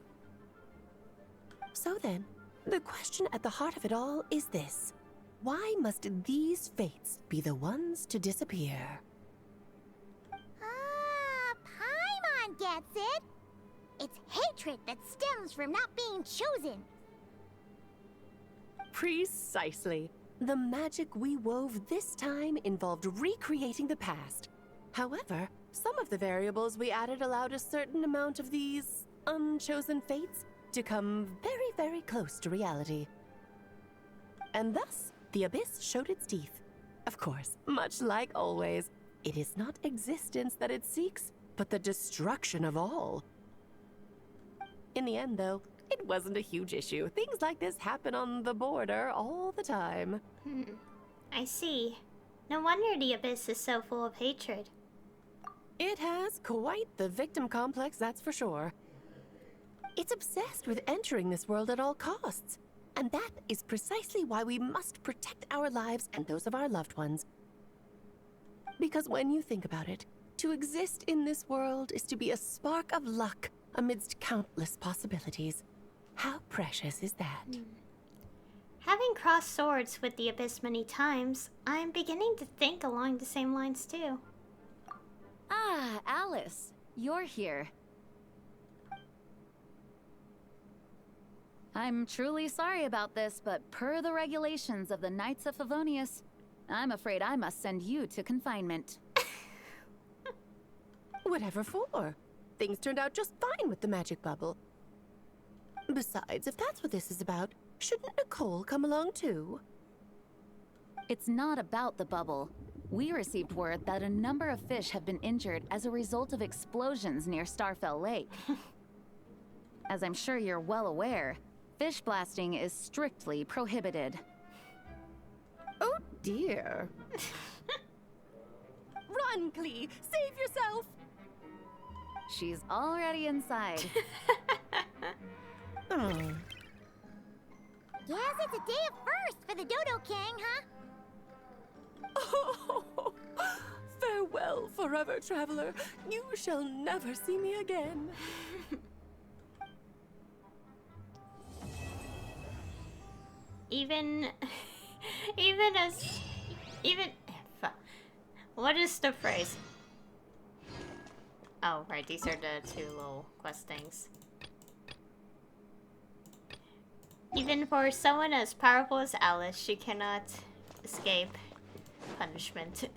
So then, the question at the heart of it all is this. Why must these fates be the ones to disappear? Paimon gets it. It's hatred that stems from not being chosen. Precisely. The magic we wove this time involved recreating the past. However, some of the variables we added allowed a certain amount of these unchosen fates to come very, very close to reality. And thus, the abyss showed its teeth. Of course, much like always, it is not existence that it seeks, but the destruction of all. In the end, though, it wasn't a huge issue. Things like this happen on the border all the time. I see. No wonder the abyss is so full of hatred. It has quite the victim complex, that's for sure. It's obsessed with entering this world at all costs. And that is precisely why we must protect our lives and those of our loved ones. Because when you think about it, to exist in this world is to be a spark of luck amidst countless possibilities. How precious is that? Having crossed swords with the abyss many times, I'm beginning to think along the same lines too. Ah, Alice, you're here. I'm truly sorry about this, but per the regulations of the Knights of Favonius, I'm afraid I must send you to confinement. Whatever for? Things turned out just fine with the magic bubble. Besides, if that's what this is about, shouldn't Nicole come along too? It's not about the bubble. We received word that a number of fish have been injured as a result of explosions near Starfell Lake. As I'm sure you're well aware, fish blasting is strictly prohibited. Oh dear. Run, Klee! Save yourself! She's already inside. Guess it's a day of first for the Dodo King, huh? Oh, farewell, forever traveler. You shall never see me again. What is the phrase? Oh, right, these are the two little quest things. Even for someone as powerful as Alice, she cannot escape punishment.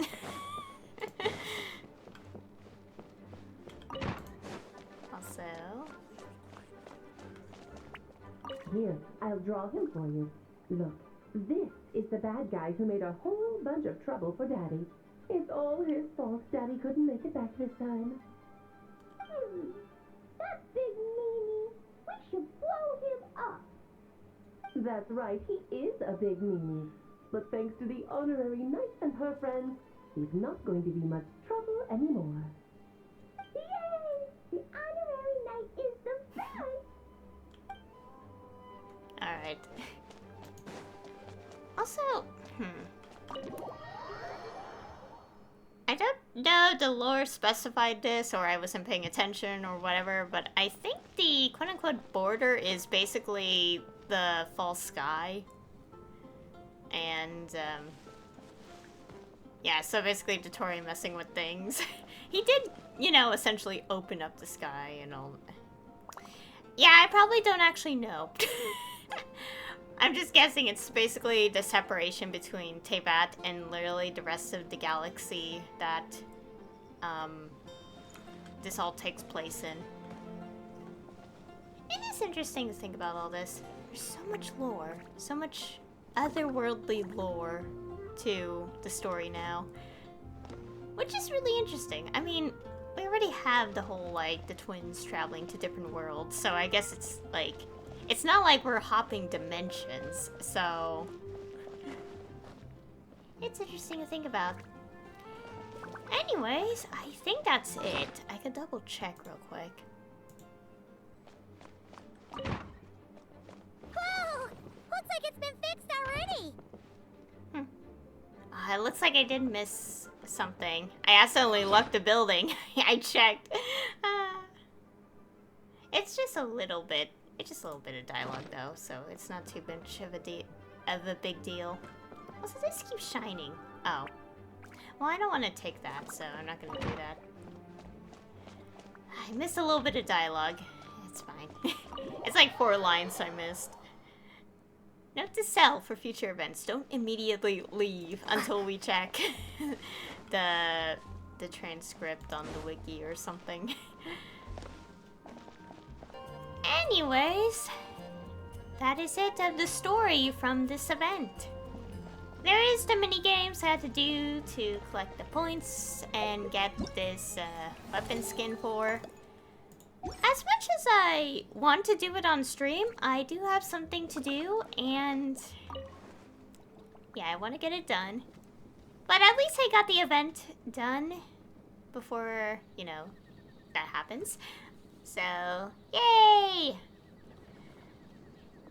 Also... Here, I'll draw him for you. Look, this is the bad guy who made a whole bunch of trouble for Daddy. It's all his fault Daddy couldn't make it back this time. That big meanie! We should blow him up! That's right, he is a big meanie. But thanks to the honorary knight and her friends, he's not going to be much trouble anymore. Yay! The honorary knight is the best! Alright. Also, I don't know the lore specified this, or I wasn't paying attention, or whatever, but I think the quote-unquote border is basically the false sky. And, yeah, so basically Dotori messing with things. He did, you know, essentially open up the sky and all. Yeah, I probably don't actually know. I'm just guessing it's basically the separation between Teyvat and literally the rest of the galaxy that this all takes place in. It is interesting to think about all this. There's so much lore, so much otherworldly lore to the story now, which is really interesting. I mean, we already have the whole, like, the twins traveling to different worlds, so I guess it's, like, it's not like we're hopping dimensions, so it's interesting to think about. Anyways, I think that's it. I could double check real quick. Whoa! Looks like it's been fixed already. It looks like I did miss something. I accidentally left the building. I checked. It's just a little bit. It's just a little bit of dialogue though, so it's not too much of a big deal. Also, this keeps shining. Oh. Well, I don't want to take that, so I'm not going to do that. I missed a little bit of dialogue. It's fine. It's like 4 lines I missed. Note to self for future events. Don't immediately leave until we check the transcript on the wiki or something. Anyways, that is it of the story from this event. There is the minigames I had to do to collect the points and get this weapon skin for. As much as I want to do it on stream, I do have something to do, and yeah, I want to get it done. But at least I got the event done before, you know, that happens. So, yay!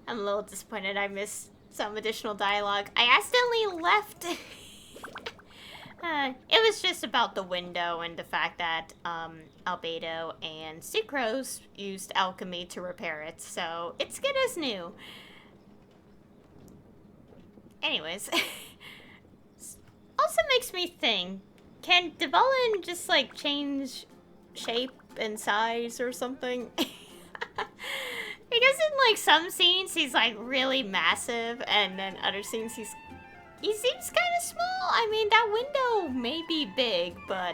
I'm a little disappointed I missed some additional dialogue. I accidentally left. It was just about the window and the fact that Albedo and Sucrose used alchemy to repair it, so it's good as new. Anyways, also makes me think, can Dvalin just like change shape and size or something? Because in like some scenes he's like really massive, and then other scenes he seems kind of small. I mean, that window may be big, but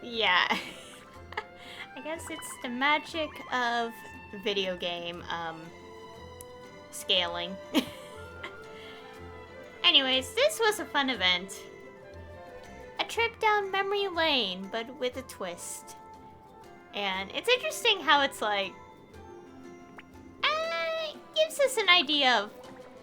yeah. I guess it's the magic of video game scaling. Anyways, this was a fun event. A trip down memory lane, but with a twist. And it's interesting how it's like, it gives us an idea of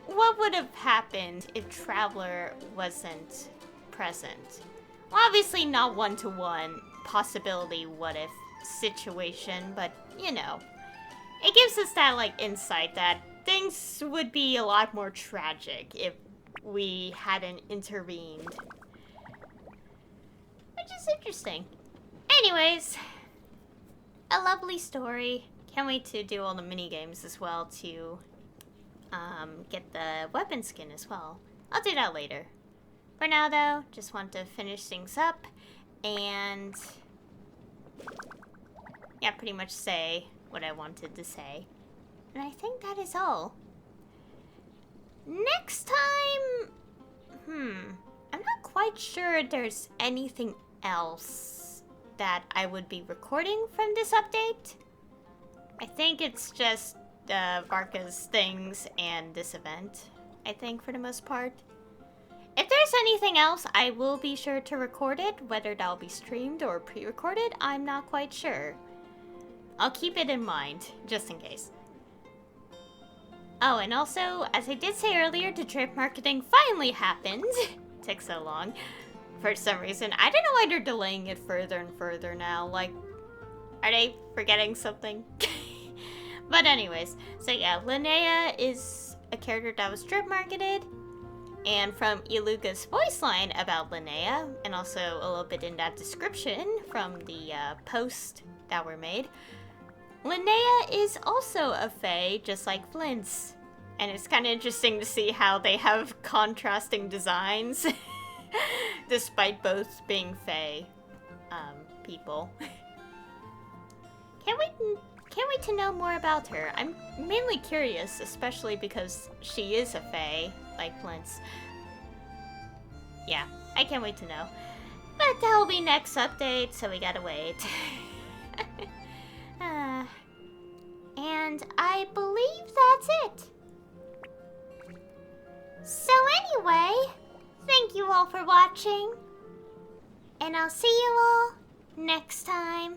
what would have happened if Traveler wasn't present. Well, obviously not one-to-one possibility what-if situation, but, you know, it gives us that, like, insight that things would be a lot more tragic if we hadn't intervened. Which is interesting. Anyways, a lovely story. Can't wait to do all the minigames as well to get the weapon skin as well. I'll do that later. For now though, just want to finish things up and yeah, pretty much say what I wanted to say. And I think that is all. Next time, I'm not quite sure if there's anything else that I would be recording from this update. I think it's just Varka's things and this event, I think, for the most part. If there's anything else, I will be sure to record it. Whether that'll be streamed or pre-recorded, I'm not quite sure. I'll keep it in mind, just in case. Oh, and also, as I did say earlier, the trip marketing finally happened. Took so long. For some reason. I don't know why they're delaying it further and further now. Like, are they forgetting something? But anyways, so yeah, Linnea is a character that was trip marketed. And from Iluga's voice line about Linnea, and also a little bit in that description from the post that were made, Linnea is also a fae, just like Flint's. And it's kind of interesting to see how they have contrasting designs, despite both being fae people. Can't wait to know more about her. I'm mainly curious, especially because she is a fae, like Flint's. Yeah, I can't wait to know. But that'll be next update, so we gotta wait. And I believe that's it. So anyway, thank you all for watching. And I'll see you all next time.